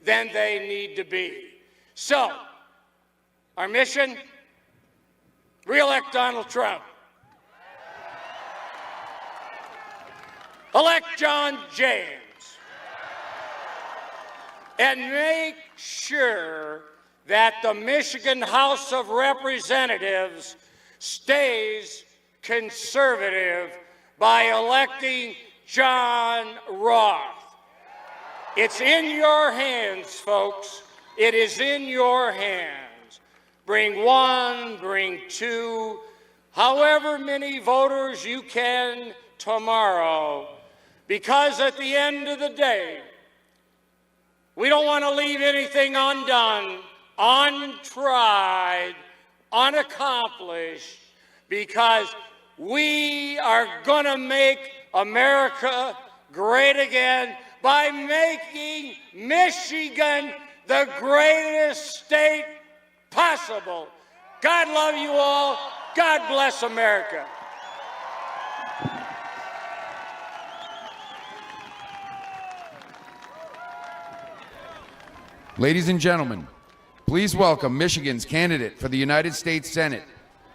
than they need to be. So, our mission, re-elect Donald Trump. Elect John James. And make sure that the Michigan House of Representatives stays conservative by electing John Roth. It's in your hands, folks. It is in your hands. Bring one, bring two, however many voters you can tomorrow, because at the end of the day, we don't want to leave anything undone, untried, unaccomplished, because we are going to make America great again by making Michigan the greatest state possible. God love you all. God bless America. Ladies and gentlemen, please welcome Michigan's candidate for the United States Senate,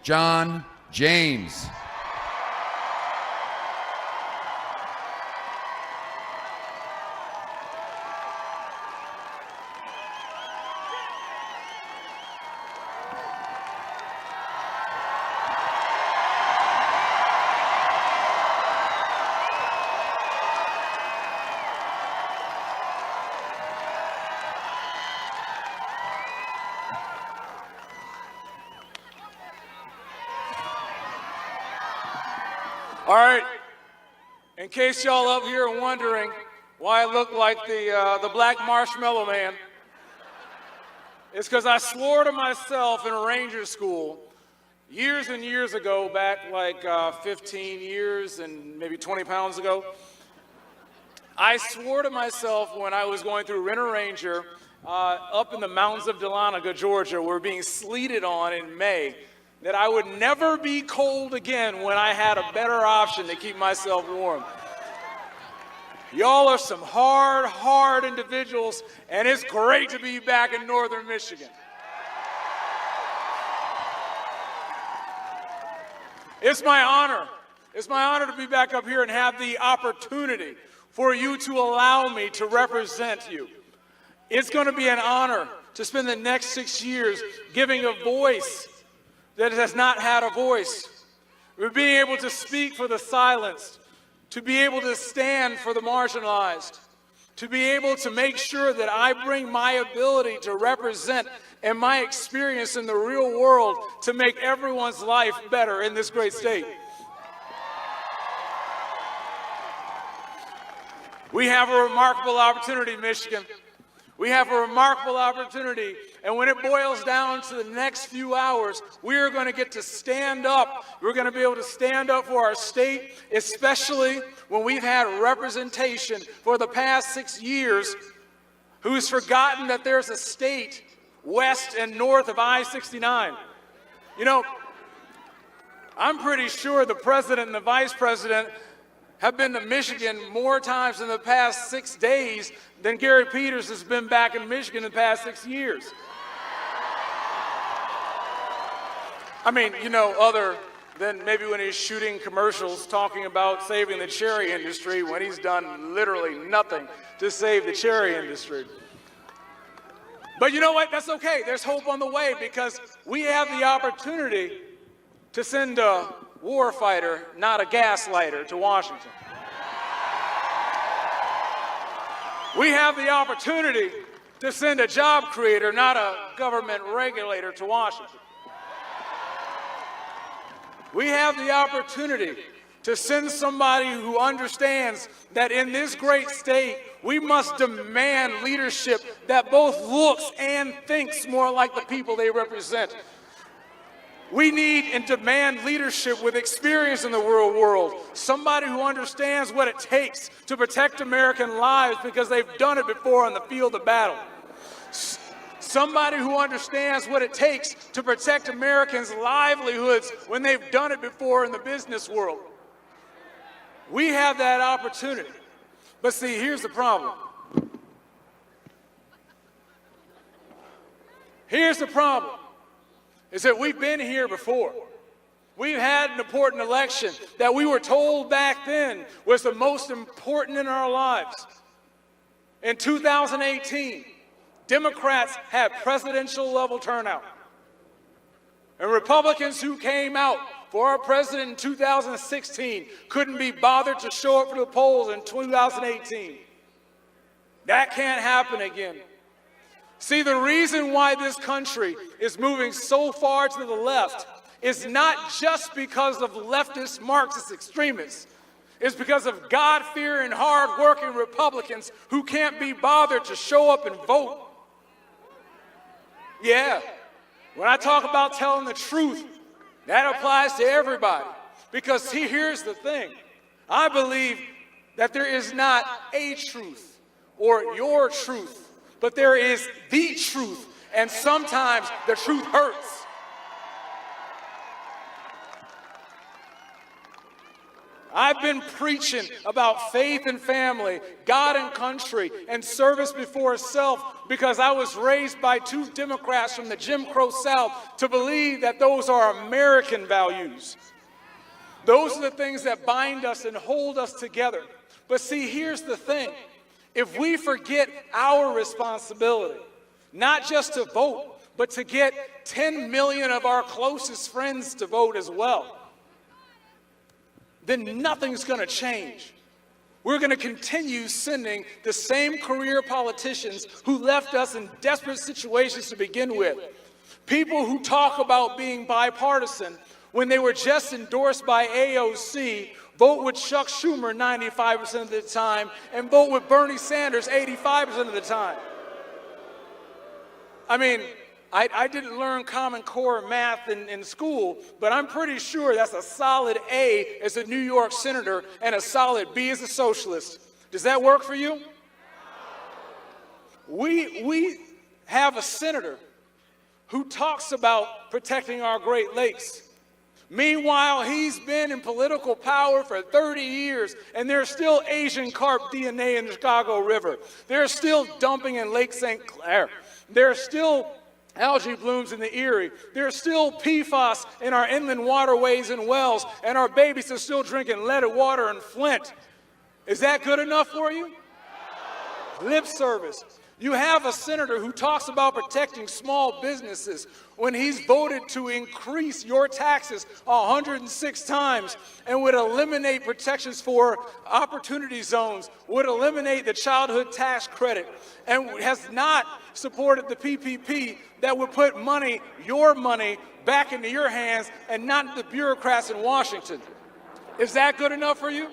John James. All right, in case y'all up here are wondering why I look like the Black Marshmallow Man, it's because I swore to myself in a ranger school years and years ago, back like 15 years and maybe 20 pounds ago. I swore to myself when I was going through Renter Ranger up in the mountains of Dahlonega, Georgia, we're being sleeted on in May, that I would never be cold again when I had a better option to keep myself warm. Y'all are some hard individuals, and it's great to be back in northern Michigan. It's my honor. It's my honor to be back up here and have the opportunity for you to allow me to represent you. It's going to be an honor to spend the next 6 years giving a voice that has not had a voice. We're being able to speak for the silenced, to be able to stand for the marginalized, to be able to make sure that I bring my ability to represent and my experience in the real world to make everyone's life better in this great state. We have a remarkable opportunity, Michigan. We have a remarkable opportunity, and when it boils down to the next few hours, we are going to get to stand up. We're going to be able to stand up for our state, especially when we've had representation for the past 6 years who's forgotten that there's a state west and north of I-69. You know, I'm pretty sure the president and the vice president have been to Michigan more times in the past 6 days than Gary Peters has been back in Michigan in the past 6 years. I mean, you know, other than maybe when he's shooting commercials talking about saving the cherry industry when he's done literally nothing to save the cherry industry. But you know what? That's okay. There's hope on the way because we have the opportunity to send a war fighter, not a gaslighter, to Washington. We have the opportunity to send a job creator, not a government regulator, to Washington. We have the opportunity to send somebody who understands that in this great state, we must demand leadership that both looks and thinks more like the people they represent. We need and demand leadership with experience in the real world, somebody who understands what it takes to protect American lives because they've done it before on the field of battle. Somebody who understands what it takes to protect Americans' livelihoods when they've done it before in the business world. We have that opportunity. But see, here's the problem. Here's the problem, is that we've been here before. We've had an important election that we were told back then was the most important in our lives. In 2018, Democrats had presidential level turnout. And Republicans who came out for our president in 2016 couldn't be bothered to show up for the polls in 2018. That can't happen again. See, the reason why this country is moving so far to the left is not just because of leftist Marxist extremists. It's because of God-fearing, hard-working Republicans who can't be bothered to show up and vote. Yeah, when I talk about telling the truth, that applies to everybody. Because see, here's the thing. I believe that there is not a truth or your truth, but there is the truth. And sometimes the truth hurts. I've been preaching about faith and family, God and country, and service before self because I was raised by two Democrats from the Jim Crow South to believe that those are American values. Those are the things that bind us and hold us together. But see, here's the thing. If we forget our responsibility, not just to vote, but to get 10 million of our closest friends to vote as well, then nothing's going to change. We're going to continue sending the same career politicians who left us in desperate situations to begin with. People who talk about being bipartisan when they were just endorsed by AOC, vote with Chuck Schumer 95% of the time, and vote with Bernie Sanders 85% of the time. I mean, I didn't learn Common Core math in school, but I'm pretty sure that's a solid A as a New York senator and a solid B as a socialist. Does that work for you? We have a senator who talks about protecting our Great Lakes. Meanwhile, he's been in political power for 30 years, and there's still Asian carp DNA in the Chicago River. They're still dumping in Lake St. Clair. There's still algae blooms in the Erie. There's still PFAS in our inland waterways and wells, and our babies are still drinking leaded water in Flint. Is that good enough for you? Lip service. You have a senator who talks about protecting small businesses when he's voted to increase your taxes 106 times and would eliminate protections for opportunity zones, would eliminate the childhood tax credit, and has not supported the PPP that would put money, your money, back into your hands and not the bureaucrats in Washington. Is that good enough for you?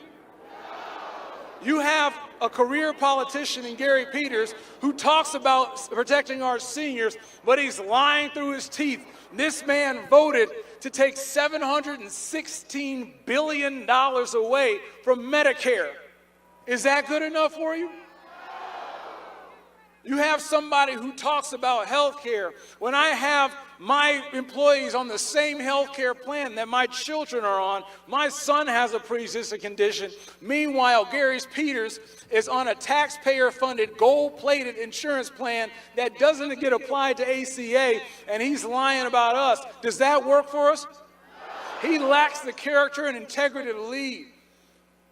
You have a career politician in Gary Peters who talks about protecting our seniors, but he's lying through his teeth. This man voted to take $716 billion away from Medicare. Is that good enough for you? You have somebody who talks about health care. When I have my employees on the same health care plan that my children are on, my son has a pre-existing condition. Meanwhile, Gary Peters is on a taxpayer-funded, gold-plated insurance plan that doesn't get applied to ACA, and he's lying about us. Does that work for us? He lacks the character and integrity to lead.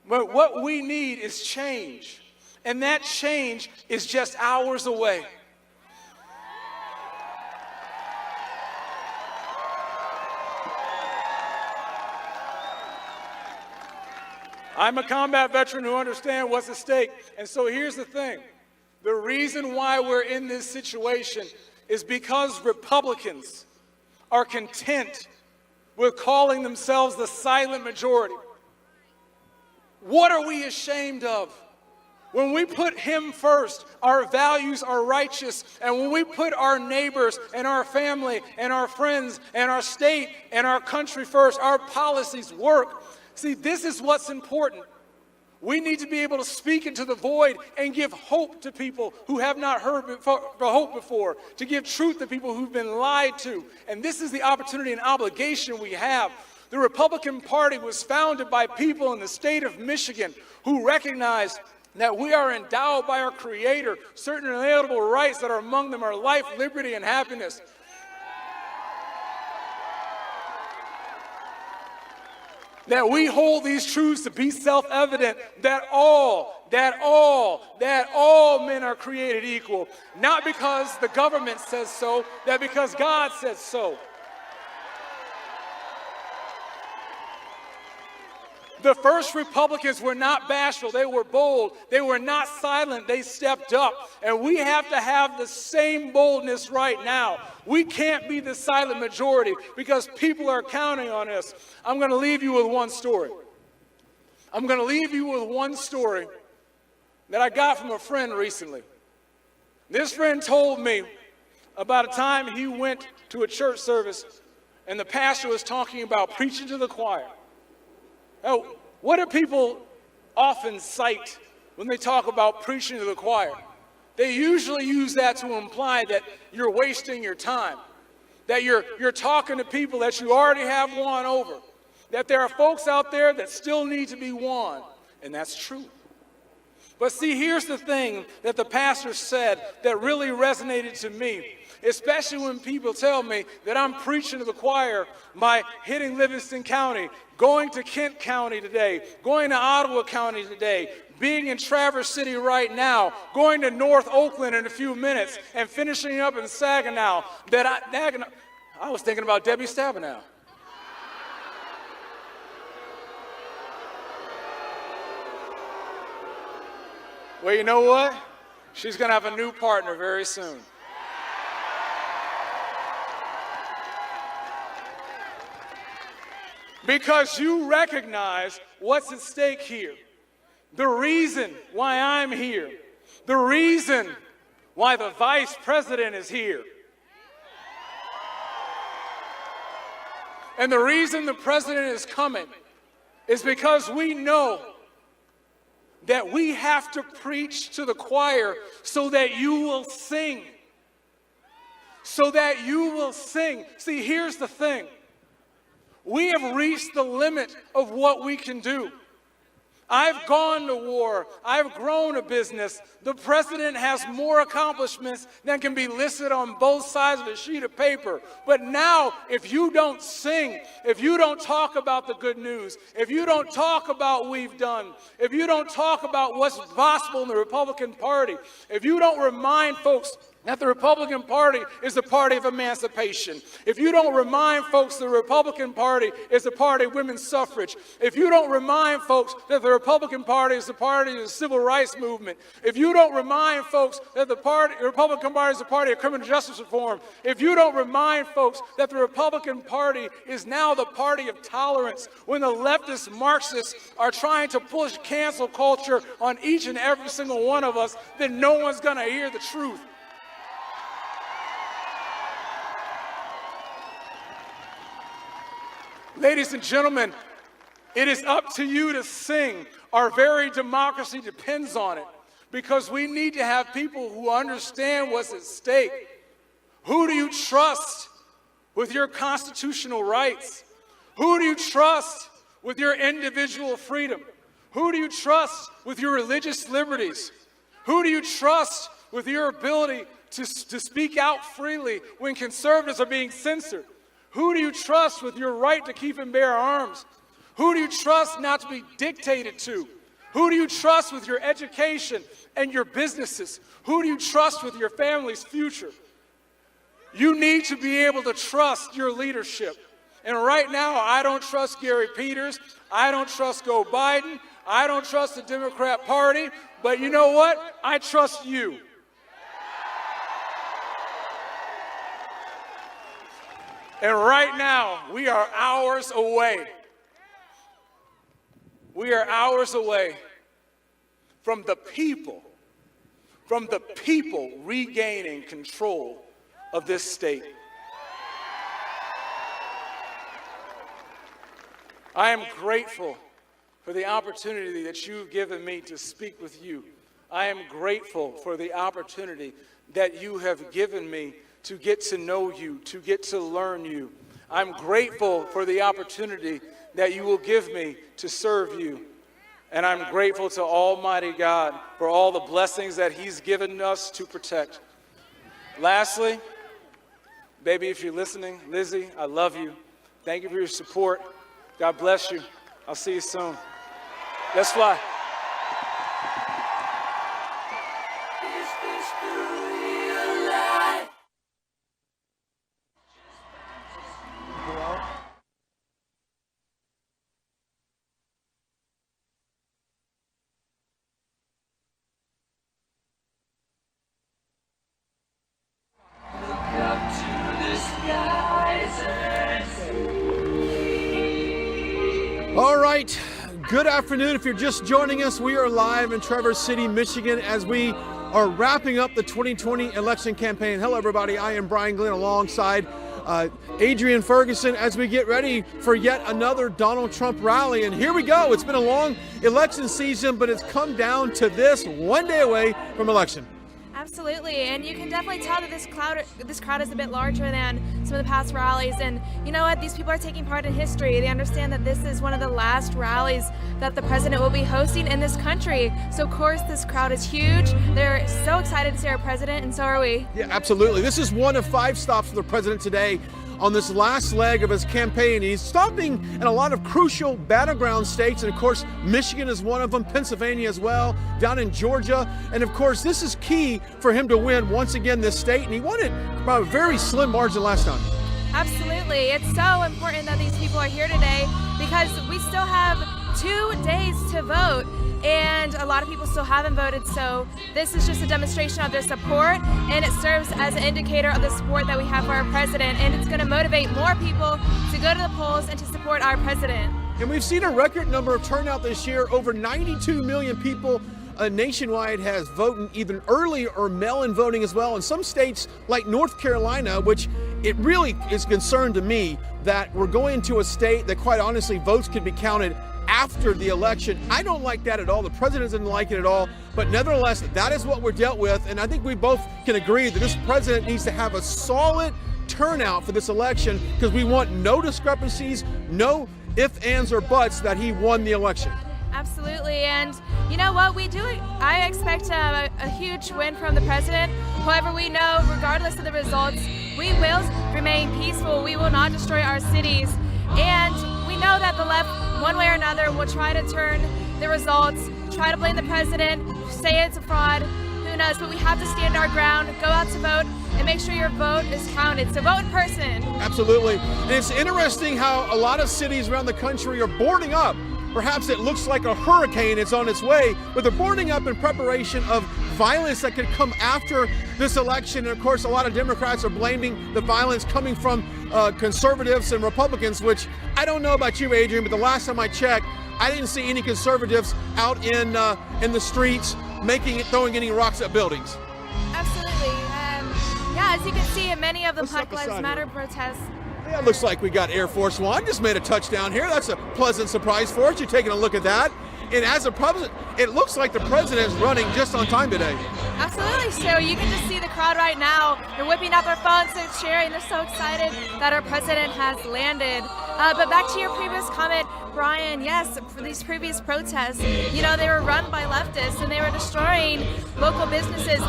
But what we need is change. And that change is just hours away. I'm a combat veteran who understands what's at stake. And so here's the thing. The reason why we're in this situation is because Republicans are content with calling themselves the silent majority. What are we ashamed of? When we put him first, our values are righteous. And when we put our neighbors and our family and our friends and our state and our country first, our policies work. See, this is what's important. We need to be able to speak into the void and give hope to people who have not heard hope before, to give truth to people who've been lied to. And this is the opportunity and obligation we have. The Republican Party was founded by people in the state of Michigan who recognized that we are endowed by our Creator certain inalienable rights that are among them are life, liberty, and happiness. That we hold these truths to be self-evident, that all men are created equal, not because the government says so, that because God says so. The first Republicans were not bashful, they were bold, they were not silent, they stepped up. And we have to have the same boldness right now. We can't be the silent majority because people are counting on us. I'm going to leave you with one story. I'm going to leave you with one story that I got from a friend recently. This friend told me about a time he went to a church service and the pastor was talking about preaching to the choir. Now, what do people often cite when they talk about preaching to the choir? They usually use that to imply that you're wasting your time, that you're talking to people that you already have won over, that there are folks out there that still need to be won, and that's true. But see, here's the thing that the pastor said that really resonated to me, especially when people tell me that I'm preaching to the choir by hitting Livingston County, going to Kent County today, going to Ottawa County today, being in Traverse City right now, going to North Oakland in a few minutes, and finishing up in Saginaw. I was thinking about Debbie Stabenow. Well, you know what? She's going to have a new partner very soon. Because you recognize what's at stake here. The reason why I'm here. The reason why the vice president is here. And the reason the president is coming is because we know that we have to preach to the choir so that you will sing. So that you will sing. See, here's the thing. We have reached the limit of what we can do. I've gone to war. I've grown a business. The president has more accomplishments than can be listed on both sides of a sheet of paper. But now, if you don't sing, if you don't talk about the good news, if you don't talk about what we've done, if you don't talk about what's possible in the Republican Party, if you don't remind folks that the Republican Party is the party of emancipation, if you don't remind folks the Republican Party is the party of women's suffrage, if you don't remind folks that the Republican Party is the party of the civil rights movement, if you don't remind folks that the Republican Party is the party of criminal justice reform, if you don't remind folks that the Republican Party is now the party of tolerance, when the leftist Marxists are trying to push cancel culture on each and every single one of us, then no one's going to hear the truth. Ladies and gentlemen, it is up to you to sing. Our very democracy depends on it because we need to have people who understand what's at stake. Who do you trust with your constitutional rights? Who do you trust with your individual freedom? Who do you trust with your religious liberties? Who do you trust with your ability to speak out freely when conservatives are being censored? Who do you trust with your right to keep and bear arms? Who do you trust not to be dictated to? Who do you trust with your education and your businesses? Who do you trust with your family's future? You need to be able to trust your leadership. And right now, I don't trust Gary Peters. I don't trust Joe Biden. I don't trust the Democrat Party. But you know what? I trust you. And right now, we are hours away. We are hours away from the people regaining control of this state. I am grateful for the opportunity that you've given me to speak with you. I am grateful for the opportunity that you have given me to get to know you, to get to learn you. I'm grateful for the opportunity that you will give me to serve you. And I'm grateful to Almighty God for all the blessings that He's given us to protect. Lastly, baby, if you're listening, Lizzie, I love you. Thank you for your support. God bless you. I'll see you soon. Let's fly. All right, good afternoon. If you're just joining us, we are live in Traverse City, Michigan, as we are wrapping up the 2020 election campaign. Hello, everybody. I am Brian Glenn alongside Adrian Ferguson as we get ready for yet another Donald Trump rally. And here we go. It's been a long election season, but it's come down to this, one day away from election. Absolutely, and you can definitely tell that this crowd is a bit larger than some of the past rallies. And you know what? These people are taking part in history. They understand that this is one of the last rallies that the president will be hosting in this country. So of course, this crowd is huge. They're so excited to see our president, and so are we. Yeah, absolutely. This is one of 5 stops for the president today on this last leg of his campaign. He's stopping in a lot of crucial battleground states, and of course, Michigan is one of them, Pennsylvania as well, down in Georgia. And of course, this is key for him to win once again this state, and he won it by a very slim margin last time. Absolutely. It's so important that these people are here today because we still have 2 days to vote, and a lot of people still haven't voted. So this is just a demonstration of their support, and it serves as an indicator of the support that we have for our president, and it's going to motivate more people to go to the polls and to support our president. And we've seen a record number of turnout this year. Over 92 million people nationwide has voted even early or mail-in voting as well. In some states like North Carolina, which it really is concerned to me that we're going to a state that quite honestly votes could be counted after the election. I don't like that at all. The president doesn't like it at all. But nevertheless, that is what we're dealt with. And I think we both can agree that this president needs to have a solid turnout for this election because we want no discrepancies, no ifs, ands, or buts that he won the election. Absolutely, and you know what we do? I expect a huge win from the president. However, we know regardless of the results, we will remain peaceful. We will not destroy our cities. And we know that the left, one way or another, will try to turn the results, try to blame the president, say it's a fraud, who knows, but we have to stand our ground, go out to vote, and make sure your vote is counted. So vote in person. Absolutely, and it's interesting how a lot of cities around the country are boarding up. Perhaps it looks like a hurricane is on its way, but they're boarding up in preparation of violence that could come after this election. And of course, a lot of Democrats are blaming the violence coming from conservatives and Republicans, which I don't know about you, Adrian, but the last time I checked, I didn't see any conservatives out in the streets throwing any rocks at buildings. Absolutely. Yeah, as you can see in many of the Black Lives Matter protests, Yeah, it looks like we got Air Force One. Just made a touchdown here. That's a pleasant surprise for us. You're taking a look at that. And as a president, it looks like the president is running just on time today. Absolutely. So you can just see the crowd right now. They're whipping out their phones, they're cheering. They're so excited that our president has landed. But back to your previous comment, Brian, yes, for these previous protests, you know, they were run by leftists and they were destroying local businesses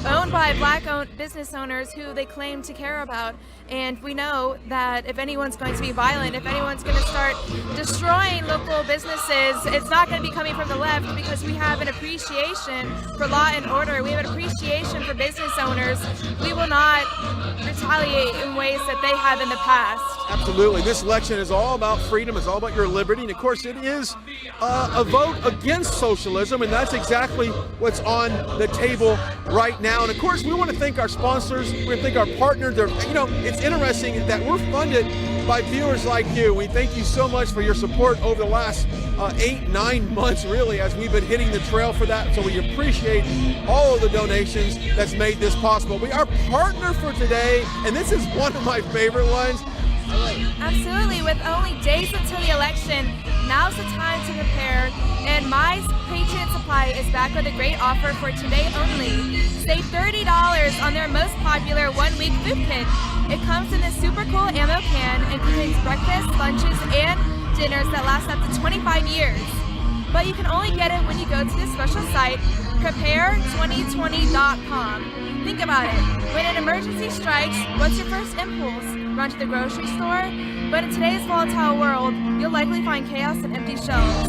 owned by Black-owned business owners who they claim to care about. And we know that if anyone's going to be violent, if anyone's going to start destroying local businesses, it's not going to be coming from the left because we have an appreciation for law and order. We have an appreciation for business owners. We will not retaliate in ways that they have in the past. Absolutely. This election is all about freedom. It's all about your liberty. And of course, it is a vote against socialism. And that's exactly what's on the table right now. And of course, we want to thank our sponsors. We want to thank our partners. You know, it's interesting that we're funded by viewers like you. We thank you so much for your support over the last 8-9 months, really, as we've been hitting the trail for that. So we appreciate all of the donations that's made this possible. Our partner for today, and this is one of my favorite ones. Absolutely. With only days until the election, now's the time to prepare. And My Patriot Supply is back with a great offer for today only. Save $30 on their most popular one-week food kit. It comes in this super cool ammo can and contains breakfast, lunches, and dinners that last up to 25 years. but you can only get it when you go to this special site, prepare2020.com. Think about it. When an emergency strikes, what's your first impulse? Run to the grocery store? But in today's volatile world, you'll likely find chaos and empty shelves.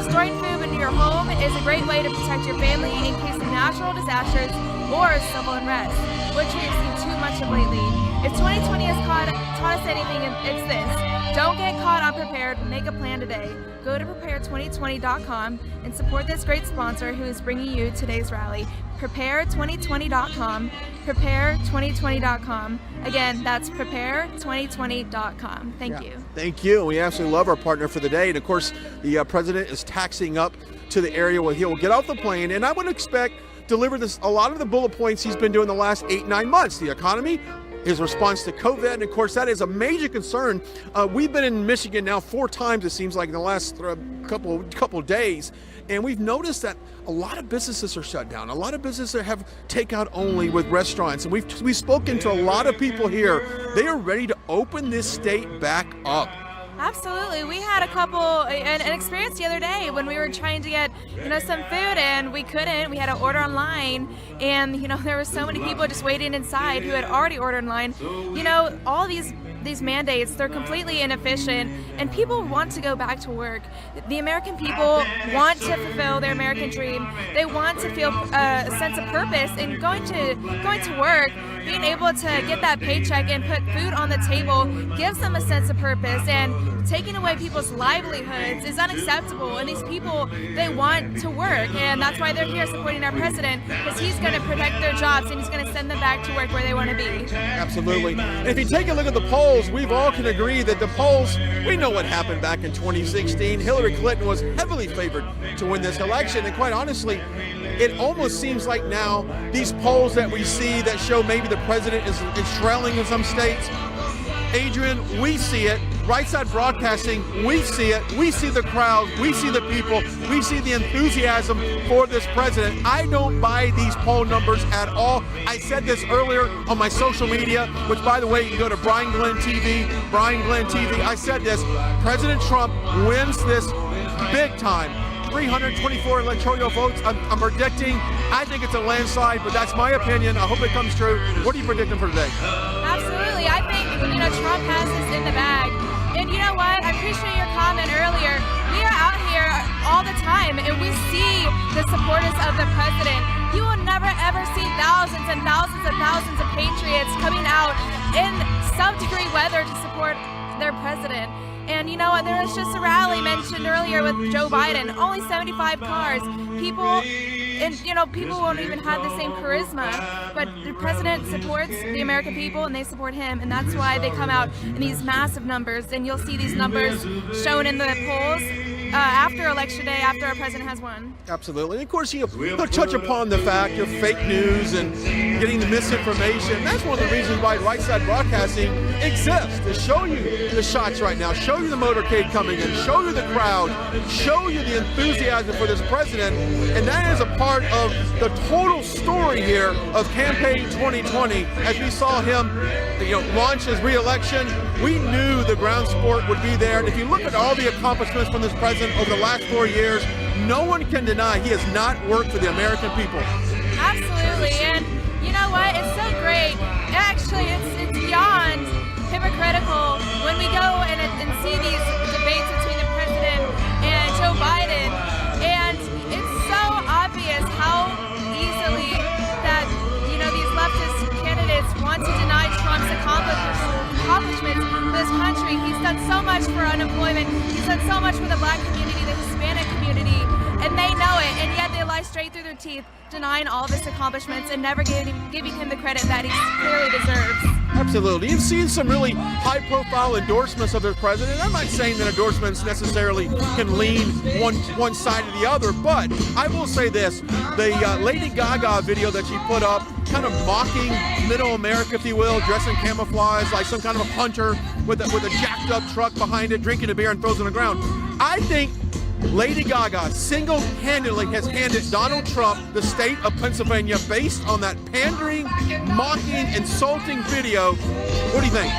Storing food in your home is a great way to protect your family in case of natural disasters or civil unrest, which we've seen too much of lately. If 2020 has taught us anything, it's this. Don't get caught unprepared. Make a plan today. Go to prepare2020.com and support this great sponsor who is bringing you today's rally. Prepare2020.com. Prepare2020.com. Again, that's prepare2020.com. Thank you. Thank you. We absolutely love our partner for the day. And of course, the president is taxiing up to the area where he will get off the plane. And I would expect deliver this a lot of the bullet points he's been doing the last 8-9 months. The economy, his response to COVID, and of course that is a major concern. We've been in Michigan now 4 times, it seems like, in the last couple days, and we've noticed that a lot of businesses are shut down. A lot of businesses have takeout only with restaurants, and we've spoken to a lot of people here. They are ready to open this state back up. Absolutely. We had an experience the other day when we were trying to get, some food, and we couldn't. We had to order online, and, there were so many people just waiting inside who had already ordered online. All these mandates, they're completely inefficient, and people want to go back to work. The American people want to fulfill their American dream. They want to feel a sense of purpose, and going to work, being able to get that paycheck and put food on the table gives them a sense of purpose, and taking away people's livelihoods is unacceptable. And these people, they want to work, and that's why they're here supporting our president, because he's going to protect their jobs and he's going to send them back to work where they want to be. Absolutely. And if you take a look at the polls, we've all can agree that the polls, we know what happened back in 2016. Hillary Clinton was heavily favored to win this election, and quite honestly, it almost seems like now these polls that we see that show maybe the president is trailing in some states. Adrian, we see it. Right Side Broadcasting, we see it. We see the crowd. We see the people. We see the enthusiasm for this president. I don't buy these poll numbers at all. I said this earlier on my social media, which, by the way, you can go to Brian Glenn TV. I said this. President Trump wins this big time. 324 electoral votes. I'm predicting. I think it's a landslide, but that's my opinion. I hope it comes true. What are you predicting for today? Absolutely. I think, Trump has this in the bag. And you know what? I appreciate your comment earlier. We are out here all the time, and we see the supporters of the president. You will never, ever see thousands and thousands and thousands of patriots coming out in sub-degree weather to support their president. And you know what? There was just a rally mentioned earlier with Joe Biden. Only 75 cars. People won't even have the same charisma, but the president supports the American people, and they support him, and that's why they come out in these massive numbers. And you'll see these numbers shown in the polls after Election Day, after our president has won. Absolutely. And of course, he'll touch upon the fact of fake news and getting the misinformation. That's one of the reasons why Right Side Broadcasting exists, to show you the shots right now, show you the motorcade coming in, show you the crowd, show you the enthusiasm for this president. And that is a part of the total story here of Campaign 2020. As we saw him launch his re-election, we knew the ground support would be there. And if you look at all the accomplishments from this president over the last 4 years, no one can deny he has not worked for the American people. Absolutely. And you know what? It's so great. Actually, it's beyond hypocritical when we go and see these debates between the president and Joe Biden. And it's so obvious how easily that, these leftist candidates want to deny Trump's accomplishments for this country. He's done so much for unemployment. He's done so much for the black community, the Hispanic community, and they know it, and yet they lie straight through their teeth, denying all of his accomplishments and never giving him the credit that he clearly deserves. Absolutely. You've seen some really high-profile endorsements of the president. I'm not saying that endorsements necessarily can lean one side or the other, but I will say this. The Lady Gaga video that she put up, kind of mocking middle America, if you will, dressed in camouflage, like some kind of a hunter with a jacked-up truck behind it, drinking a beer and throws it on the ground. I think Lady Gaga single-handedly has handed Donald Trump the state of Pennsylvania based on that pandering, mocking, insulting video. What do you think?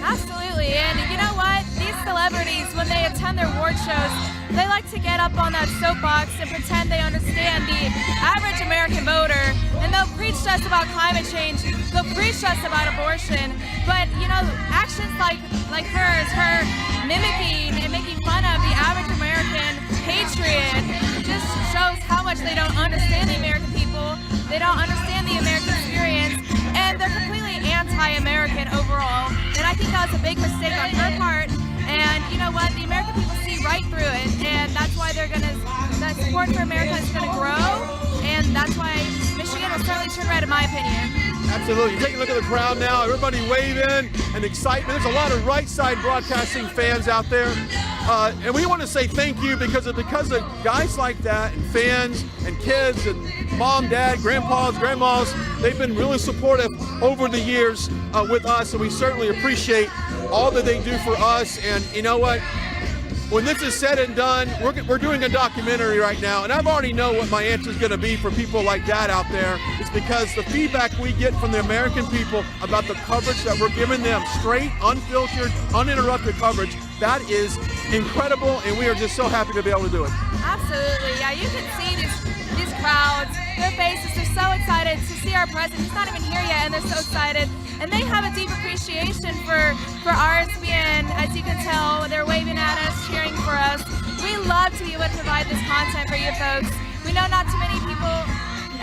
Absolutely. And you know what? These celebrities, when they attend their award shows, they like to get up on that soapbox and pretend they understand the average American voter, and they'll preach to us about climate change, they'll preach to us about abortion, but actions like hers, her mimicking and making fun of the average American patriot, just shows how much they don't understand the American people, they don't understand the American experience, and they're completely anti-American overall. And I think that was a big mistake on her part. And you know what? The American people see right through it, and that's why that support for America is gonna grow, and that's why Michigan will certainly turn red, in my opinion. Absolutely. Take a look at the crowd now. Everybody waving and excitement. There's a lot of right side broadcasting fans out there. And we want to say thank you because of guys like that, and fans and kids and mom, dad, grandpas, grandmas. They've been really supportive over the years with us, and we certainly appreciate all that they do for us. And you know what? When this is said and done, we're doing a documentary right now, and I already know what my answer is going to be for people like that out there. It's because the feedback we get from the American people about the coverage that we're giving them, straight, unfiltered, uninterrupted coverage, that is incredible, and we are just so happy to be able to do it. Absolutely, yeah. You can see these crowds, their faces. They're so excited to see our president. He's not even here yet, and they're so excited. And they have a deep appreciation for RSBN. As you can tell, they're waving at us, cheering for us. We love to be able to provide this content for you folks. We know not too many people,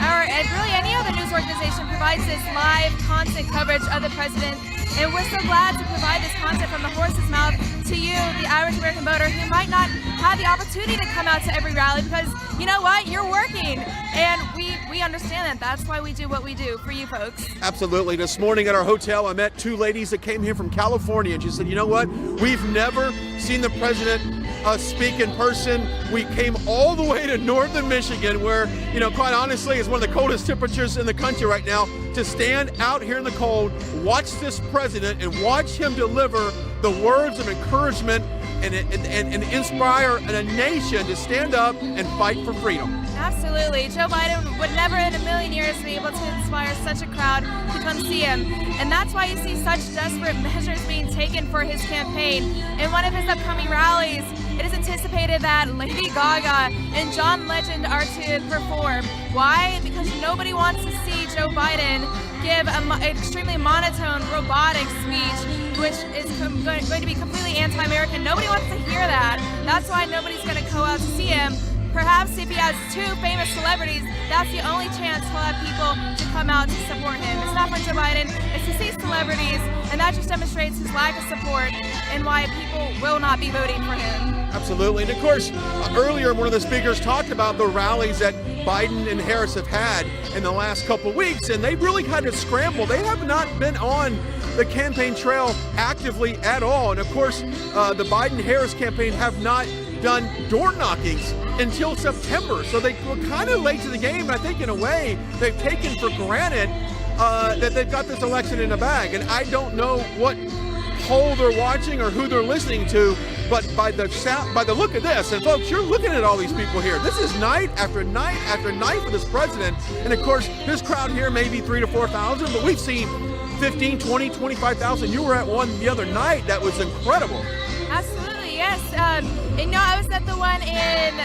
or really any other news organization, provides this live content coverage of the president. And we're so glad to provide this content from the horse's mouth to you, the average American voter, who might not have the opportunity to come out to every rally because, you know what, you're working. And we understand that. That's why we do what we do for you folks. Absolutely. This morning at our hotel, I met two ladies that came here from California, and she said, you know what, we've never seen the president speak in person. We came all the way to northern Michigan where, quite honestly, is one of the coldest temperatures in the country right now. To stand out here in the cold, watch this president and watch him deliver the words of encouragement and inspire a nation to stand up and fight for freedom. Absolutely. Joe Biden would never in a million years be able to inspire such a crowd to come see him. And that's why you see such desperate measures being taken for his campaign. In one of his upcoming rallies, it is anticipated that Lady Gaga and John Legend are to perform. Why? Because nobody wants to see Joe Biden give an extremely monotone, robotic speech, which is going to be completely anti-American. Nobody wants to hear that. That's why nobody's going to go out to see him. Perhaps if he has two famous celebrities, that's the only chance he'll have people to come out to support him. It's not for Joe Biden, it's to see celebrities, and that just demonstrates his lack of support and why people will not be voting for him. Absolutely. And of course, earlier one of the speakers talked about the rallies that Biden and Harris have had in the last couple of weeks, and they've really kind of scrambled. They have not been on the campaign trail actively at all. And of course, the Biden-Harris campaign have not done door knockings until September. So they were kind of late to the game. And I think in a way, they've taken for granted that they've got this election in the bag. And I don't know what poll they're watching or who they're listening to, but by the look of this, and folks, you're looking at all these people here. This is night after night after night for this president. And of course, this crowd here may be 3,000 to 4,000, but we've seen 15, 20, 25,000. You were at one the other night. That was incredible. Absolutely, yes. I was at the one in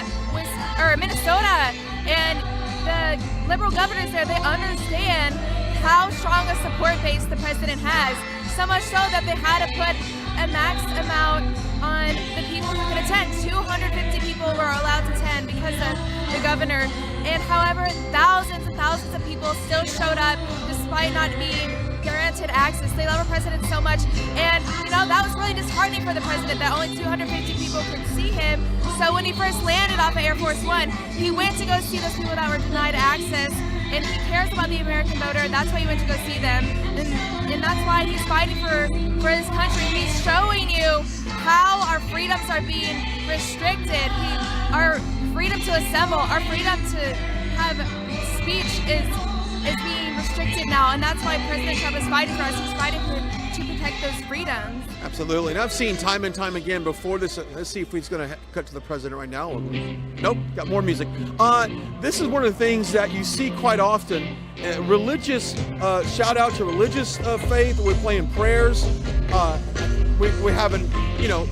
Minnesota, and the liberal governors there, they understand how strong a support base the president has. So much so that they had to put a max amount on the people who could attend. 250 people were allowed to attend because of the governor. And however, thousands and thousands of people still showed up despite not being granted access. They love our president so much. And, that was really disheartening for the president that only 250 people could see him. So when he first landed off of Air Force One, he went to go see those people that were denied access. And he cares about the American voter. That's why he went to go see them. And that's why he's fighting for this country. He's showing you how our freedoms are being restricted. Our freedom to assemble, our freedom to have speech is being restricted now. And that's why President Trump is fighting for us. He's fighting to protect those freedoms. Absolutely. And I've seen time and time again before this. Let's see if he's going to cut to the president right now. Nope, got more music. This is one of the things that you see quite often. Religious, shout out to religious faith. We're playing prayers. we haven't,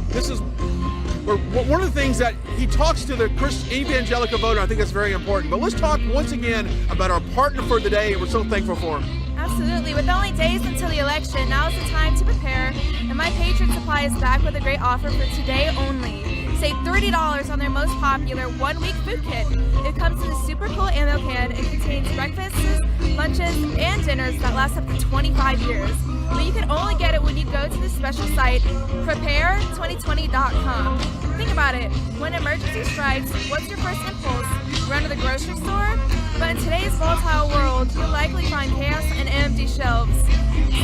this is one of the things that he talks to the Christian evangelical voter. I think that's very important. But let's talk once again about our partner for the day, and we're so thankful for him. Absolutely. With only days until the election, now is the time to prepare. And My Patriot Supply is back with a great offer for today only. Save $30 on their most popular one-week food kit. It comes in a super cool ammo can and contains breakfasts, lunches, and dinners that last up to 25 years. But you can only get it when you go to the special site, prepare2020.com. Think about it. When emergency strikes, what's your first impulse? Run to the grocery store? But in today's volatile world, you'll likely find chaos and empty shelves.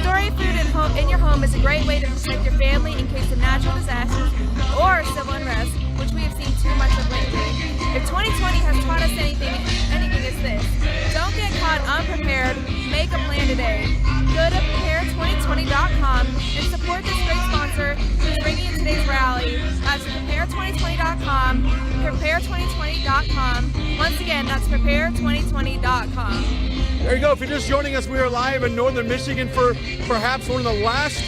Storing food in your home is a great way to protect your family in case of natural disasters or civil unrest, which we have seen too much of lately. If 2020 has taught us anything, it's this. Don't get caught unprepared. Make a plan today. Go to prepare2020.com and support this great sponsor who's bringing in today's rally. That's prepare2020.com, prepare2020.com. Once again, that's prepare2020.com. There you go. If you're just joining us, we are live in northern Michigan for perhaps one of the last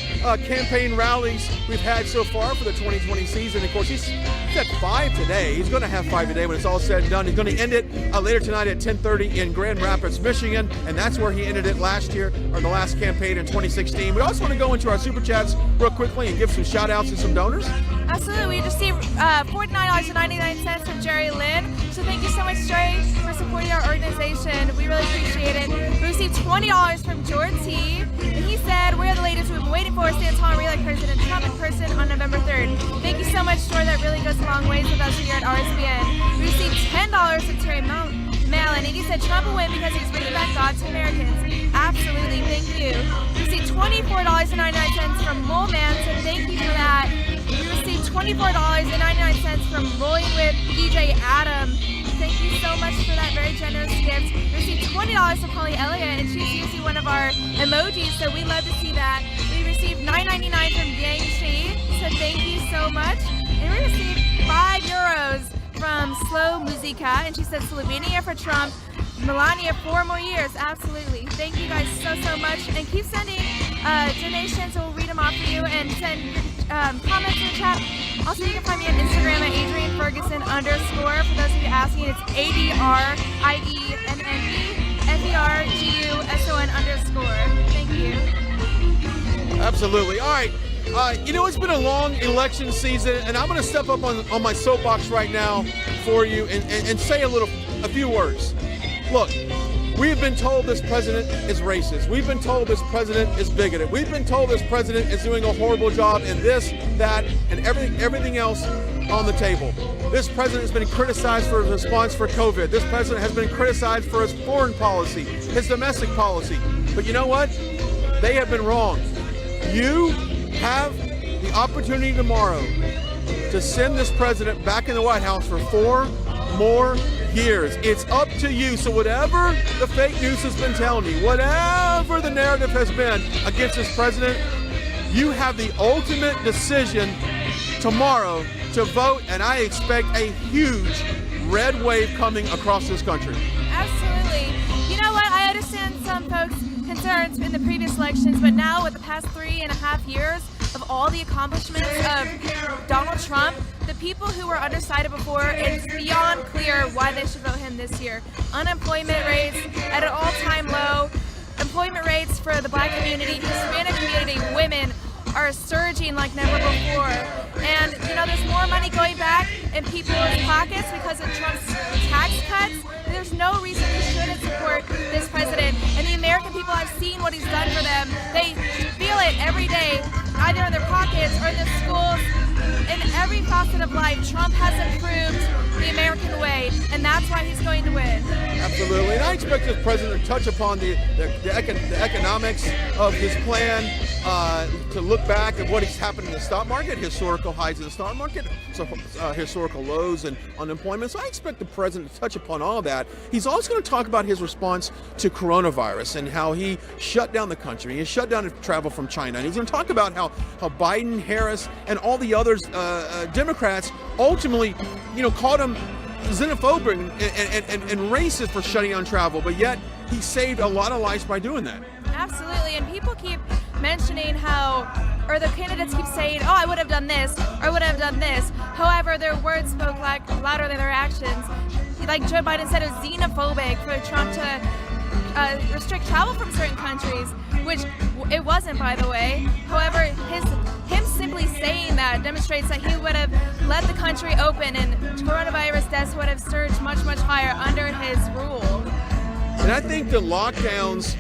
campaign rallies we've had so far for the 2020 season. Of course, he's at 5 today. He's going to have 5 today when it's all said and done. He's going to end it later tonight at 10:30 in Grand Rapids, Michigan, and that's where he ended it last year, or the last campaign in 2016. We also want to go into our super chats real quickly and give some shout outs to some donors. Absolutely. We received $49.99 from Jerry Lynn. So thank you so much, Jerry, for supporting our organization. We really appreciate it. We received $20 from George T. And he said, "We're the latest we've been waiting for. Stand tall and re-elect President Trump in person on November 3rd. Thank you so much, George. That really goes a long ways with us here at RSBN. We received $10 from Terry Malin, and he said Trump will win because he's bringing back God to Americans. Absolutely. Thank you. We received $24.99 from Moleman, so thank you for that. We received $24.99 from Rolling with DJ Adam. Thank you so much for that very generous gift. We received $20 from Holly Elliott, and she's usually one of our emojis, so we love to see that. We received $9.99 from Yang Shi, so thank you so much. And we received €5 from Slow Musica, and she said Slovenia for Trump, Melania 4 more years. Absolutely. Thank you guys so much, and keep sending donations, and we'll read them off for you, and send comments in the chat. Also, you can find me on Instagram at AdrianFerguson_. For those of you asking, it's AdrienneFerguson_. Thank you. Absolutely. All right. It's been a long election season, and I'm going to step up on my soapbox right now for you and say a few words. Look, we have been told this president is racist. We've been told this president is bigoted. We've been told this president is doing a horrible job in this, that, and everything else on the table. This president has been criticized for his response for COVID. This president has been criticized for his foreign policy, his domestic policy. But you know what? They have been wrong. You have the opportunity tomorrow to send this president back in the White House for 4 more years. It's up to you. So whatever the fake news has been telling you, whatever the narrative has been against this president, you have the ultimate decision tomorrow to vote, and I expect a huge red wave coming across this country. Absolutely. You know what? I understand some folks' concerns in the previous elections, but now with the past 3.5 years of all the accomplishments of Donald Trump, the people who were undecided before, it's beyond clear why they should vote him this year. Unemployment rates at an all-time low. Employment rates for the Black community, Hispanic community, women are surging like never before. And, there's more money going back in people's pockets because of Trump's tax cuts. There's no reason we shouldn't support this president. And the American people, I've seen what he's done for them. They feel it every day, either in their pockets or in their schools. In every facet of life, Trump has improved the American way, and that's why he's going to win. Absolutely. And I expect this president to touch upon the economics of his plan, to look back at what has happened in the stock market, historical highs in the stock market, so historical lows in unemployment. So I expect the president to touch upon all that. He's also going to talk about his response to coronavirus and how he shut down the country. He shut down travel from China. And he's going to talk about how Biden, Harris, and all the others, Democrats, ultimately, called him xenophobic and racist for shutting down travel. But yet he saved a lot of lives by doing that. Absolutely. And people keep mentioning how or the candidates keep saying, oh, I would have done this, or I would have done this. However, their words spoke louder than their actions. Like Joe Biden said, it was xenophobic for Trump to restrict travel from certain countries, which it wasn't, by the way. However, him simply saying that demonstrates that he would have let the country open, and coronavirus deaths would have surged much, much higher under his rule. And I think the lockdowns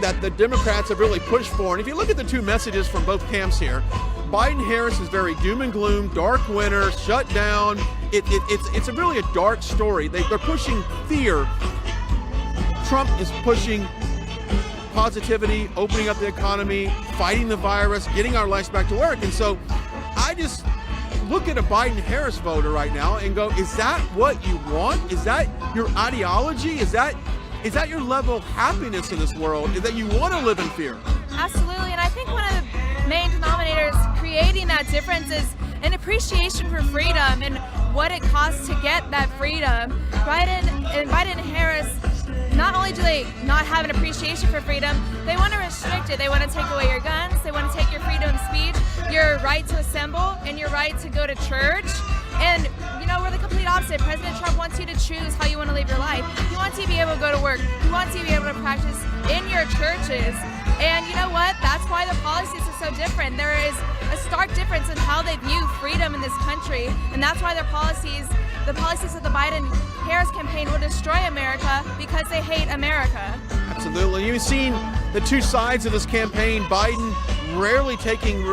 that the Democrats have really pushed for, and if you look at the two messages from both camps here, Biden-Harris is very doom and gloom, dark winter, shut down. It's really a dark story. They're pushing fear. Trump is pushing positivity, opening up the economy, fighting the virus, getting our lives back to work. And so I just look at a Biden-Harris voter right now and go, is that what you want? Is that your ideology? Is that your level of happiness in this world? Is that you want to live in fear? Absolutely, and I think one of the main denominators creating that difference is an appreciation for freedom and what it costs to get that freedom. Biden and Harris, not only do they not have an appreciation for freedom, they want to restrict it. They want to take away your guns, they want to take your freedom of speech, your right to assemble, and your right to go to church. And, you know, we're the complete opposite. President Trump wants you to choose how you want to live your life. He wants you to be able to go to work. He wants you to be able to practice in your churches. And you know what? That's why the policies are so different. There is a stark difference in how they view freedom in this country. And that's why the policies of the Biden-Harris campaign will destroy America, because they hate America. Absolutely. You've seen the two sides of this campaign. Biden rarely taking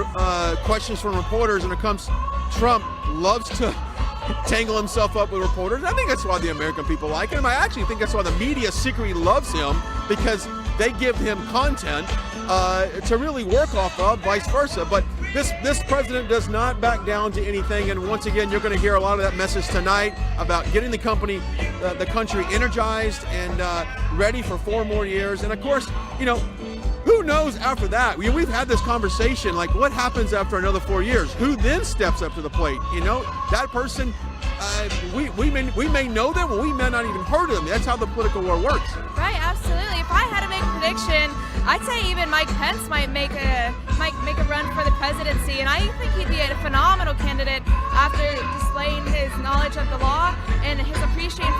questions from reporters, and it comes Trump loves to tangle himself up with reporters. I think that's why the American people like him. I actually think that's why the media secretly loves him, because they give him content to really work off of, vice versa. But this president does not back down to anything. And once again, you're going to hear a lot of that message tonight about getting the country energized and ready for 4 more years. And of course, you know, who knows after that? We've had this conversation, like what happens after another 4 years? Who then steps up to the plate? You know, that person, we may know them, or we may not even heard of them. That's how the political war works. Right, absolutely. If I had to make a prediction, I'd say even Mike Pence might make a run for the presidency, and I think he'd be a phenomenal candidate after displaying his knowledge of the law and his appreciation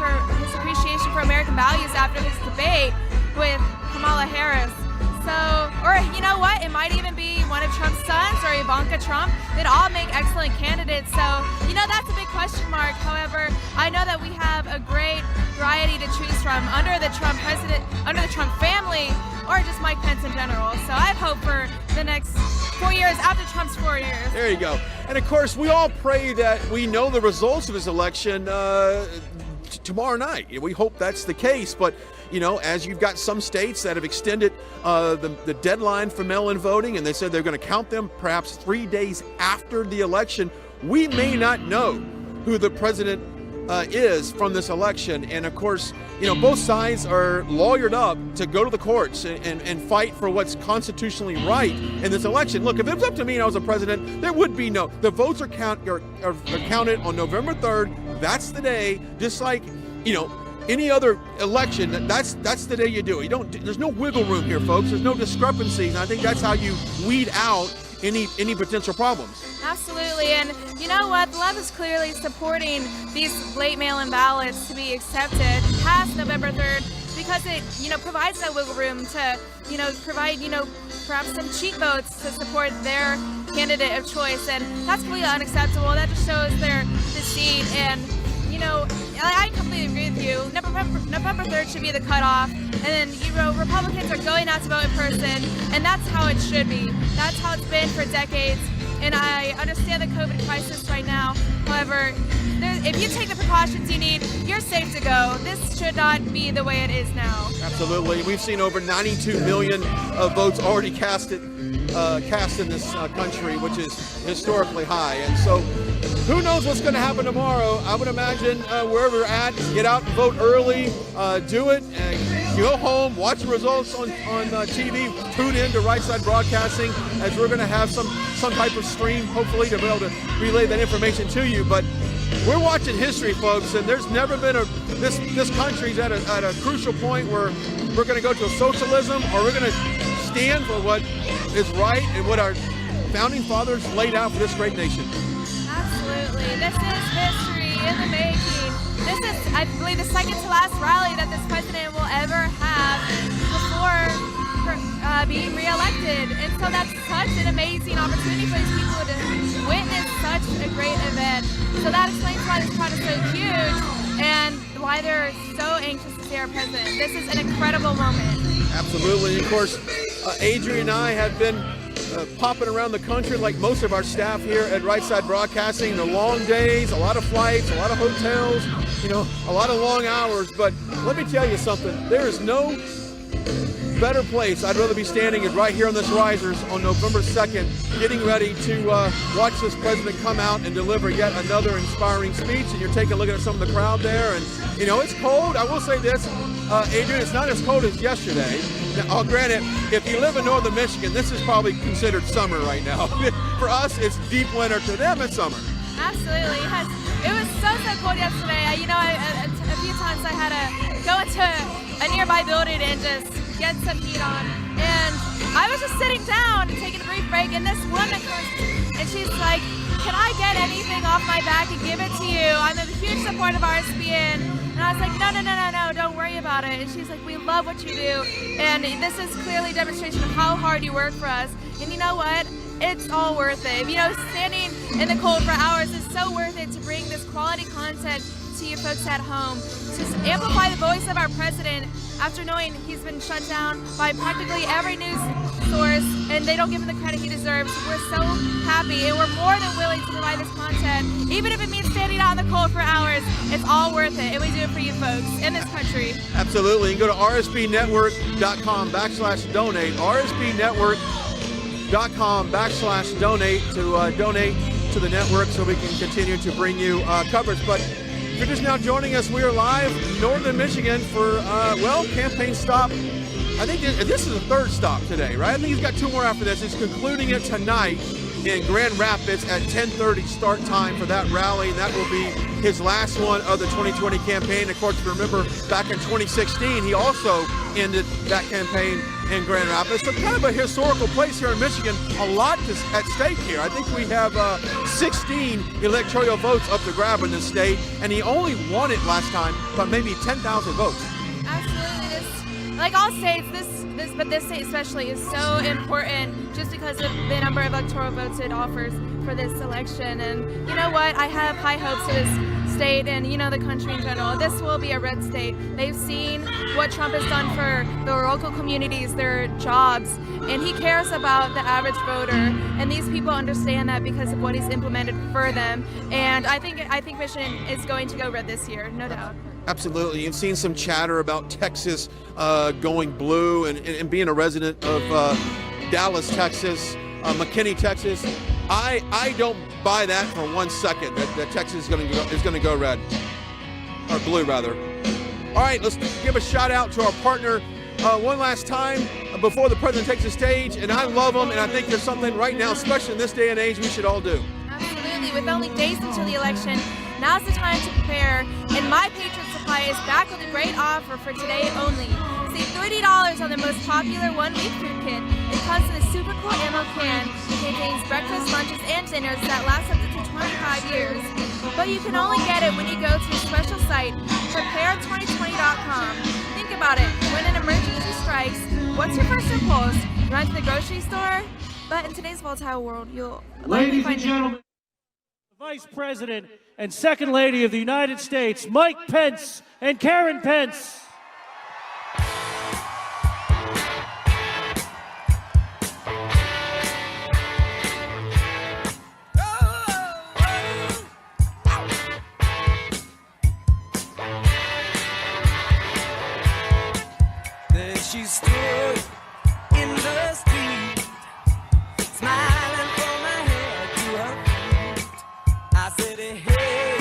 for American values after his debate with Kamala Harris. So, or you know what, it might even be one of Trump's sons or Ivanka Trump. They'd all make excellent candidates. So, you know, that's a big question mark. However, I know that we have a great variety to choose from under the Trump family, or just Mike Pence in general. So I have hope for the next 4 years after Trump's 4 years. There you go. And of course, we all pray that we know the results of his election tomorrow night. We hope that's the case. But you know, as you've got some states that have extended the deadline for mail-in voting, and they said they're going to count them perhaps 3 days after the election, we may not know who the president is from this election. And of course, you know, both sides are lawyered up to go to the courts and fight for what's constitutionally right in this election. Look, if it was up to me and I was a president, there would be the votes are counted on November 3rd. That's the day, just like, you know, any other election. That's the day you do it. There's no wiggle room here, folks. There's no discrepancies. And I think that's how you weed out any potential problems. Absolutely, and you know what? The left is clearly supporting these late mail-in ballots to be accepted past November 3rd, because it, you know, provides that wiggle room to, you know, provide, you know, perhaps some cheat votes to support their candidate of choice, and that's completely unacceptable. That just shows their deceit. And you know, I completely agree with you. November 3rd should be the cutoff, and then, you know, Republicans are going out to vote in person, and that's how it should be. That's how it's been for decades, and I understand the COVID crisis right now. However, if you take the precautions you need, you're safe to go. This should not be the way it is now. Absolutely. We've seen over 92 million votes already cast in this country, which is historically high. And so who knows what's going to happen tomorrow? I would imagine wherever you're at, get out and vote early, do it, and go home, watch the results on TV, tune in to Right Side Broadcasting, as we're going to have some type of stream, hopefully, to be able to relay that information to you. But we're watching history, folks, and there's never been this country's at a crucial point where we're going to go to a socialism, or we're going to stand for what is right and what our founding fathers laid out for this great nation. Absolutely. This is history in the making. This is, I believe, the second to last rally that this president will ever have before being reelected. And so that's such an amazing opportunity for these people to witness such a great event. So that explains why this crowd is so huge and why they're so anxious to see our president. This is an incredible moment. Absolutely. Of course, Adrian and I have been popping around the country like most of our staff here at Right Side Broadcasting. The long days, a lot of flights, a lot of hotels, you know, a lot of long hours. But let me tell you something. There is no better place I'd rather be standing is right here on this risers on November 2nd, getting ready to watch this president come out and deliver yet another inspiring speech. And you're taking a look at some of the crowd there, and you know it's cold. I will say this, Adrian, it's not as cold as yesterday. Now, granted, if you live in northern Michigan, this is probably considered summer right now. For us, it's deep winter. To them, it's summer. Absolutely, yes. It was so cold yesterday. You know, a few times I had to go into a nearby building and just get some heat on. And I was just sitting down and taking a brief break, and this woman comes and she's like, "Can I get anything off my back and give it to you? I'm a huge supporter of RSBN." And I was like, no, don't worry about it. And she's like, "We love what you do. And this is clearly a demonstration of how hard you work for us. And you know what? It's all worth it. You know, standing in the cold for hours is so worth it to bring this quality content to you folks at home, to amplify the voice of our president after knowing he's been shut down by practically every news source and they don't give him the credit he deserves. We're so happy and we're more than willing to provide this content. Even if it means standing out in the cold for hours, it's all worth it, and we do it for you folks in this country. Absolutely. You can go to rsbnetwork.com/donate, rsbnetwork.com/donate to donate to the network so we can continue to bring you coverage. But if you're just now joining us, we are live in northern Michigan for, campaign stop. I think this is the third stop today, right? I think he's got two more after this. He's concluding it tonight in Grand Rapids at 10:30 start time for that rally, and that will be his last one of the 2020 campaign. Of course, remember back in 2016, he also ended that campaign in Grand Rapids. So kind of a historical place here in Michigan. A lot at stake here. I think we have 16 electoral votes up to grab in this state, and he only won it last time by maybe 10,000 votes. Absolutely. Like all states, but this state especially is so important just because of the number of electoral votes it offers for this election. And you know what? I have high hopes for this state and, you know, the country in general. This will be a red state. They've seen what Trump has done for the local communities, their jobs, and he cares about the average voter. And these people understand that because of what he's implemented for them. And I think Michigan is going to go red this year, no doubt. Absolutely. You've seen some chatter about Texas going blue and being a resident of Dallas, Texas, McKinney, Texas. I don't buy that for 1 second that Texas is going to go red, or blue rather. All right, let's give a shout out to our partner one last time before the president takes the stage. And I love them, and I think there's something right now, especially in this day and age, we should all do. Absolutely. With only days until the election, now's the time to prepare. And My Patriot Supply is back with a great offer for today only. Save $30 on the most popular one-week food kit. It comes in a super cool ammo can. It contains breakfast, lunches, and dinners that last up to 25 years. But you can only get it when you go to a special site, prepare2020.com. Think about it. When an emergency strikes, what's your first impulse? Run to the grocery store? But in today's volatile world, you'll likely find... Ladies and gentlemen, the Vice President and Second Lady of the United States, Mike Pence and Karen Pence. There she stood in the street, smiling from her head to her feet. I said, hey,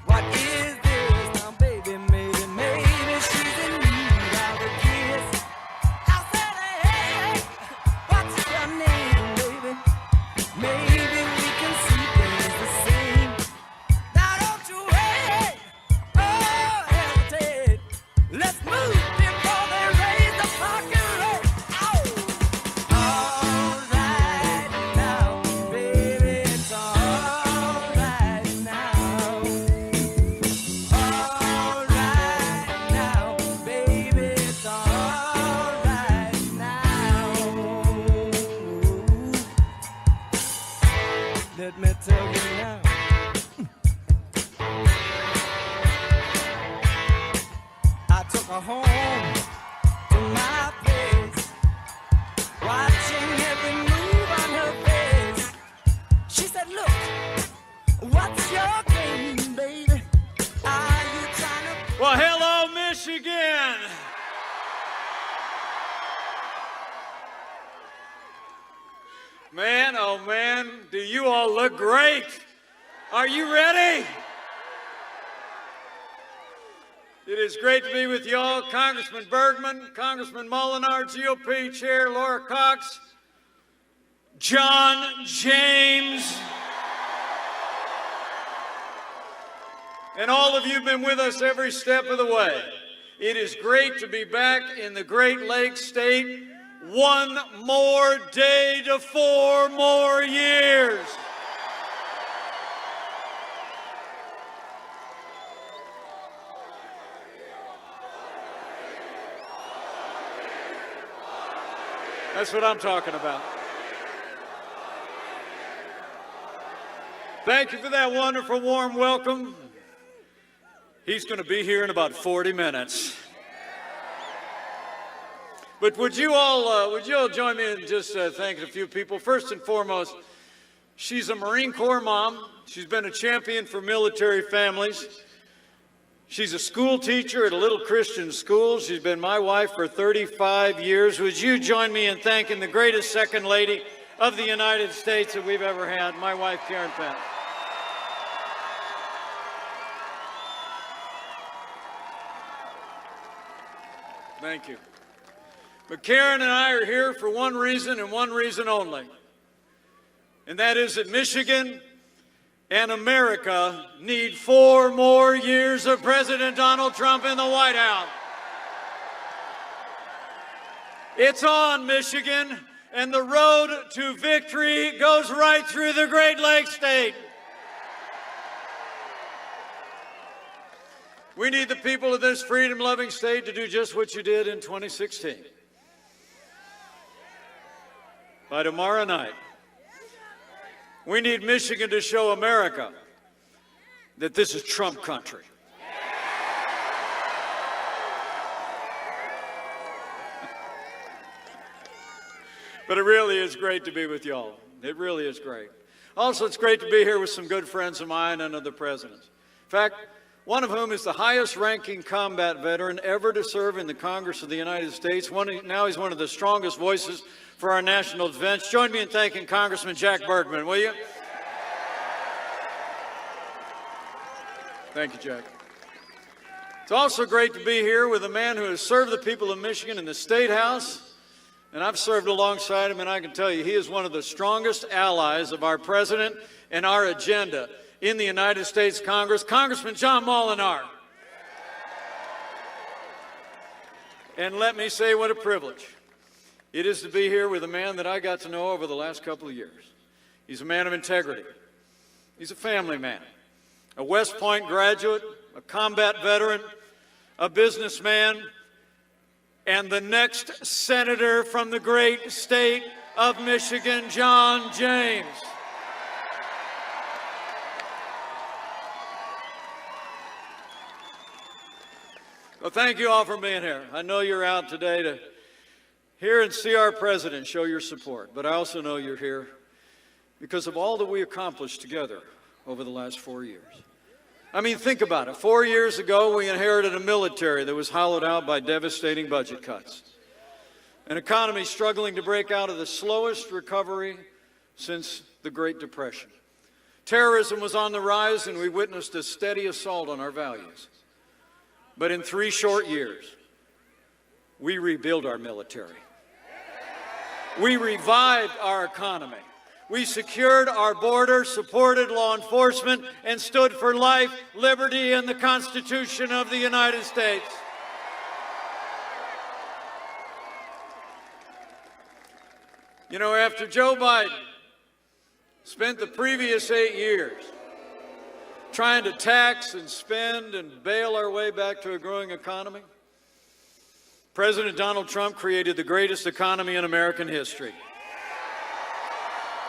what is this? Now, baby, maybe she's in need of a kiss. I said, hey, what's your name, baby? Maybe we can see things the same. Now, don't you wait, oh, hesitate. Let's move before they raise the parking rate. Oh. let me tell you now. I took her home to my place, watching every move on her face. She said, look, what's your game, baby? Are you trying to... Well, hello, Michigan. Man, oh man, do you all look great? Are you ready? It is great to be with y'all. Congressman Bergman, Congressman Molinar, GOP Chair Laura Cox, John James, and all of you have been with us every step of the way. It is great to be back in the Great Lakes State. One more day to 4 more years. That's what I'm talking about. Thank you for that wonderful warm welcome. He's going to be here in about 40 minutes. But would you all join me in just thanking a few people? First and foremost, she's a Marine Corps mom. She's been a champion for military families. She's a school teacher at a little Christian school. She's been my wife for 35 years. Would you join me in thanking the greatest second lady of the United States that we've ever had, my wife, Karen Penn. Thank you. But Karen and I are here for one reason and one reason only. And that is that Michigan and America need 4 more years of President Donald Trump in the White House. It's on, Michigan, and the road to victory goes right through the Great Lakes State. We need the people of this freedom-loving state to do just what you did in 2016. By tomorrow night, we need Michigan to show America that this is Trump country. But it really is great to be with y'all. It really is great. Also, it's great to be here with some good friends of mine and of the president's. In fact, one of whom is the highest-ranking combat veteran ever to serve in the Congress of the United States. Now he's one of the strongest voices for our national defense. Join me in thanking Congressman Jack Bergman, will you? Thank you, Jack. It's also great to be here with a man who has served the people of Michigan in the State House, and I've served alongside him, and I can tell you he is one of the strongest allies of our president and our agenda in the United States Congress, Congressman John Molinar. And let me say what a privilege it is to be here with a man that I got to know over the last couple of years. He's a man of integrity. He's a family man, a West Point graduate, a combat veteran, a businessman, and the next senator from the great state of Michigan, John James. Well, thank you all for being here. I know you're out today to hear and see our president show your support, but I also know you're here because of all that we accomplished together over the last 4 years. I mean, think about it. 4 years ago, we inherited a military that was hollowed out by devastating budget cuts, an economy struggling to break out of the slowest recovery since the Great Depression. Terrorism was on the rise, and we witnessed a steady assault on our values. But in 3 short years, we rebuilt our military. We revived our economy. We secured our border, supported law enforcement, and stood for life, liberty, and the Constitution of the United States. You know, after Joe Biden spent the previous 8 years trying to tax and spend and bail our way back to a growing economy, President Donald Trump created the greatest economy in American history.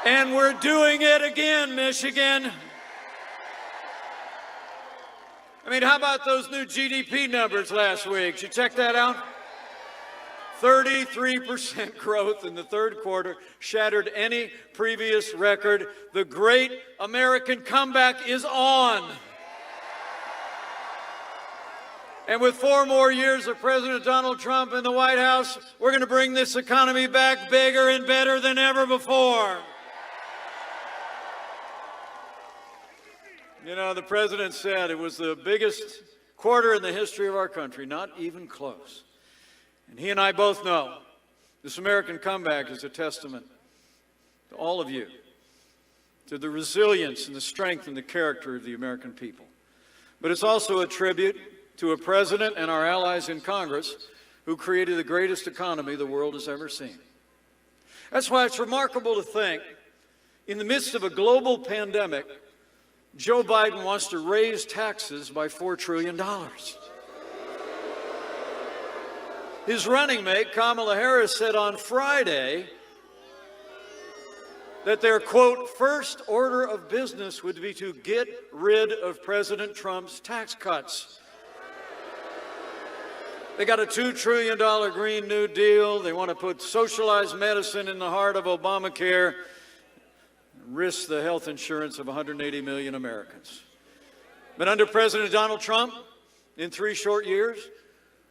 And we're doing it again, Michigan. I mean, how about those new GDP numbers last week? Did you check that out? 33% growth in the third quarter shattered any previous record. The great American comeback is on. And with 4 more years of President Donald Trump in the White House, we're going to bring this economy back bigger and better than ever before. You know, the president said it was the biggest quarter in the history of our country, not even close. And he and I both know this American comeback is a testament to all of you, to the resilience and the strength and the character of the American people. But it's also a tribute to a president and our allies in Congress who created the greatest economy the world has ever seen. That's why it's remarkable to think, in the midst of a global pandemic, Joe Biden wants to raise taxes by $4 trillion. His running mate, Kamala Harris, said on Friday that their, quote, first order of business would be to get rid of President Trump's tax cuts. They got a $2 trillion Green New Deal. They want to put socialized medicine in the heart of Obamacare, risk the health insurance of 180 million Americans. But under President Donald Trump, in 3 short years,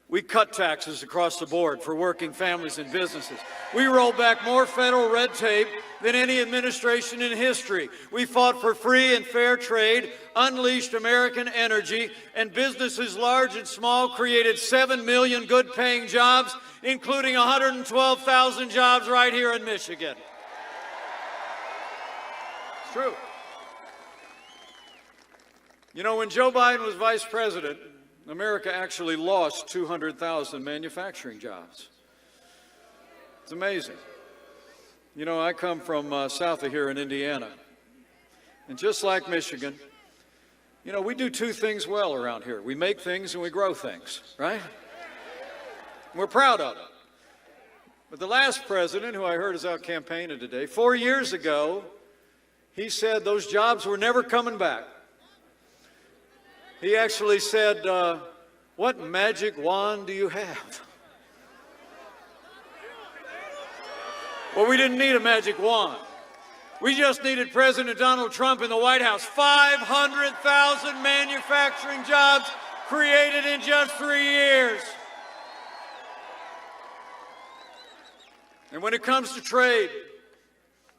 we cut taxes across the board for working families and businesses. We rolled back more federal red tape than any administration in history. We fought for free and fair trade, unleashed American energy, and businesses large and small created 7 million good-paying jobs, including 112,000 jobs right here in Michigan. It's true. You know, when Joe Biden was vice president, America actually lost 200,000 manufacturing jobs. It's amazing. You know, I come from south of here in Indiana. And just like Michigan, you know, we do 2 things well around here. We make things and we grow things, right? We're proud of it. But the last president, who I heard is out campaigning today, 4 years ago, he said those jobs were never coming back. He actually said, what magic wand do you have? Well, we didn't need a magic wand. We just needed President Donald Trump in the White House. 500,000 manufacturing jobs created in just 3 years. And when it comes to trade,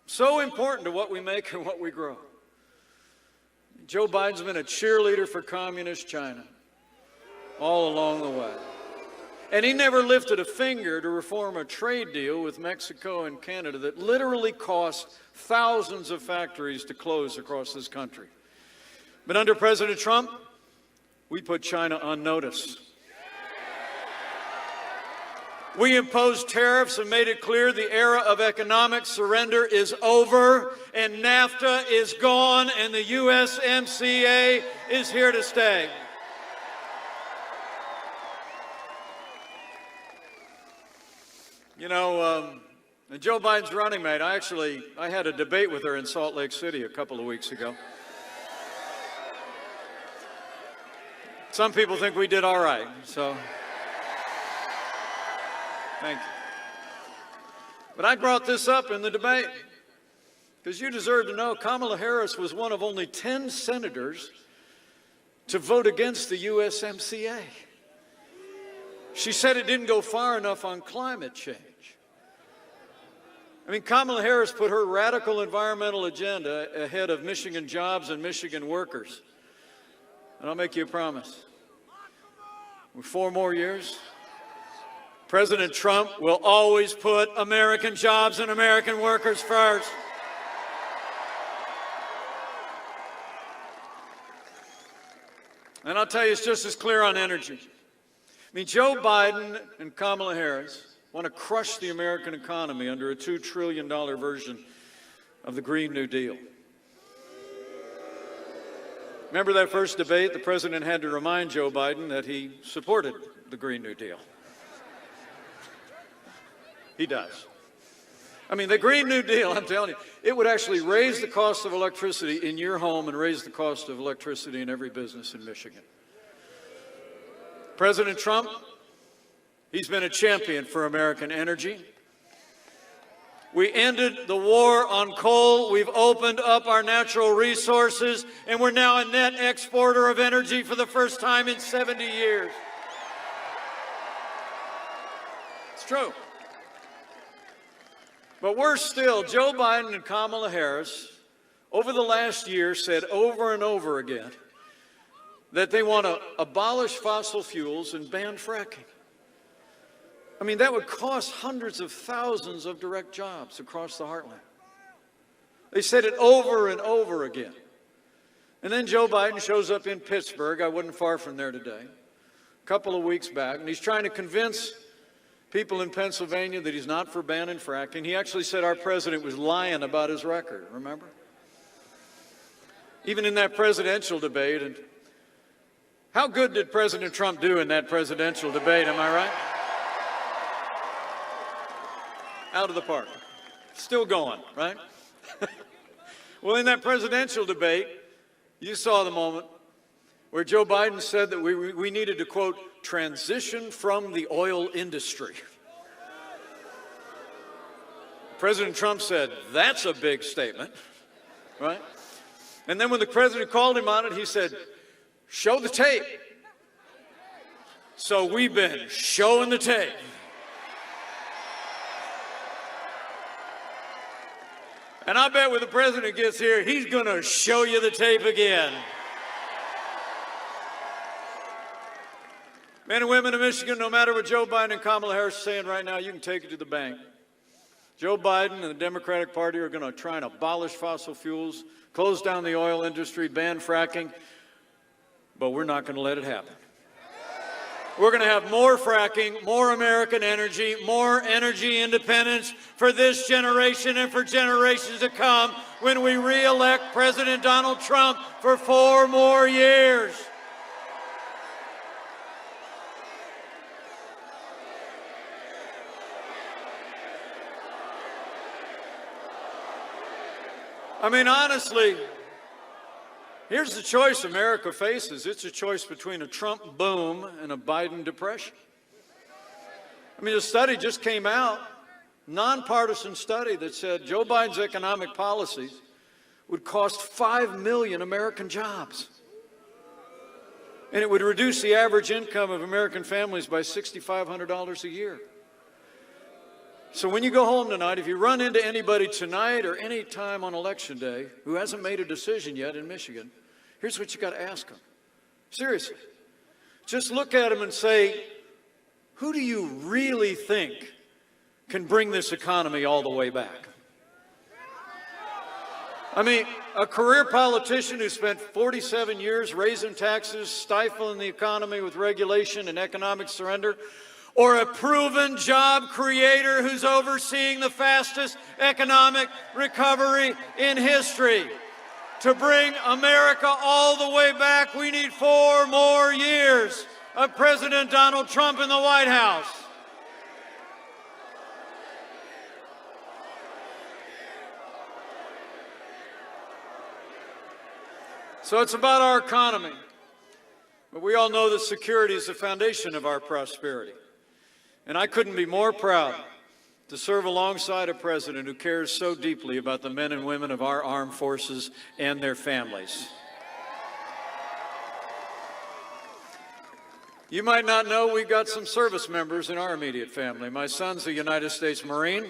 so important to what we make and what we grow. Joe Biden's been a cheerleader for communist China all along the way. And he never lifted a finger to reform a trade deal with Mexico and Canada that literally cost thousands of factories to close across this country. But under President Trump, we put China on notice. We imposed tariffs and made it clear the era of economic surrender is over, and NAFTA is gone, and the USMCA is here to stay. You know, Joe Biden's running mate, I had a debate with her in Salt Lake City a couple of weeks ago. Some people think we did all right, so thank you. But I brought this up in the debate because you deserve to know Kamala Harris was one of only 10 senators to vote against the USMCA. She said it didn't go far enough on climate change. I mean, Kamala Harris put her radical environmental agenda ahead of Michigan jobs and Michigan workers. And I'll make you a promise. With 4 more years, President Trump will always put American jobs and American workers first. And I'll tell you, it's just as clear on energy. I mean, Joe Biden and Kamala Harris want to crush the American economy under a $2 trillion version of the Green New Deal. Remember that first debate? The president had to remind Joe Biden that he supported the Green New Deal. He does. I mean, the Green New Deal, I'm telling you, it would actually raise the cost of electricity in your home and raise the cost of electricity in every business in Michigan. President Trump, he's been a champion for American energy. We ended the war on coal. We've opened up our natural resources, and we're now a net exporter of energy for the first time in 70 years. It's true. But worse still, Joe Biden and Kamala Harris, over the last year, said over and over again that they want to abolish fossil fuels and ban fracking. I mean, that would cost hundreds of thousands of direct jobs across the heartland. They said it over and over again. And then Joe Biden shows up in Pittsburgh. I wasn't far from there today, a couple of weeks back, and he's trying to convince people in Pennsylvania that he's not for banning fracking. He actually said our president was lying about his record, remember? Even in that presidential debate. And how good did President Trump do in that presidential debate, am I right? Out of the park. Still going, right? Well, in that presidential debate, you saw the moment where Joe Biden said that we needed to, quote, transition from the oil industry. President Trump said, that's a big statement, right? And then when the president called him on it, he said, show the tape. So we've been showing the tape. And I bet when the president gets here, he's going to show you the tape again. Men and women of Michigan, no matter what Joe Biden and Kamala Harris are saying right now, you can take it to the bank. Joe Biden and the Democratic Party are going to try and abolish fossil fuels, close down the oil industry, ban fracking, but we're not going to let it happen. We're going to have more fracking, more American energy, more energy independence for this generation and for generations to come when we re-elect President Donald Trump for 4 more years. I mean, honestly, here's the choice America faces. It's a choice between a Trump boom and a Biden depression. I mean, a study just came out, nonpartisan study, that said Joe Biden's economic policies would cost 5 million American jobs. And it would reduce the average income of American families by $6,500 a year. So when you go home tonight, if you run into anybody tonight or any time on Election Day who hasn't made a decision yet in Michigan, here's what you got to ask them. Seriously. Just look at them and say, who do you really think can bring this economy all the way back? I mean, a career politician who spent 47 years raising taxes, stifling the economy with regulation and economic surrender, or a proven job creator who's overseeing the fastest economic recovery in history. To bring America all the way back, we need 4 more years of President Donald Trump in the White House. So it's about our economy. But we all know that security is the foundation of our prosperity. And I couldn't be more proud to serve alongside a president who cares so deeply about the men and women of our armed forces and their families. You might not know we've got some service members in our immediate family. My son's a United States Marine.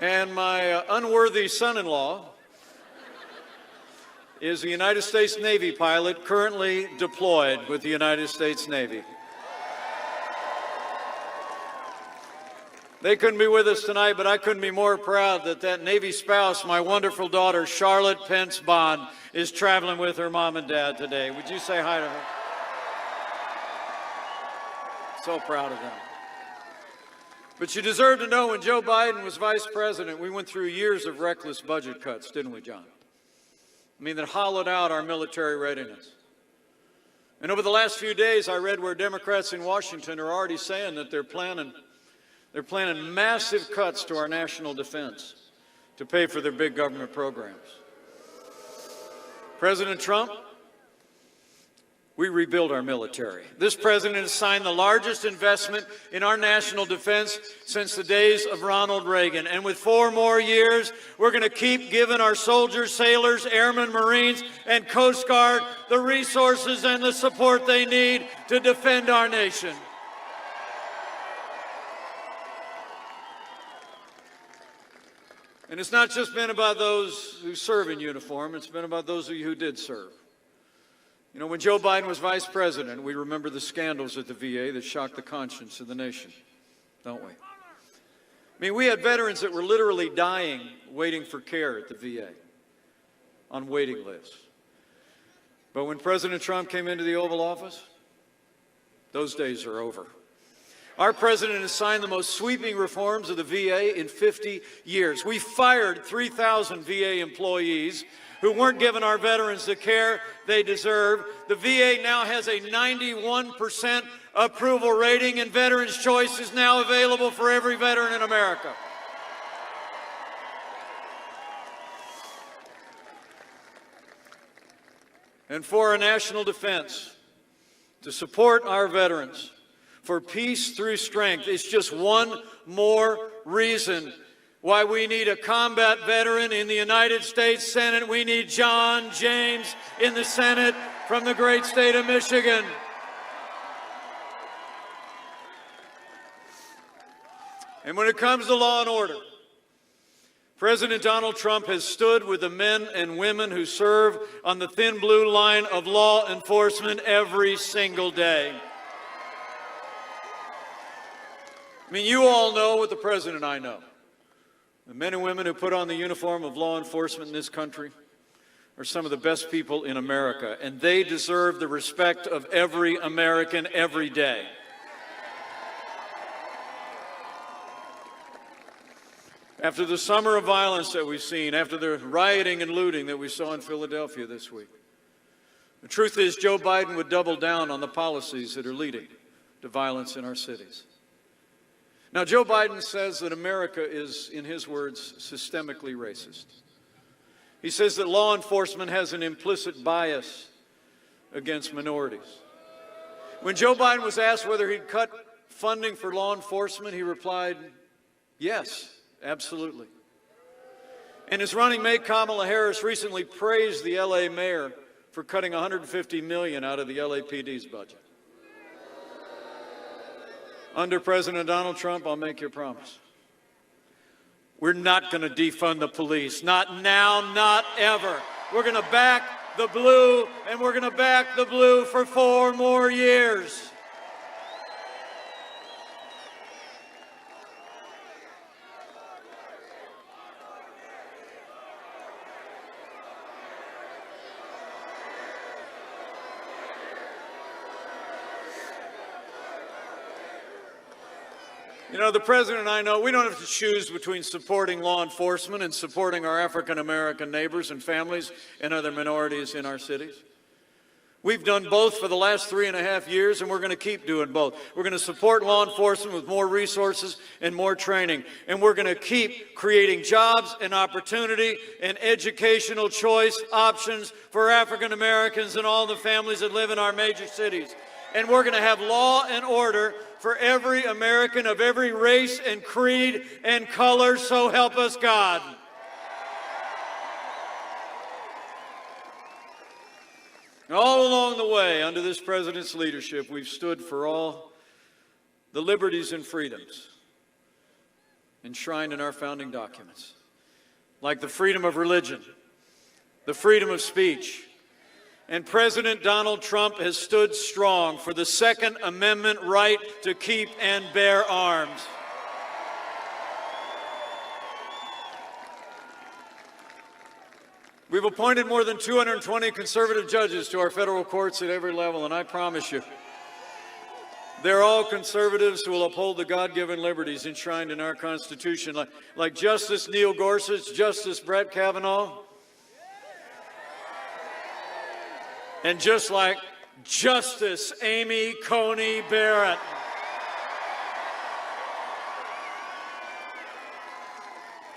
And my unworthy son-in-law is a United States Navy pilot currently deployed with the United States Navy. They couldn't be with us tonight, but I couldn't be more proud that that Navy spouse, my wonderful daughter, Charlotte Pence Bond, is traveling with her mom and dad today. Would you say hi to her? So proud of them. But you deserve to know when Joe Biden was vice president, we went through years of reckless budget cuts, didn't we, John? I mean, that hollowed out our military readiness. And over the last few days, I read where Democrats in Washington are already saying that they're planning They're planning massive cuts to our national defense to pay for their big government programs. President Trump, we rebuild our military. This president has signed the largest investment in our national defense since the days of Ronald Reagan. And with 4 more years, we're going to keep giving our soldiers, sailors, airmen, Marines, and Coast Guard the resources and the support they need to defend our nation. And it's not just been about those who serve in uniform, it's been about those of you who did serve. You know, when Joe Biden was vice president, we remember the scandals at the VA that shocked the conscience of the nation, don't we? I mean, we had veterans that were literally dying waiting for care at the VA on waiting lists. But when President Trump came into the Oval Office, those days are over. Our president has signed the most sweeping reforms of the VA in 50 years. We fired 3,000 VA employees who weren't giving our veterans the care they deserve. The VA now has a 91% approval rating, and Veterans Choice is now available for every veteran in America. And for our national defense, to support our veterans, for peace through strength, it's just one more reason why we need a combat veteran in the United States Senate. We need John James in the Senate from the great state of Michigan. And when it comes to law and order, President Donald Trump has stood with the men and women who serve on the thin blue line of law enforcement every single day. I mean, you all know what the President and I know. The men and women who put on the uniform of law enforcement in this country are some of the best people in America, and they deserve the respect of every American every day. After the summer of violence that we've seen, after the rioting and looting that we saw in Philadelphia this week, the truth is Joe Biden would double down on the policies that are leading to violence in our cities. Now, Joe Biden says that America is, in his words, systemically racist. He says that law enforcement has an implicit bias against minorities. When Joe Biden was asked whether he'd cut funding for law enforcement, he replied, yes, absolutely. And his running mate, Kamala Harris, recently praised the LA mayor for cutting $150 million out of the LAPD's budget. Under President Donald Trump, I'll make you a promise. We're not going to defund the police. Not now, not ever. We're going to back the blue, and we're going to back the blue for 4 more years. You know, the President and I know we don't have to choose between supporting law enforcement and supporting our African-American neighbors and families and other minorities in our cities. We've done both for the last 3.5 years, and we're going to keep doing both. We're going to support law enforcement with more resources and more training, and we're going to keep creating jobs and opportunity and educational choice options for African-Americans and all the families that live in our major cities. And we're going to have law and order for every American of every race and creed and color, so help us God. All along the way, under this president's leadership, we've stood for all the liberties and freedoms enshrined in our founding documents, like the freedom of religion, the freedom of speech. And President Donald Trump has stood strong for the Second Amendment right to keep and bear arms. We've appointed more than 220 conservative judges to our federal courts at every level, and I promise you, they're all conservatives who will uphold the God-given liberties enshrined in our Constitution, like Justice Neil Gorsuch, Justice Brett Kavanaugh, and just like Justice Amy Coney Barrett.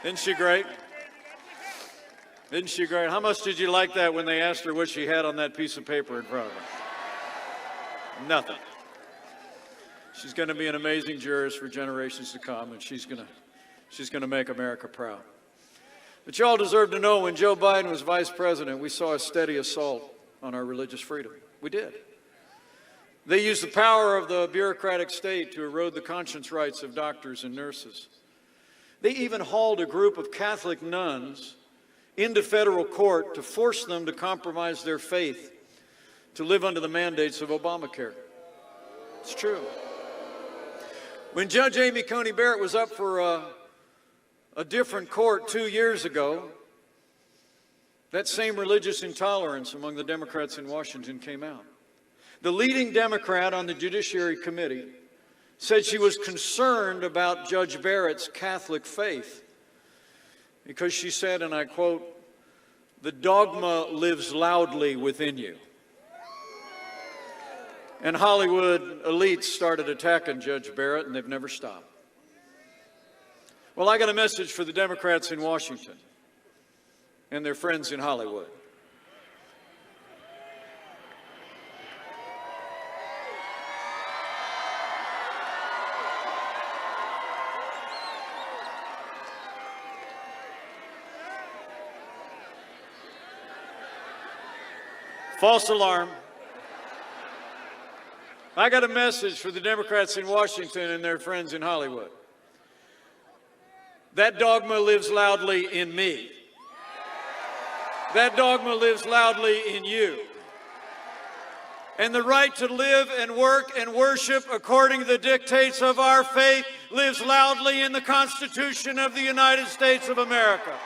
Isn't she great? Isn't she great? How much did you like that when they asked her what she had on that piece of paper in front of her? Nothing. She's going to be an amazing jurist for generations to come, and she's going to make America proud. But you all deserve to know when Joe Biden was vice president, we saw a steady assault on our religious freedom. We did. They used the power of the bureaucratic state to erode the conscience rights of doctors and nurses. They even hauled a group of Catholic nuns into federal court to force them to compromise their faith to live under the mandates of Obamacare. It's true. When Judge Amy Coney Barrett was up for a different court 2 years ago, that same religious intolerance among the Democrats in Washington came out. The leading Democrat on the Judiciary Committee said she was concerned about Judge Barrett's Catholic faith because she said, and I quote, "The dogma lives loudly within you." And Hollywood elites started attacking Judge Barrett, and they've never stopped. Well, I got a message for the Democrats in Washington and their friends in Hollywood. False alarm. I got a message for the Democrats in Washington and their friends in Hollywood. That dogma lives loudly in me. That dogma lives loudly in you. And the right to live and work and worship according to the dictates of our faith lives loudly in the Constitution of the United States of America.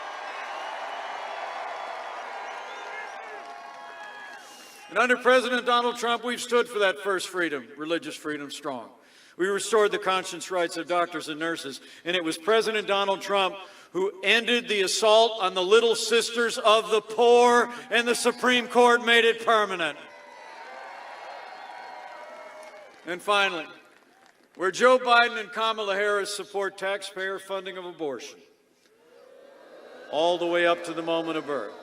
And under President Donald Trump, we've stood for that first freedom, religious freedom, strong. We restored the conscience rights of doctors and nurses, and it was President Donald Trump who ended the assault on the little sisters of the poor, and the Supreme Court made it permanent. And finally, where Joe Biden and Kamala Harris support taxpayer funding of abortion, all the way up to the moment of birth,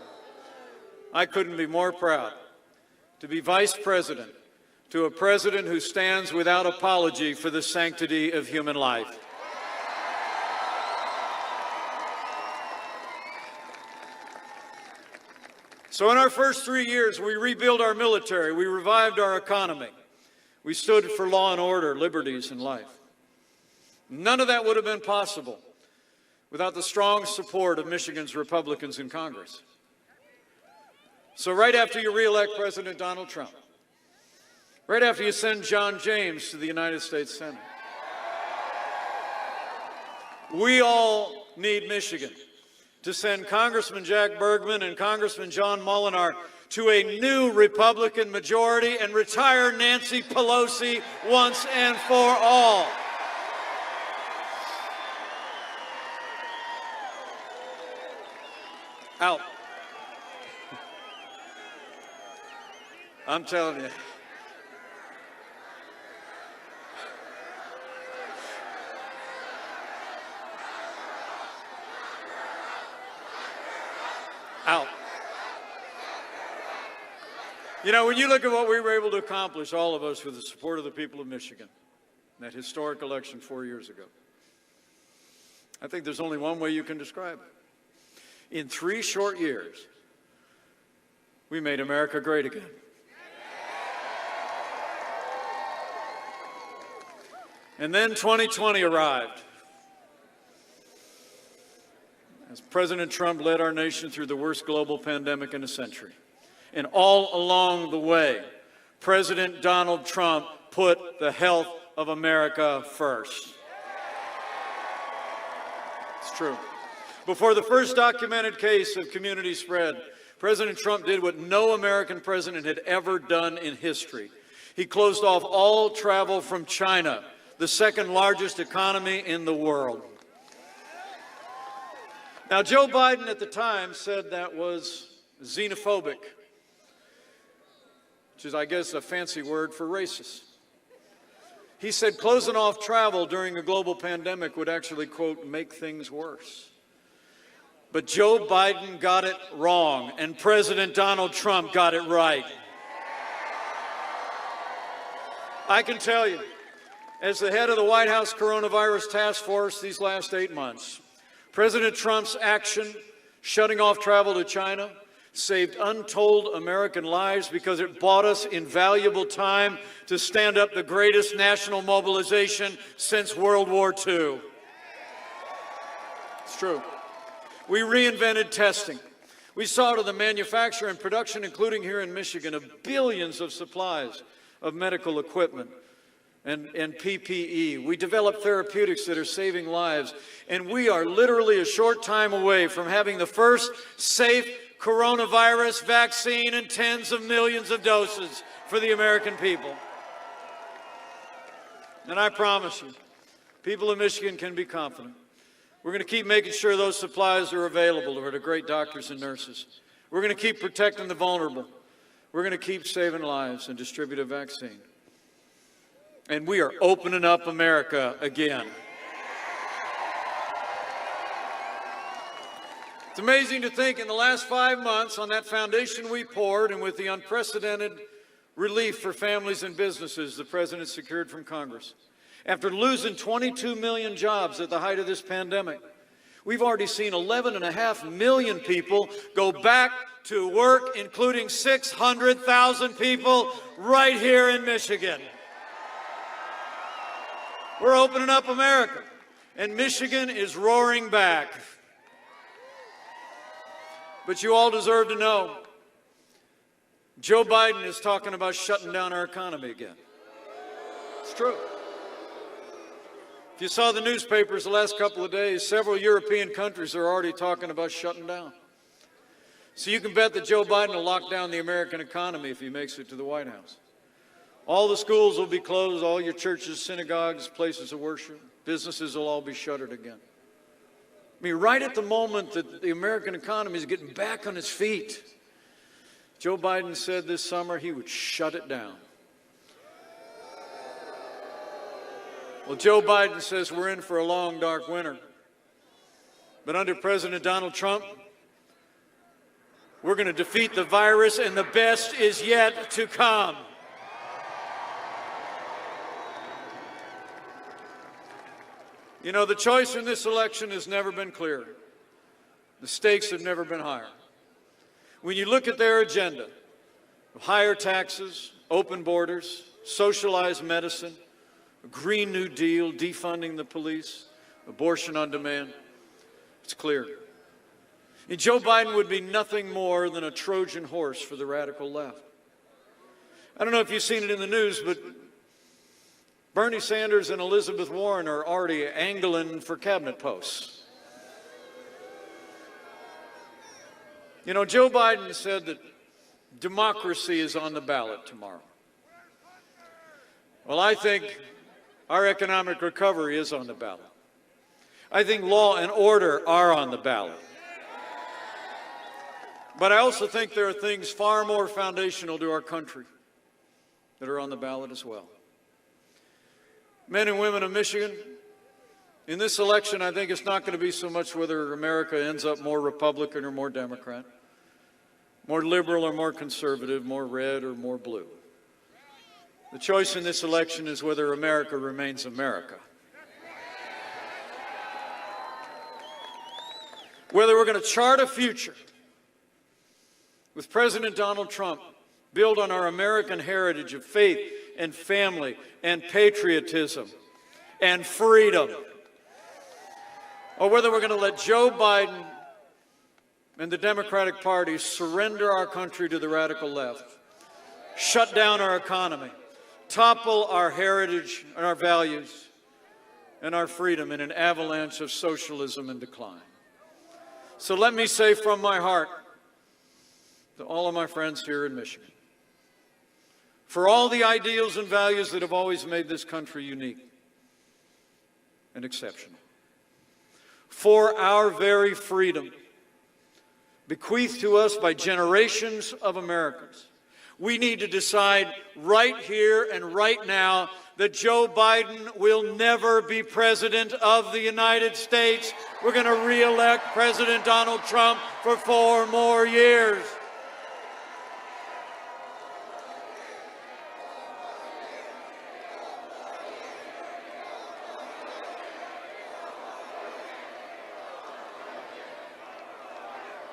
I couldn't be more proud to be vice president to a president who stands without apology for the sanctity of human life. So in our first 3 years, we rebuilt our military, we revived our economy, we stood for law and order, liberties, and life. None of that would have been possible without the strong support of Michigan's Republicans in Congress. So right after you re-elect President Donald Trump, right after you send John James to the United States Senate, we all need Michigan to send Congressman Jack Bergman and Congressman John Molinar to a new Republican majority and retire Nancy Pelosi once and for all. Out. I'm telling you. Out. You know, when you look at what we were able to accomplish, all of us, with the support of the people of Michigan, in that historic election 4 years ago, I think there's only one way you can describe it. In 3 short years, we made America great again. And then 2020 arrived. As President Trump led our nation through the worst global pandemic in a century. And all along the way, President Donald Trump put the health of America first. It's true. Before the first documented case of community spread, President Trump did what no American president had ever done in history. He closed off all travel from China, the second largest economy in the world. Now, Joe Biden at the time said that was xenophobic, which is, I guess, a fancy word for racist. He said closing off travel during a global pandemic would actually, quote, make things worse. But Joe Biden got it wrong, and President Donald Trump got it right. I can tell you, as the head of the White House Coronavirus Task Force these last 8 months, President Trump's action, shutting off travel to China, saved untold American lives because it bought us invaluable time to stand up the greatest national mobilization since World War II. It's true. We reinvented testing. We saw to the manufacture and production, including here in Michigan, of billions of supplies of medical equipment and PPE. We developed therapeutics that are saving lives, and we are literally a short time away from having the first safe coronavirus vaccine and tens of millions of doses for the American people. And I promise you, people of Michigan can be confident. We're going to keep making sure those supplies are available to our great doctors and nurses. We're going to keep protecting the vulnerable. We're going to keep saving lives and distribute a vaccine. And we are opening up America again. It's amazing to think in the last 5 months, on that foundation we poured and with the unprecedented relief for families and businesses the President secured from Congress, after losing 22 million jobs at the height of this pandemic, we've already seen 11.5 million people go back to work, including 600,000 people right here in Michigan. We're opening up America, and Michigan is roaring back. But you all deserve to know, Joe Biden is talking about shutting down our economy again. It's true. If you saw the newspapers the last couple of days, several European countries are already talking about shutting down. So you can bet that Joe Biden will lock down the American economy if he makes it to the White House. All the schools will be closed, all your churches, synagogues, places of worship, businesses will all be shuttered again. I mean, right at the moment that the American economy is getting back on its feet, Joe Biden said this summer he would shut it down. Well, Joe Biden says we're in for a long, dark winter. But under President Donald Trump, we're going to defeat the virus, and the best is yet to come. You know, the choice in this election has never been clearer. The stakes have never been higher. When you look at their agenda of higher taxes, open borders, socialized medicine, a Green New Deal, defunding the police, abortion on demand, it's clear. And Joe Biden would be nothing more than a Trojan horse for the radical left. I don't know if you've seen it in the news, but Bernie Sanders and Elizabeth Warren are already angling for cabinet posts. You know, Joe Biden said that democracy is on the ballot tomorrow. Well, I think our economic recovery is on the ballot. I think law and order are on the ballot. But I also think there are things far more foundational to our country that are on the ballot as well. Men and women of Michigan, in this election, I think it's not going to be so much whether America ends up more Republican or more Democrat, more liberal or more conservative, more red or more blue. The choice in this election is whether America remains America. Whether we're going to chart a future with President Donald Trump, build on our American heritage of faith and family and patriotism and freedom, or whether we're going to let Joe Biden and the Democratic Party surrender our country to the radical left, shut down our economy, topple our heritage and our values and our freedom in an avalanche of socialism and decline. So let me say from my heart to all of my friends here in Michigan, for all the ideals and values that have always made this country unique and exceptional, for our very freedom, bequeathed to us by generations of Americans, We need to decide right here and right now that Joe Biden will never be President of the United States. We're going to re-elect President Donald Trump for 4 more years.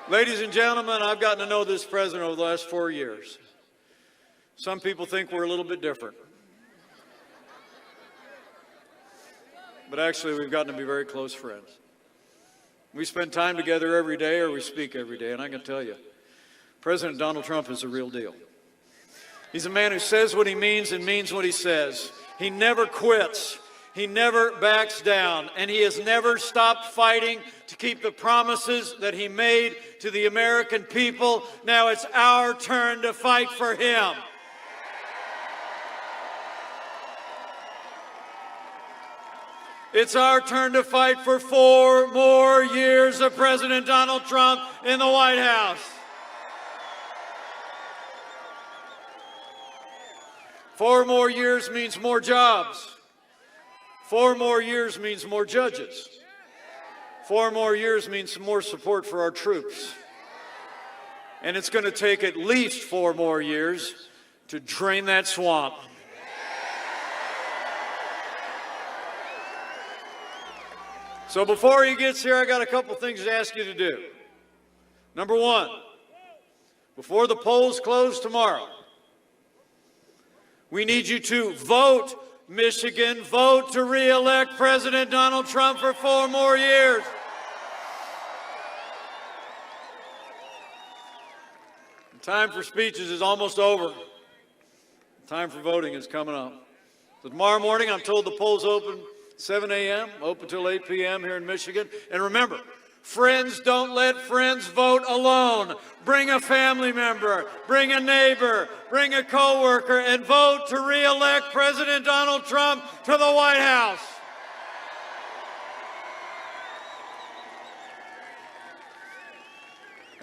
Ladies and gentlemen, I've gotten to know this president over the last 4 years. Some people think we're a little bit different. But actually, we've gotten to be very close friends. We spend time together every day, or we speak every day, and I can tell you, President Donald Trump is the real deal. He's a man who says what he means and means what he says. He never quits. He never backs down, and he has never stopped fighting to keep the promises that he made to the American people. Now it's our turn to fight for him. It's our turn to fight for 4 more years of President Donald Trump in the White House. 4 more years means more jobs. 4 more years means more judges. 4 more years means more support for our troops. And it's going to take at least 4 more years to drain that swamp. So before he gets here, I got a couple things to ask you to do. Number 1, before the polls close tomorrow, we need you to vote, Michigan, vote to re-elect President Donald Trump for 4 more years. The time for speeches is almost over. The time for voting is coming up. So tomorrow morning, I'm told the polls open 7 a.m., open till 8 p.m. here in Michigan. And remember, friends don't let friends vote alone. Bring a family member, bring a neighbor, bring a coworker, and vote to re-elect President Donald Trump to the White House.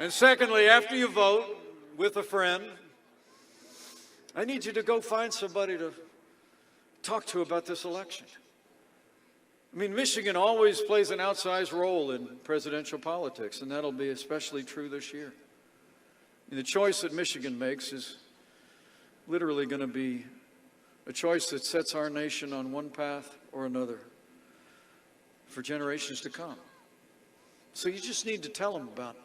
And secondly, after you vote with a friend, I need you to go find somebody to talk to about this election. I mean, Michigan always plays an outsized role in presidential politics, and that'll be especially true this year. And the choice that Michigan makes is literally going to be a choice that sets our nation on one path or another for generations to come. So you just need to tell them about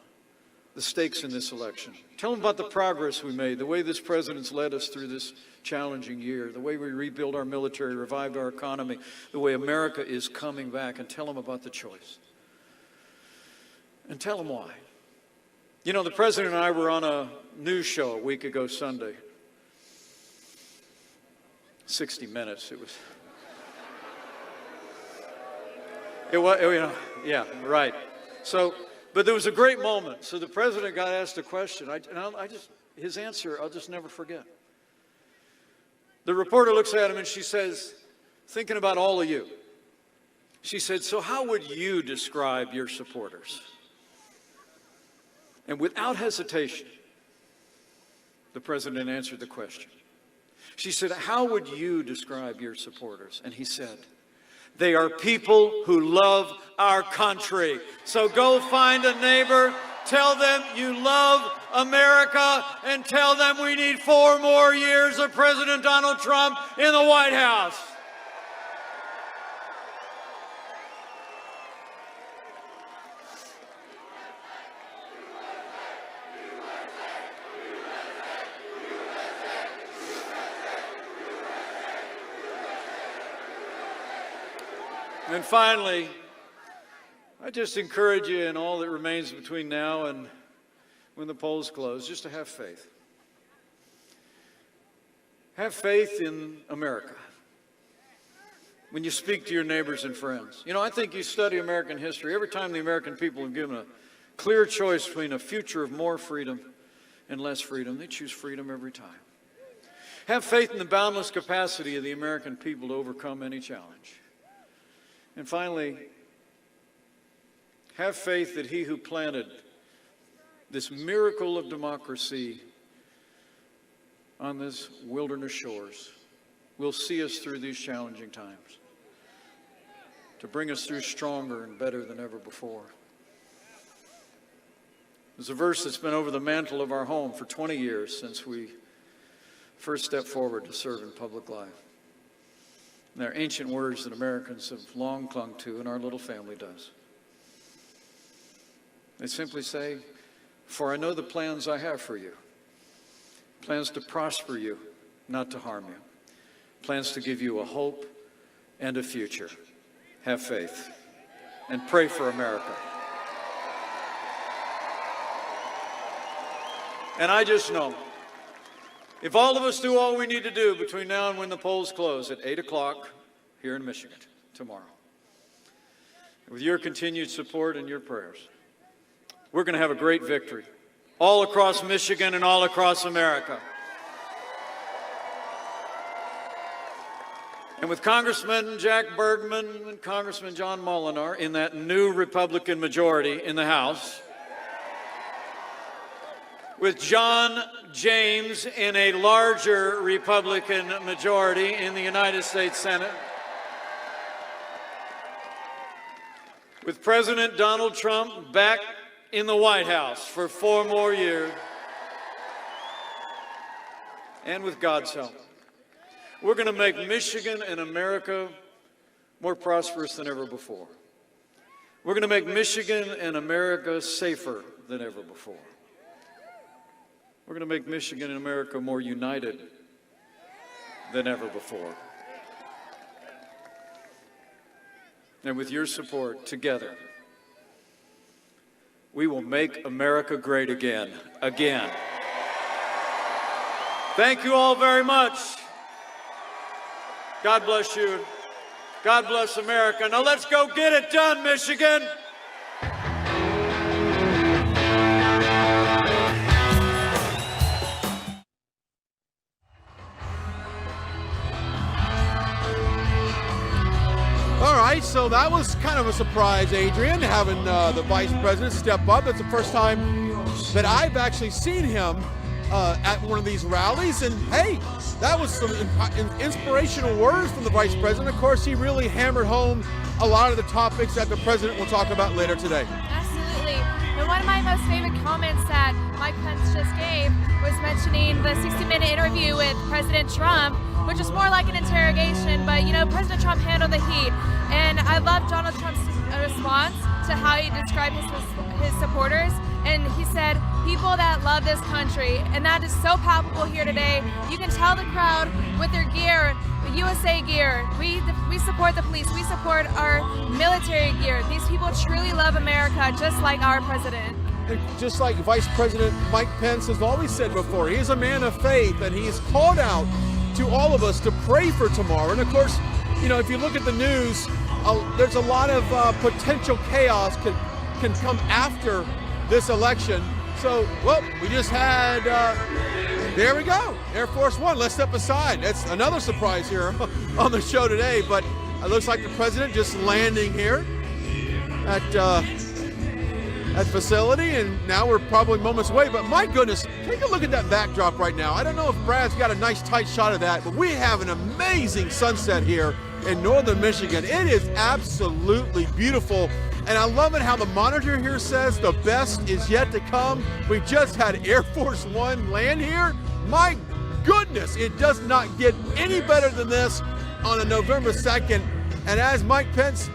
the stakes in this election. Tell them about the progress we made, the way this president's led us through this challenging year, the way we rebuilt our military, revived our economy, the way America is coming back, and tell them about the choice. And tell them why. You know, the president and I were on a news show a week ago Sunday. 60 Minutes. It was, you know, yeah, right. So, but there was a great moment. So the president got asked a question. His answer, I'll just never forget. The reporter looks at him and she says, thinking about all of you, she said, so how would you describe your supporters? And without hesitation, the president answered the question. She said, how would you describe your supporters? And he said, they are people who love our country. So go find a neighbor, tell them you love America, and tell them we need 4 more years of President Donald Trump in the White House. And finally, I just encourage you in all that remains between now and when the polls close, just to have faith. Have faith in America when you speak to your neighbors and friends. You know, I think you study American history, every time the American people have given a clear choice between a future of more freedom and less freedom, they choose freedom every time. Have faith in the boundless capacity of the American people to overcome any challenge. And finally, have faith that he who planted this miracle of democracy on this wilderness shores will see us through these challenging times, to bring us through stronger and better than ever before. There's a verse that's been over the mantle of our home for 20 years since we first stepped forward to serve in public life. And they're ancient words that Americans have long clung to, and our little family does. They simply say, "For I know the plans I have for you, plans to prosper you, not to harm you, plans to give you a hope and a future. Have faith and pray for America." And I just know, if all of us do all we need to do between now and when the polls close at 8 o'clock here in Michigan tomorrow, with your continued support and your prayers, we're going to have a great victory all across Michigan and all across America. And with Congressman Jack Bergman and Congressman John Molinar in that new Republican majority in the House, with John James in a larger Republican majority in the United States Senate, with President Donald Trump back in the White House for 4 more years, and with God's help, we're going to make Michigan and America more prosperous than ever before. We're going to make Michigan and America safer than ever before. We're going to make Michigan and America more united than ever before. And with your support, together, we will make America great again. Again. Thank you all very much. God bless you. God bless America. Now let's go get it done, Michigan. All right, so that was kind of a surprise, Adrian, having the vice president step up. It's the first time that I've actually seen him at one of these rallies. And hey, that was some inspirational words from the vice president. Of course, he really hammered home a lot of the topics that the president will talk about later today. Absolutely. And one of my most favorite comments that Mike Pence just gave was mentioning the 60-minute interview with President Trump, which is more like an interrogation, but you know, President Trump handled the heat. And I love Donald Trump's response to how he described his supporters. And he said, people that love this country, and that is so palpable here today. You can tell the crowd with their gear, the USA gear. We support the police, we support our military gear. These people truly love America, just like our president. Just like Vice President Mike Pence has always said before, he is a man of faith, and he has called out to all of us to pray for tomorrow. And of course, you know, if you look at the news, there's a lot of potential chaos can come after this election. So, well, we just had, there we go, Air Force One. Let's step aside. That's another surprise here on the show today. But it looks like the president just landing here at facility, and now we're probably moments away. But my goodness, take a look at that backdrop right now. I don't know if Brad's got a nice tight shot of that, but we have an amazing sunset here in northern Michigan. It is absolutely beautiful. And I love it how the monitor here says the best is yet to come. We just had Air Force One land here. My goodness, it does not get any better than this on a November 2nd. And as Mike Pence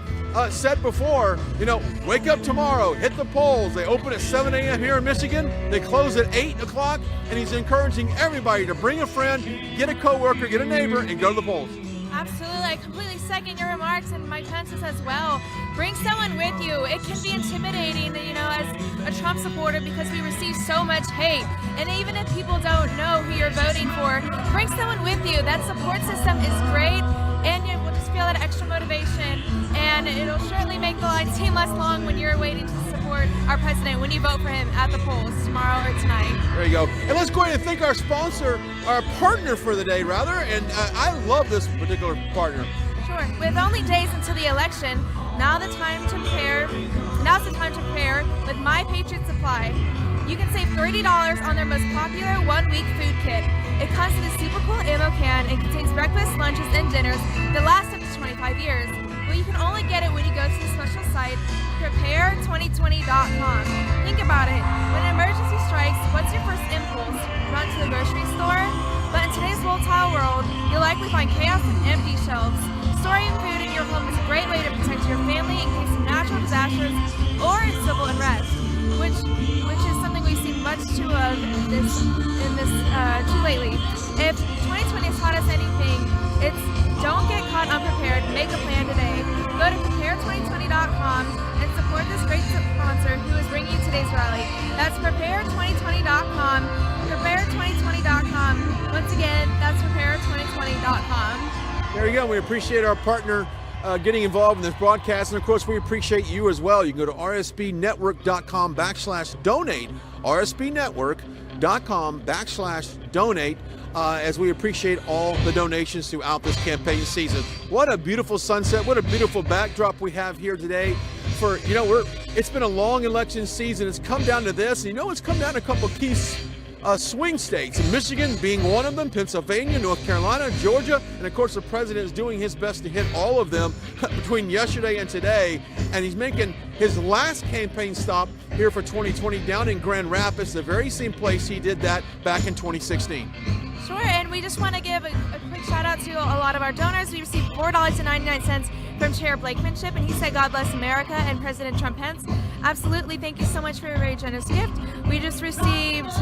said before, you know, wake up tomorrow, hit the polls. They open at 7 a.m. here in Michigan. They close at 8 o'clock. And he's encouraging everybody to bring a friend, get a coworker, get a neighbor, and go to the polls. Absolutely. I completely second your remarks, and Mike Pence's as well. Bring someone with you. It can be intimidating, you know, as a Trump supporter, because we receive so much hate. And even if people don't know who you're voting for, bring someone with you. That support system is great, and you will just feel that extra motivation. And it'll surely make the line seem less long when you're waiting to support our president when you vote for him at the polls tomorrow or tonight. There you go. And let's go ahead and thank our sponsor, our partner for the day, rather. And I love this particular partner. Sure. With only days until the election, now's the time to prepare with My Patriot Supply. You can save $30 on their most popular one-week food kit. It comes in a super cool ammo can and contains breakfast, lunches, and dinners that last up to 25 years. But you can only get it when you go to the special site, prepare2020.com. Think about it. When an emergency strikes, what's your first impulse? Run to the grocery store? But in today's volatile world, you'll likely find chaos and empty shelves. Storing food in your home is a great way to protect your family in case of natural disasters or civil unrest, which is something we've seen much too of too lately. If 2020 has taught us anything, it's don't get caught unprepared. Make a plan today. Go to prepare2020.com and support this great sponsor who is bringing you today's rally. That's prepare2020.com. Prepare2020.com. Once again, that's prepare2020.com. There you go. We appreciate our partner getting involved in this broadcast. And of course, we appreciate you as well. You can go to rsbnetwork.com/donate, rsbnetwork.com/donate, as we appreciate all the donations throughout this campaign season. What a beautiful sunset. What a beautiful backdrop we have here today. It's been a long election season. It's come down to this. And it's come down to a couple of key swing states, Michigan being one of them, Pennsylvania, North Carolina, Georgia, and of course the president is doing his best to hit all of them between yesterday and today, and he's making his last campaign stop here for 2020 down in Grand Rapids, the very same place he did that back in 2016. Sure, and we just want to give a quick shout out to a lot of our donors. We received $4.99 from Chair Blakemanship, and he said, God bless America, and President Trump Pence. Absolutely, thank you so much for your very generous gift. We just received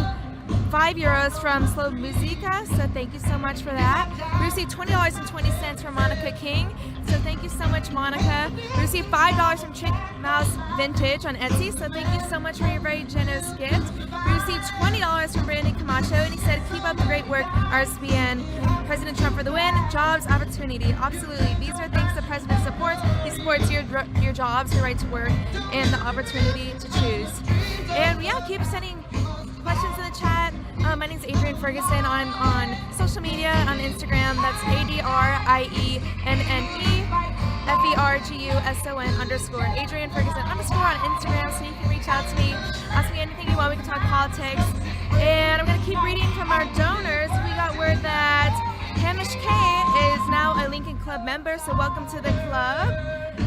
€5 from Slow Musica, so thank you so much for that. We received $20.20 from Monica King, so thank you so much, Monica. We received $5 from Chick Mouse Vintage on Etsy, so thank you so much for your very generous gift. We received $20 from Brandon Camacho, and he said, keep up the great work, RSBN. President Trump for the win, jobs, opportunity. Absolutely, these are things the president supports. He supports your jobs, your right to work, and the opportunity to choose. And keep sending questions in the chat. My name's Adrienne Ferguson on social media, on Instagram. That's ADRIENNEFERGUSON_. Adrienne Ferguson _ on Instagram, so you can reach out to me, ask me anything you want. We can talk politics. And I'm going to keep reading from our donors. We got word that Hamish K is now a Lincoln Club member, so welcome to the club.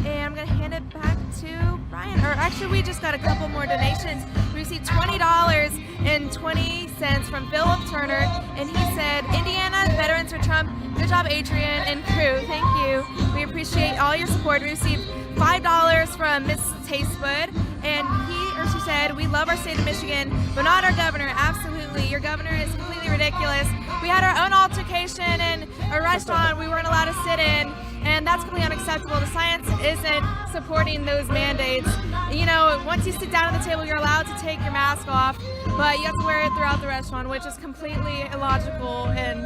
And I'm going to hand it back to Brian. Or actually, we just got a couple more donations. We received $20.20 from Philip Turner, and he said, Indiana, veterans for Trump. Good job, Adrienne and crew. Thank you. We appreciate all your support. We received $5 from Miss Tastebud, and he or she said, we love our state of Michigan, but not our governor. Absolutely. Your governor is completely ridiculous. We had our own altercation in a restaurant we weren't allowed to sit in, and that's completely unacceptable. The science isn't supporting those mandates. Once you sit down at the table, you're allowed to take your mask off, but you have to wear it throughout the restaurant, which is completely illogical, and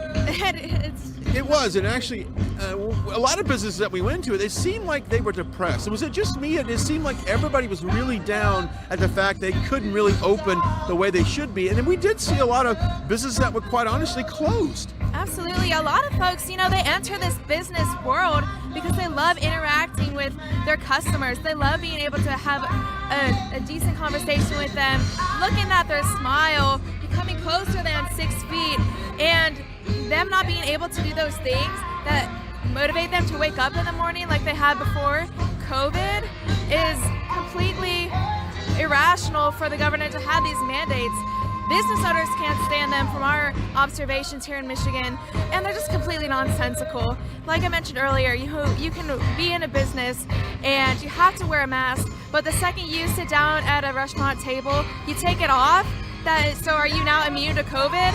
It was, and actually, a lot of businesses that we went to, they seemed like they were depressed. Was it just me? It seemed like everybody was really down at the fact they couldn't really open the way they should be. And then we did see a lot of businesses that were quite honestly closed. Absolutely. A lot of folks, they enter this business world because they love interacting with their customers. They love being able to have a decent conversation with them, looking at their smile, becoming closer than 6 feet, and them not being able to do those things that motivate them to wake up in the morning like they had before COVID is completely irrational for the governor to have these mandates. Business owners can't stand them from our observations here in Michigan, and they're just completely nonsensical. Like I mentioned earlier, you can be in a business and you have to wear a mask, but the second you sit down at a restaurant table, you take it off. So are you now immune to COVID?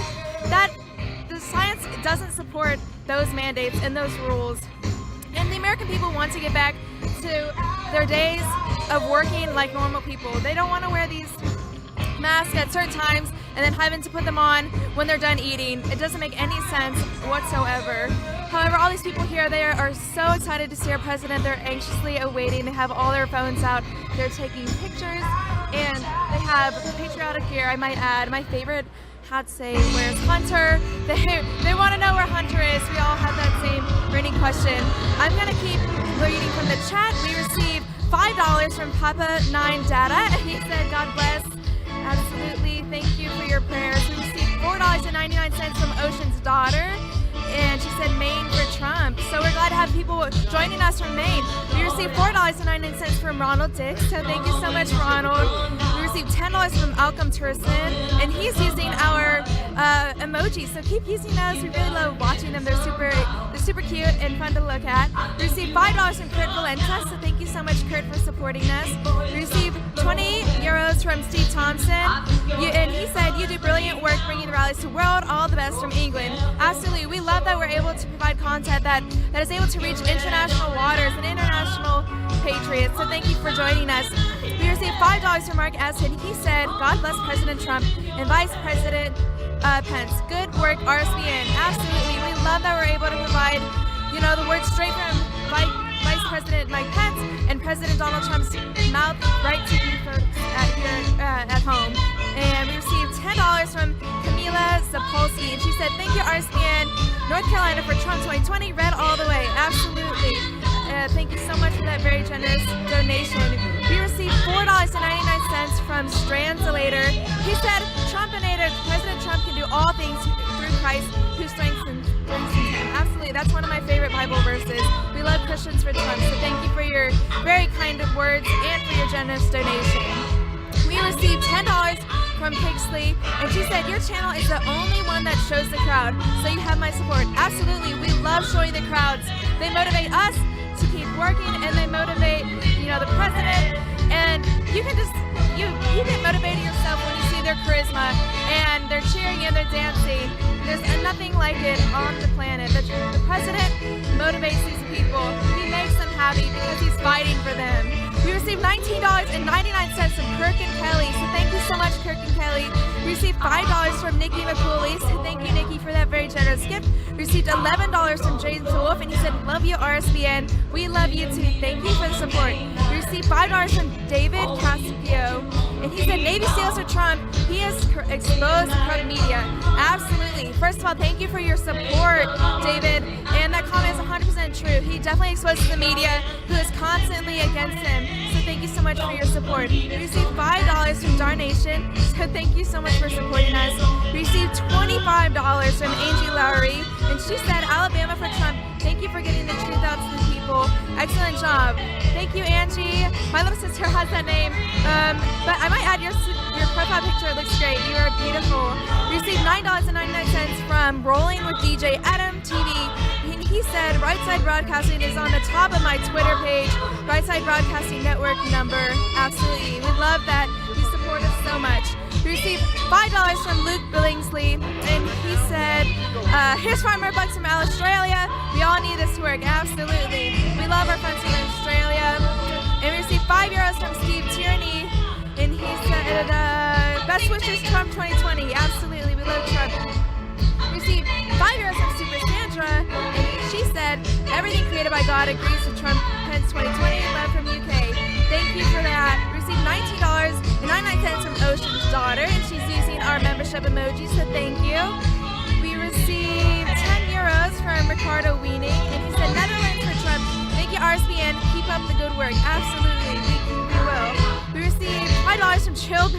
The science doesn't support those mandates and those rules. And the American people want to get back to their days of working like normal people. They don't want to wear these masks at certain times and then having to put them on when they're done eating. It doesn't make any sense whatsoever. However, all these people here, they are so excited to see our president. They're anxiously awaiting. They have all their phones out. They're taking pictures, and they have patriotic gear, I might add. My favorite hat say, where's Hunter? They want to know where Hunter is. We all have that same burning question. I'm going to keep reading from the chat. We received $5 from Papa9 Data, and he said, God bless. Absolutely. thank you for your prayers. We received $4.99 from Ocean's daughter, and she said Maine for Trump. So we're glad to have people joining us from Maine. We received $4.99 from Ronald Dix, so thank you so much, Ronald. We received $10 from Malcolm Turson, and he's using our emojis, so keep using those. We really love watching them. They're super cute and fun to look at. We received $5 from Kurt Valenta, so thank you so much, Kurt, for supporting us. We received 20 euros from Steve Thompson, and he said, you do brilliant work bringing the rallies to the world, all the best from England. Absolutely, we love that we're able to provide content that is able to reach international waters and international patriots, so thank you for joining us. We received $5 from Mark Esson. He said, God bless President Trump and Vice President Pence. Good work, RSBN. Absolutely, we love that we're able to provide, the words straight from Vice President Mike Pence and President Donald Trump's mouth right to you folks at home. And we received $10 from Camila Zapolsky, and she said, thank you, RSBN, North Carolina for Trump 2020, red all the way. Absolutely. Thank you so much for that very generous donation. We received $4.99 from Stranzolator. He said, President Trump can do all things through Christ who strengthens him. Absolutely, that's one of my favorite Bible verses. We love Christians for Trump, so thank you for your very kind words and for your generous donation. We received $10 from Kingsley, and she said, your channel is the only one that shows the crowd, so you have my support. Absolutely, we love showing the crowds. They motivate us to keep working, and they motivate, the president, and you can get motivated yourself when you see their charisma, and they're cheering and they're dancing. There's nothing like it on the planet. The president motivates these people. He makes them happy because he's fighting for them. We received $19.99 from Kirk and Kelly, so thank you so much, Kirk and Kelly. We received $5 from Nikki McCooley, so thank you, Nikki, for that very generous gift. We received $11 from James Wolf, and he said, love you, RSBN. We love you too. Thank you for the support. We received $5 from David Castillo, and he said, Navy SEALs for Trump. He has exposed corrupt media. Absolutely. First of all, thank you for your support, David. And that comment is 100% true. He definitely exposes the media who is constantly against him. So thank you so much for your support. We received $5 from Darnation. So thank you so much for supporting us. We received $25 from Angie Lowry. And she said, Alabama for Trump. Thank you for getting the truth out to the people. Excellent job. Thank you, Angie. My little sister has that name. But I might add your profile picture. It looks great. You are beautiful. We received $9.99 from Rolling with DJ Adam TV. He said, Right Side Broadcasting is on the top of my Twitter page. Right Side Broadcasting Network number. Absolutely. We love that. You support us so much. We received $5 from Luke Billingsley, and he said, here's $5 bucks from Australia. We all need this work. Absolutely. We love our friends in Australia. And we received €5 from Steve Tierney, and he said, best wishes, Trump 2020. Absolutely. We love Trump. We received €5 from Super Sandra, and she said, everything created by God agrees with Trump Pence 2020. Love from UK. Thank you for that. We received $19.99 from Ocean's daughter, and she's using our membership emoji, so thank you. We received €10 from Ricardo Weening, and he said, Netherlands for Trump. Thank you, RSBN. Keep up the good work. Absolutely. We will. We received $5 from Chill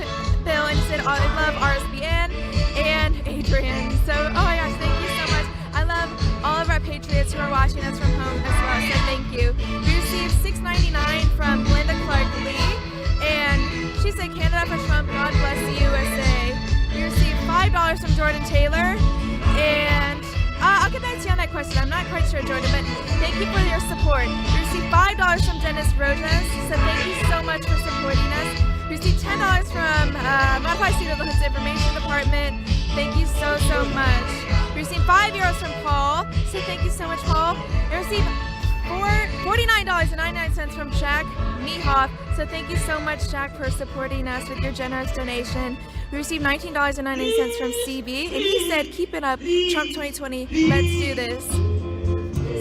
Bill, and he said, I love RSBN and Adrian. So, oh my gosh, thank you so much. I love all of our patriots who are watching us from home as well, so thank you. We received $6.99 from Linda Clark Lee, and she said, Canada for Trump, God bless the USA. We received $5 from Jordan Taylor, and I'll get back to you on that question. I'm not quite sure, Jordan, but thank you for your support. We received $5 from Dennis Rojas, so thank you so much for supporting us. We received $10 from Modified State of the Hood's Information Department. Thank you so, so much. We received €5 from Paul, so thank you so much, Paul. We received $49.99 from Jack Mehoff, so thank you so much, Jack, for supporting us with your generous donation. We received $19.99 from CB, and he said, keep it up, Trump 2020, let's do this.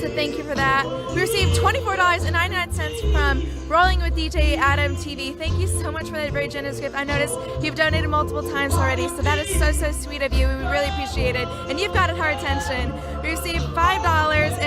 So thank you for that. We received $24.99 from Rolling with DJ Adam TV. Thank you so much for that very generous gift. I noticed you've donated multiple times already, so that is so, so sweet of you. We really appreciate it. And you've got our attention. We received $5,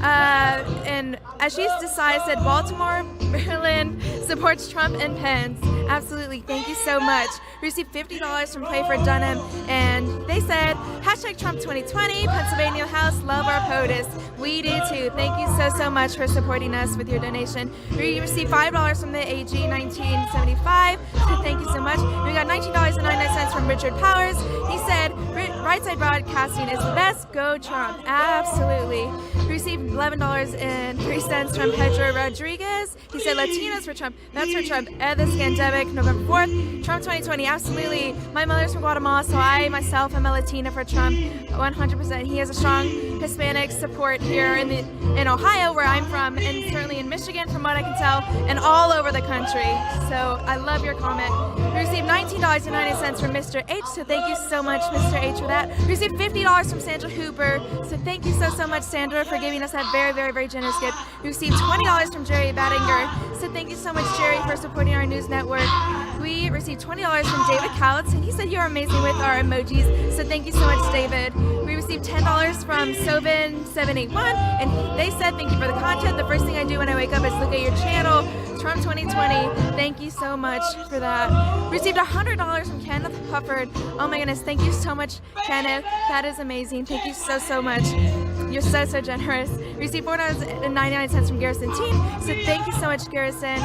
and Ashish Desai said, Baltimore, Maryland supports Trump and Pence. Absolutely. Thank you so much. We received $50 from Play for Dunham, and they said, hashtag Trump 2020, Pennsylvania House, love our POTUS. We do too. Thank you so much for supporting us with your donation. We received $5 from the AG 1975, so thank you so much. We got $19.99 from Richard Powers. He said, Right Side Broadcasting is the best, go Trump. Absolutely. We received $11.03 from Pedro Rodriguez. He said, Latinos for Trump, that's for Trump, end this pandemic, November 4th. Trump 2020, absolutely. My mother's from Guatemala, so I myself am a Latina for Trump, 100%. He has a strong Hispanic support here in Ohio, where I'm from, and certainly in Michigan, from what I can tell, and all over the country. So I love your comment. We received $19.90 from Mr. H, so thank you so much, Mr. H, for that. We received $50 from Sandra Hooper, so thank you so much, Sandra, for giving us that very generous gift. We received $20 from Jerry Battinger, so thank you so much, Jerry, for supporting our news network. We received $20 from David Cowitz, and he said you're amazing with our emojis, so thank you so much, David. We received $10 from Sovin781, and they said thank you for the content. The first thing I do when I wake up is look at your channel, Trump 2020. Thank you so much for that. We received $100 from Kenneth Hufford. Oh my goodness, thank you so much, Kenneth. That is amazing. Thank you so much. You're so generous. We received $4.99 from Garrison Teen, so thank you so much, Garrison.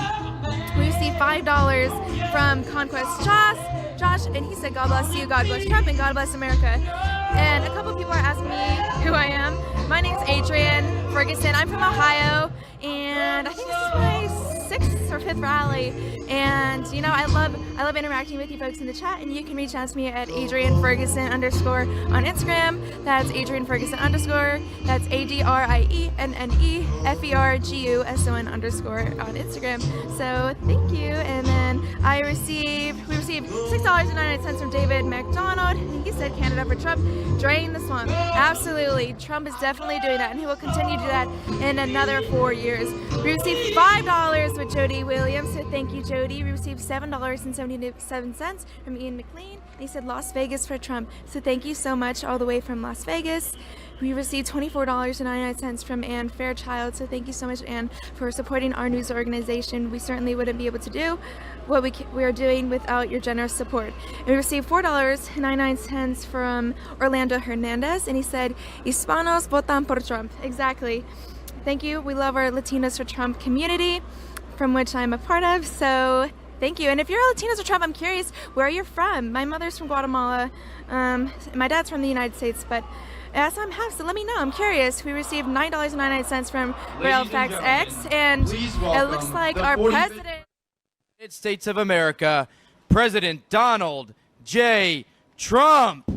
We received $5 from Conquest Josh, and he said, God bless you, God bless Trump, and God bless America. And a couple people are asking me who I am. My name's Adrian Ferguson. I'm from Ohio, and I think this is my 6th or 5th rally. And you know, I love interacting with you folks in the chat, and you can reach out to me at Adrian Ferguson _ on Instagram. That's Adrian Ferguson _ that's ADRIENNE FERGUSON _ on Instagram. So thank you. And then we received $6.99 from David McDonald. He said Canada for Trump, drain the swamp. Absolutely. Trump is definitely doing that, and he will continue to do that in another 4 years. We received $5 with Jody Williams, so thank you, Jody. We received $7.77 from Ian McLean, and he said Las Vegas for Trump, so thank you so much all the way from Las Vegas. We received $24.99 from Ann Fairchild, so thank you so much, Ann, for supporting our news organization. We certainly wouldn't be able to do what we are doing without your generous support. And we received $4.99 from Orlando Hernandez, and he said, Hispanos votan por Trump. Exactly. Thank you. We love our Latinos for Trump community, from which I'm a part of, so thank you. And if you're a Latinos for Trump, I'm curious where you're from. My mother's from Guatemala, my dad's from the United States, but some have, so let me know. I'm curious. We received $9.99 from Railfax X, and it looks like our president, United States of America, President Donald J. Trump.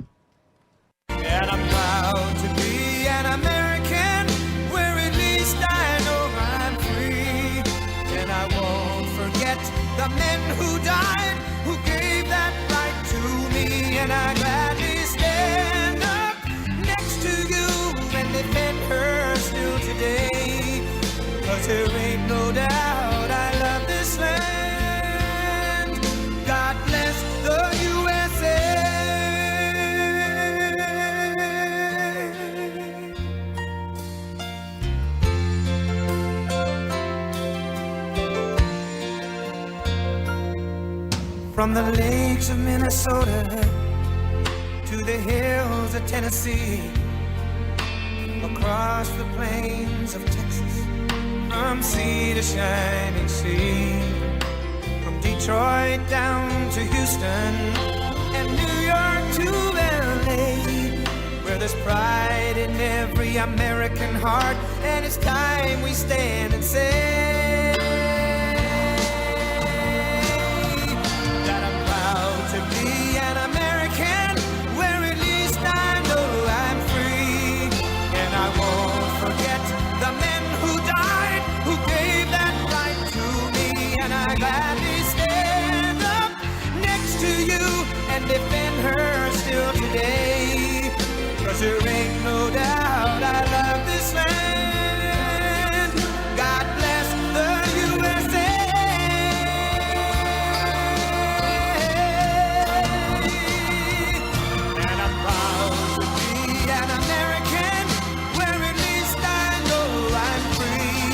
And I'm proud to be an American, where at least I know I'm free. And I won't forget the men who died, who gave that right to me. And I gladly stand up next to you and defend her still today. 'Cause there ain't no doubt I love this land. God bless the USA. From the lakes of Minnesota to the hills of Tennessee, across the plains of Texas, from sea to shining sea, from Detroit down to Houston and New York to LA, where there's pride in every American heart, and it's time we stand and say that I'm proud to be an American, where at least I know I'm free. And I won't forget the men who died, who gave that right to me. And I gladly stand up next to you and defend her still today. 'Cause there ain't no doubt I love this land. God bless the USA. And I'm proud to be an American, where at least I know I'm free.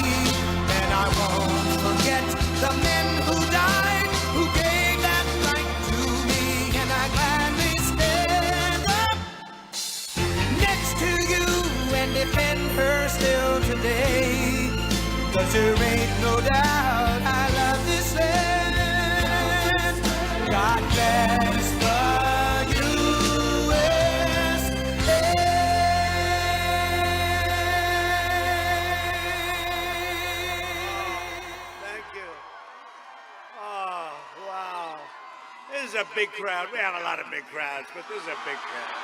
And I won't forget the men who died, who gave someday. 'Cause there ain't no doubt I love this land. God bless the USA. Thank you. Oh, wow. This is a big crowd. We have a lot of big crowds, but this is a big crowd.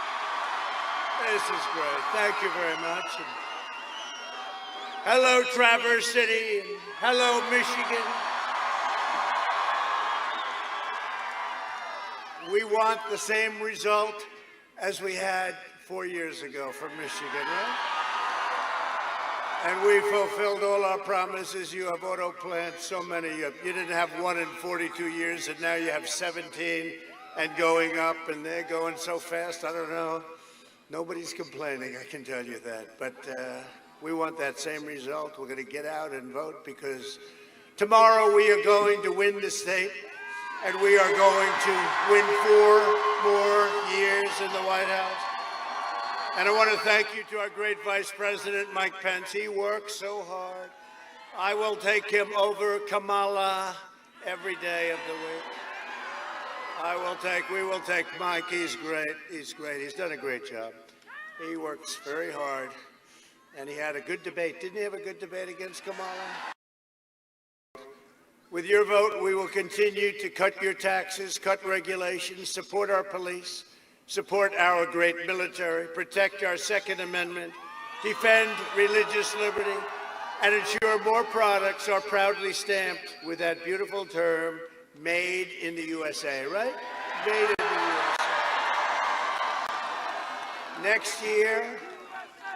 This is great. Thank you very much. And hello, Traverse City. And hello, Michigan. We want the same result as we had 4 years ago for Michigan, right? And we fulfilled all our promises. You have auto plants, so many. You didn't have one in 42 years, and now you have 17 and going up, and they're going so fast, I don't know. Nobody's complaining, I can tell you that. But we want that same result. We're going to get out and vote because tomorrow we are going to win the state, and we are going to win 4 more years in the White House. And I want to thank you to our great Vice President, Mike Pence. He works so hard. I will take him over Kamala every day of the week. We will take Mike. He's great. He's great. He's done a great job. He works very hard. And he had a good debate. Didn't he have a good debate against Kamala? With your vote, we will continue to cut your taxes, cut regulations, support our police, support our great military, protect our Second Amendment, defend religious liberty, and ensure more products are proudly stamped with that beautiful term, made in the USA, right? Made in the USA. Next year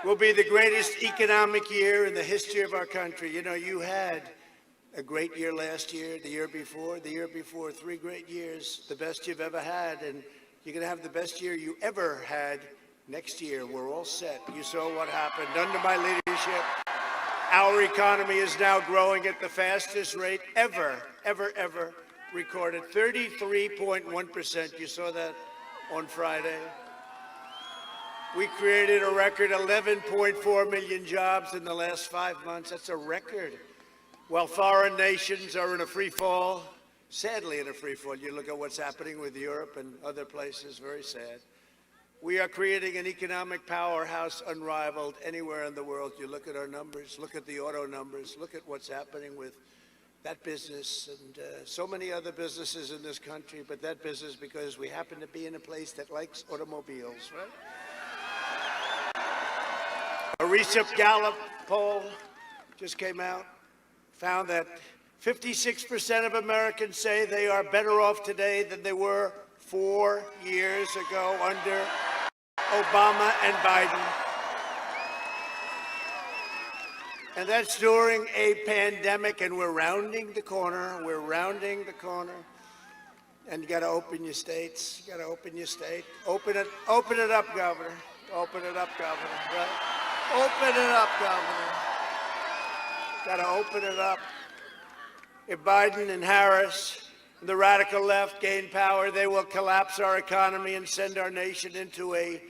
will be the greatest economic year in the history of our country. You know, you had a great year last year, the year before, 3 great years, the best you've ever had, and you're going to have the best year you ever had next year. We're all set. You saw what happened under my leadership. Our economy is now growing at the fastest rate ever recorded, 33.1%. You saw that on Friday. We created a record 11.4 million jobs in the last 5 months. That's a record. While foreign nations are in a free fall, sadly in a free fall. You look at what's happening with Europe and other places, very sad. We are creating an economic powerhouse unrivaled anywhere in the world. You look at our numbers, look at the auto numbers, look at what's happening with that business and so many other businesses in this country, but that business because we happen to be in a place that likes automobiles, right? A recent Gallup poll just came out, found that 56% of Americans say they are better off today than they were 4 years ago under Obama and Biden. And that's during a pandemic, and we're rounding the corner. We're rounding the corner. And you got to open your states. You got to open your state. Open it up, Governor. Open it up, Governor. Right? Open it up, Governor. Got to open it up. If Biden and Harris and the radical left gain power, they will collapse our economy and send our nation into a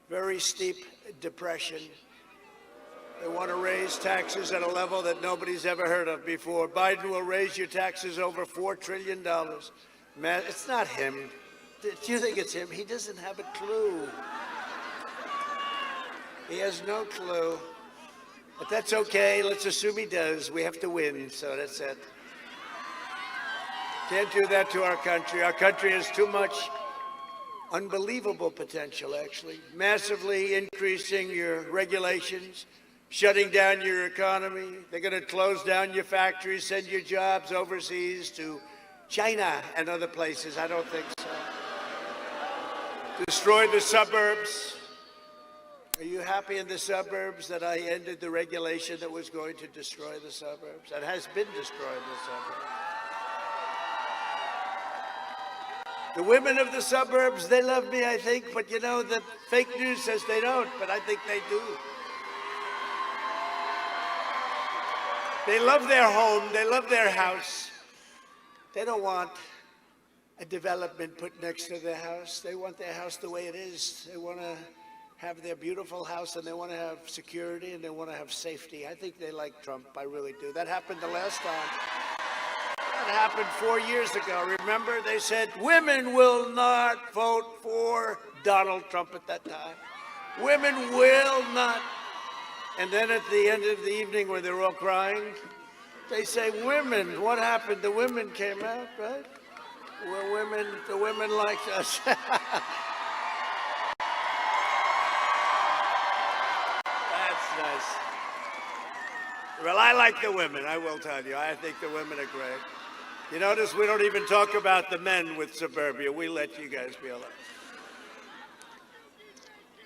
very steep depression. They want to raise taxes at a level that nobody's ever heard of before. Biden will raise your taxes over $4 trillion. Man, it's not him. Do you think it's him? He doesn't have a clue. He has no clue. But that's okay. Let's assume he does. We have to win, so that's it. Can't do that to our country. Our country has too much unbelievable potential, actually. Massively increasing your regulations, shutting down your economy. They're going to close down your factories, send your jobs overseas to China and other places. I don't think so. Destroy the suburbs. Are you happy in the suburbs that I ended the regulation that was going to destroy the suburbs? That has been destroying the suburbs. The women of the suburbs, they love me, I think, but you know, the fake news says they don't, but I think they do. They love their home, they love their house. They don't want a development put next to their house. They want their house the way it is. They want to have their beautiful house, and they want to have security, and they want to have safety. I think they like Trump. I really do. That happened the last time. That happened 4 years ago. Remember, they said women will not vote for Donald Trump at that time. Women will not. And then at the end of the evening, when they're all crying, they say, women, what happened? The women came out, right? Well, women, the women liked us. That's nice. Well, I like the women, I will tell you. I think the women are great. You notice we don't even talk about the men with suburbia. We let you guys be alone.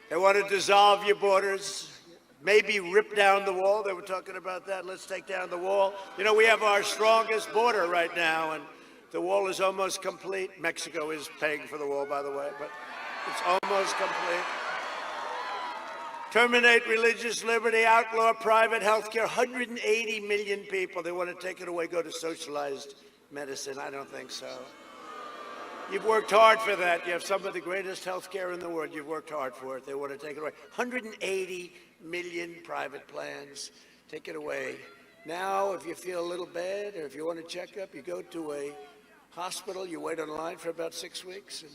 They want to dissolve your borders, maybe rip down the wall. They were talking about that. Let's take down the wall. You know, we have our strongest border right now, and the wall is almost complete. Mexico is paying for the wall, by the way, but it's almost complete. Terminate religious liberty, outlaw private health care. 180 million people. They want to take it away, go to socialized medicine. I don't think so. You've worked hard for that. You have some of the greatest health care in the world. You've worked hard for it. They want to take it away. 180 million private plans. Take it away. Now, if you feel a little bad or if you want a checkup, you go to a hospital, you wait online for about 6 weeks, and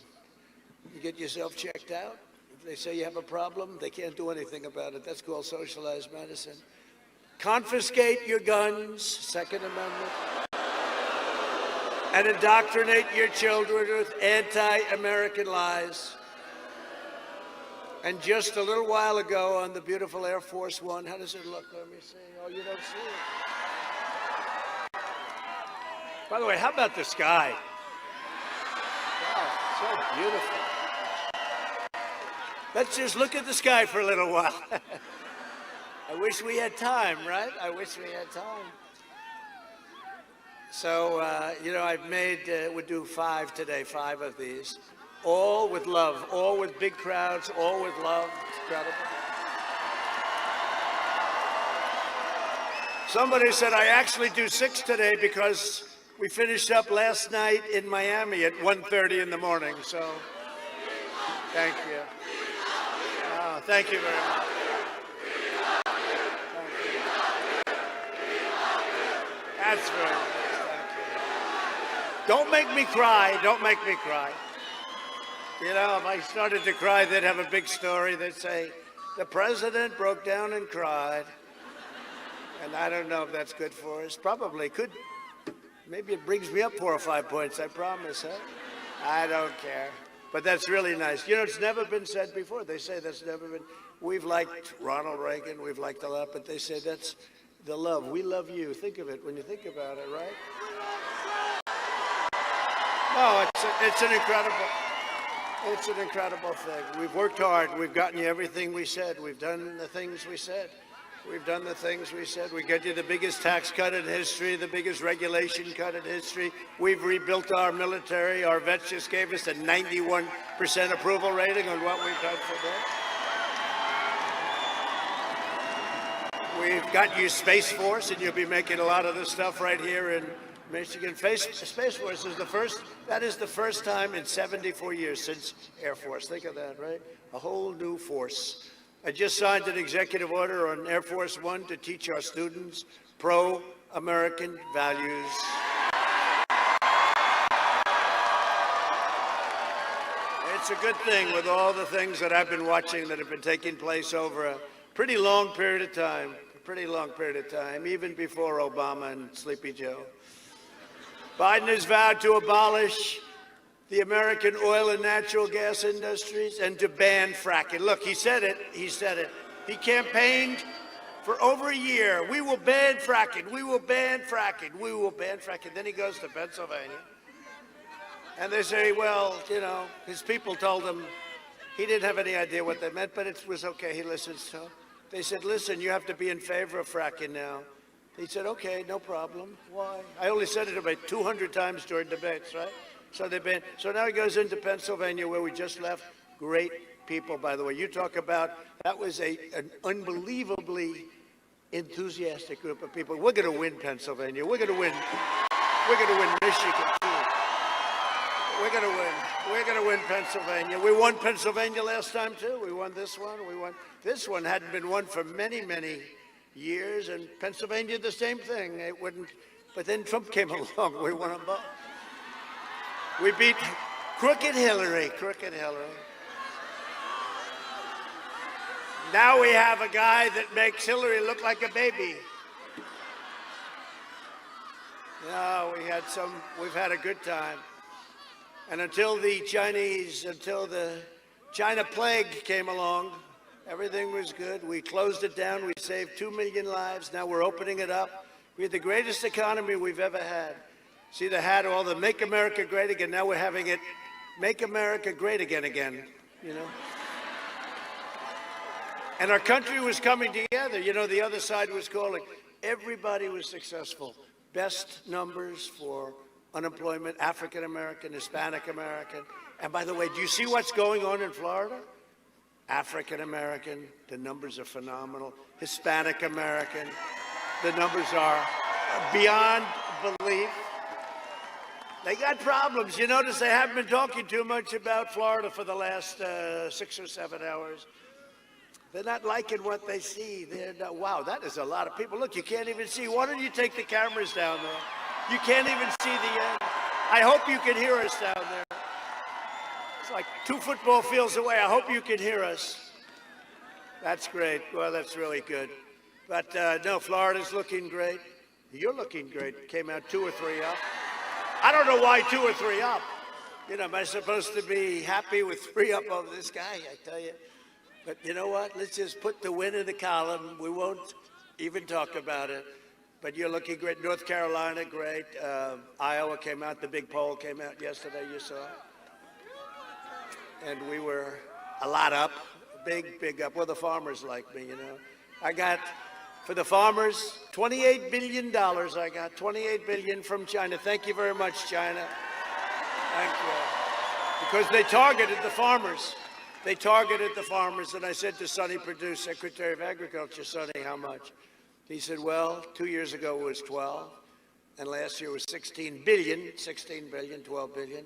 you get yourself checked out. If they say you have a problem, they can't do anything about it. That's called socialized medicine. Confiscate your guns, Second Amendment, and indoctrinate your children with anti-American lies. And just a little while ago on the beautiful Air Force One, how does it look? Let me see. Oh, you don't see it. By the way, how about the sky? Wow, so beautiful. Let's just look at the sky for a little while. I wish we had time, right? I wish we had time. So, you know, I've made, we'll do 5 today, 5 of these. All with love, all with big crowds, all with love. It's incredible. Somebody said I actually do 6 today because we finished up last night in Miami at 1:30 in the morning. So, thank you. Oh, thank you very much. That's very nice. Don't make me cry. Don't make me cry. You know, if I started to cry, they'd have a big story. They'd say, the president broke down and cried. And I don't know if that's good for us. Probably could. Maybe it brings me up 4 or 5 points, I promise, huh? I don't care. But that's really nice. You know, it's never been said before. They say that's never been. We've liked Ronald Reagan. We've liked a lot. But they say that's the love. We love you. Think of it when you think about it, right? No, it's an incredible thing. We've worked hard. We've gotten you everything we said. We've done the things we said. We've done the things we said. We get you the biggest tax cut in history, the biggest regulation cut in history. We've rebuilt our military. Our vets just gave us a 91% approval rating on what we've done for them. We've got you Space Force, and you'll be making a lot of this stuff right here in Michigan. Space Force is the first time in 74 years since Air Force. Think of that, right? A whole new force. I just signed an executive order on Air Force One to teach our students pro-American values. It's a good thing with all the things that I've been watching that have been taking place over a pretty long period of time, even before Obama and Sleepy Joe. Biden has vowed to abolish the American oil and natural gas industries and to ban fracking. Look, he said it. He campaigned for over a year. We will ban fracking. We will ban fracking. We will ban fracking. Then he goes to Pennsylvania. And they say, well, you know, his people told him he didn't have any idea what they meant, but it was okay. He listens to them. They said, listen, you have to be in favor of fracking now. He said, okay, no problem. Why? I only said it about 200 times during debates, right? So they've been. So now he goes into Pennsylvania, where we just left. Great people, by the way. You talk about, that was an unbelievably enthusiastic group of people. We're going to win Pennsylvania. We're going to win Michigan, too. We're gonna win. We're gonna win Pennsylvania. We won Pennsylvania last time too. We won this one. We won this one. Hadn't been won for many, many years, and Pennsylvania the same thing. It wouldn't. But then Trump came along. We won them both. We beat crooked Hillary. Crooked Hillary. Now we have a guy that makes Hillary look like a baby. No, we've had a good time. And until the China plague came along, everything was good. We closed it down. We saved 2 million lives. Now we're opening it up. We had the greatest economy we've ever had. See the hat, all the Make America Great Again. Now we're having it Make America Great Again, you know? And our country was coming together. You know, the other side was calling. Everybody was successful. Best numbers for unemployment, African American, Hispanic American. And by the way, do you see what's going on in Florida? African American, the numbers are phenomenal. Hispanic American, the numbers are beyond belief. They got problems. You notice I haven't been talking too much about Florida for the last 6 or 7 hours. They're not liking what they see. They're not, wow, that is a lot of people. Look, you can't even see. Why don't you take the cameras down there? You can't even see the end. I hope you can hear us down there. It's like 2 football fields away. I hope you can hear us. That's great. Well, that's really good. But no, Florida's looking great. You're looking great. Came out 2 or 3 up. I don't know why 2 or 3 up. You know, am I supposed to be happy with 3 up over this guy? I tell you. But you know what? Let's just put the win in the column. We won't even talk about it. But you're looking great. North Carolina, great. Iowa came out. The big poll came out yesterday. You saw it. And we were a lot up. Big up. Well, the farmers like me, you know. I got, for the farmers, $28 billion. I got $28 billion from China. Thank you very much, China. Thank you. Because they targeted the farmers. They targeted the farmers, and I said to Sonny Perdue, Secretary of Agriculture, Sonny, how much? He said, well, 2 years ago it was 12, and last year was 16 billion, 12 billion,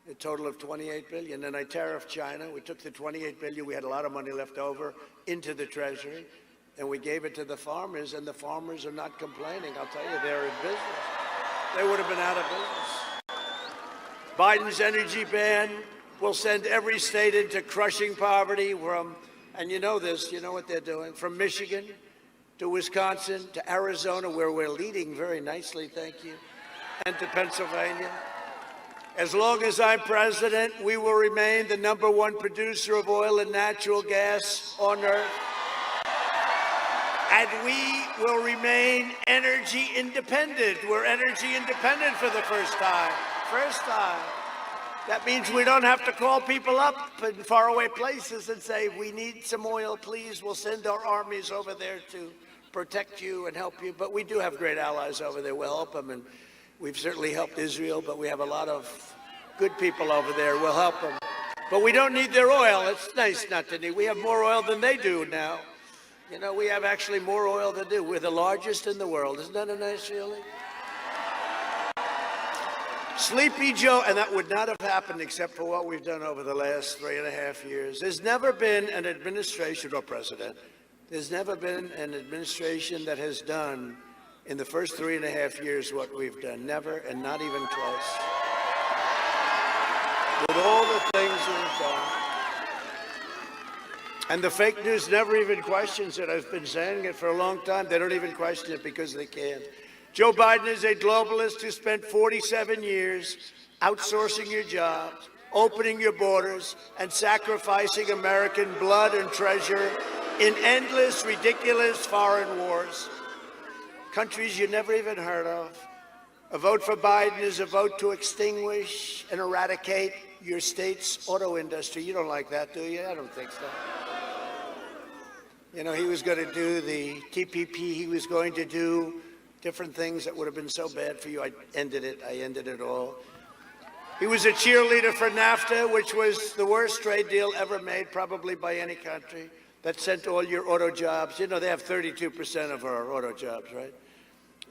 a total of 28 billion. And I tariffed China. We took the 28 billion, we had a lot of money left over, into the Treasury, and we gave it to the farmers, and the farmers are not complaining. I'll tell you, they're in business. They would have been out of business. Biden's energy ban will send every state into crushing poverty and you know this, you know what they're doing, from Michigan to Wisconsin to Arizona, where we're leading very nicely, thank you, and to Pennsylvania. As long as I'm president, we will remain the #1 producer of oil and natural gas on Earth. And we will remain energy independent. We're energy independent for the first time. First time. That means we don't have to call people up in faraway places and say, we need some oil, please. We'll send our armies over there to protect you and help you. But we do have great allies over there. We'll help them. And we've certainly helped Israel, but we have a lot of good people over there. We'll help them. But we don't need their oil. It's nice not to need. We have more oil than they do now. You know, we have actually more oil than they do. We're the largest in the world. Isn't that a nice feeling? Sleepy Joe, and that would not have happened except for what we've done over the last 3.5 years. There's never been an administration or president, there's never been an administration that has done in the first 3.5 years what we've done. Never, and not even close. With all the things we've done. And the fake news never even questions it. I've been saying it for a long time. They don't even question it because they can't. Joe Biden is a globalist who spent 47 years outsourcing your jobs, opening your borders, and sacrificing American blood and treasure in endless, ridiculous foreign wars. Countries you never even heard of. A vote for Biden is a vote to extinguish and eradicate your state's auto industry. You don't like that, do you? I don't think so. You know, he was going to do the TPP. He was going to do different things that would have been so bad for you. I ended it all. He was a cheerleader for NAFTA, which was the worst trade deal ever made, probably by any country, that sent all your auto jobs. You know, they have 32% of our auto jobs, right?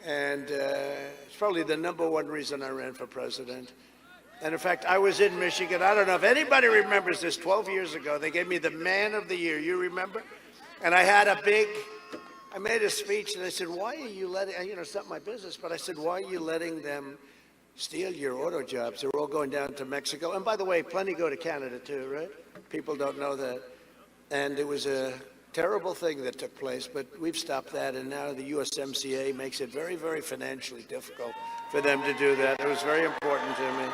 And it's probably the #1 reason I ran for president. And in fact, I was in Michigan. I don't know if anybody remembers this. 12 years ago, they gave me the Man of the Year. You remember? And I made a speech, and I said, why are you letting, it's not my business, but I said, why are you letting them steal your auto jobs? They're all going down to Mexico. And by the way, plenty go to Canada too, right? People don't know that. And it was a terrible thing that took place, but we've stopped that, and now the USMCA makes it very, very financially difficult for them to do that. It was very important to me.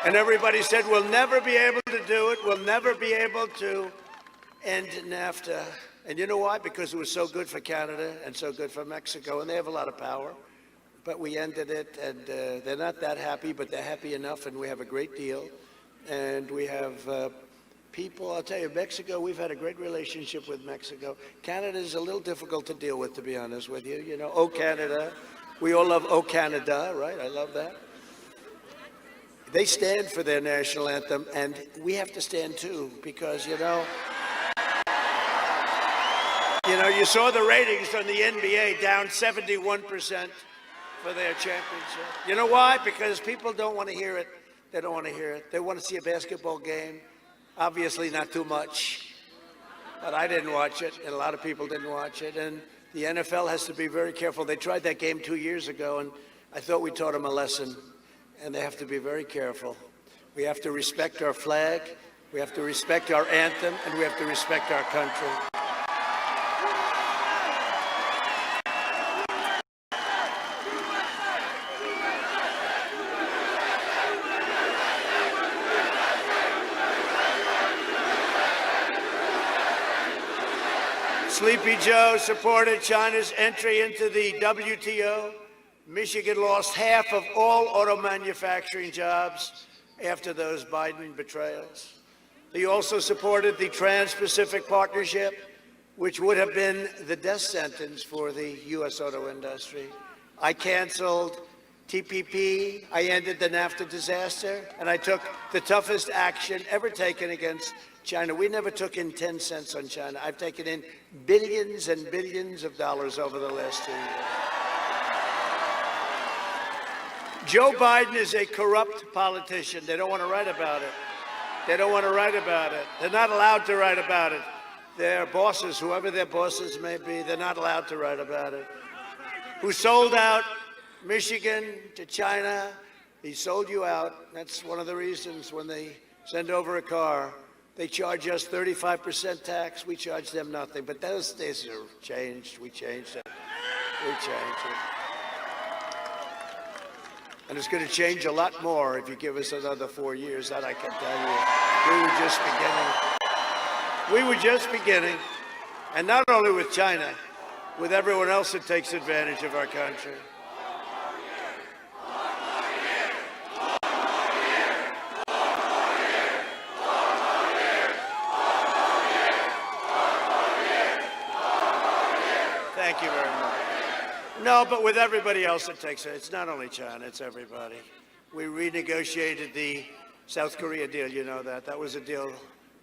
And everybody said, we'll never be able to do it. We'll never be able to end NAFTA. And you know why? Because it was so good for Canada and so good for Mexico, and they have a lot of power. But we ended it, and they're not that happy, but they're happy enough, and we have a great deal. And we have people, I'll tell you, Mexico, we've had a great relationship with Mexico. Canada is a little difficult to deal with, to be honest with you. You know, Oh Canada. We all love Oh Canada, right? I love that. They stand for their national anthem, and we have to stand too, because, you saw the ratings on the NBA down 71% for their championship. You know why? Because people don't want to hear it. They don't want to hear it. They want to see a basketball game. Obviously not too much, but I didn't watch it, and a lot of people didn't watch it. And the NFL has to be very careful. They tried that game 2 years ago, and I thought we taught them a lesson, and they have to be very careful. We have to respect our flag, we have to respect our anthem, and we have to respect our country. Sleepy Joe supported China's entry into the WTO. Michigan lost half of all auto manufacturing jobs after those Biden betrayals. He also supported the Trans-Pacific Partnership, which would have been the death sentence for the U.S. auto industry. I canceled TPP, I ended the NAFTA disaster, and I took the toughest action ever taken against China. We never took in 10 cents on China. I've taken in billions and billions of dollars over the last 2 years. Joe Biden is a corrupt politician. They don't want to write about it. They don't want to write about it. They're not allowed to write about it. Their bosses, whoever their bosses may be, they're not allowed to write about it. Who sold out Michigan to China? He sold you out. That's one of the reasons when they send over a car, they charge us 35% tax. We charge them nothing. But those days are changed. We changed it. We changed it. And it's going to change a lot more if you give us another 4 years. That I can tell you. We were just beginning. We were just beginning. And not only with China, with everyone else that takes advantage of our country. Thank you very much. No, but with everybody else that takes it, it's not only China, it's everybody. We renegotiated the South Korea deal, you know that. That was a deal.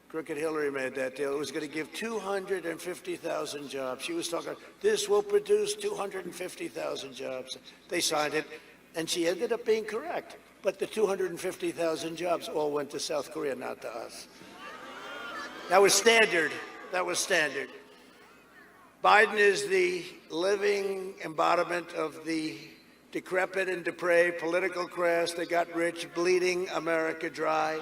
Crooked Hillary made that deal. It was going to give 250,000 jobs. She was talking, this will produce 250,000 jobs. They signed it, and she ended up being correct. But the 250,000 jobs all went to South Korea, not to us. That was standard. That was standard. Biden is the living embodiment of the decrepit and depraved political class that got rich, bleeding America dry.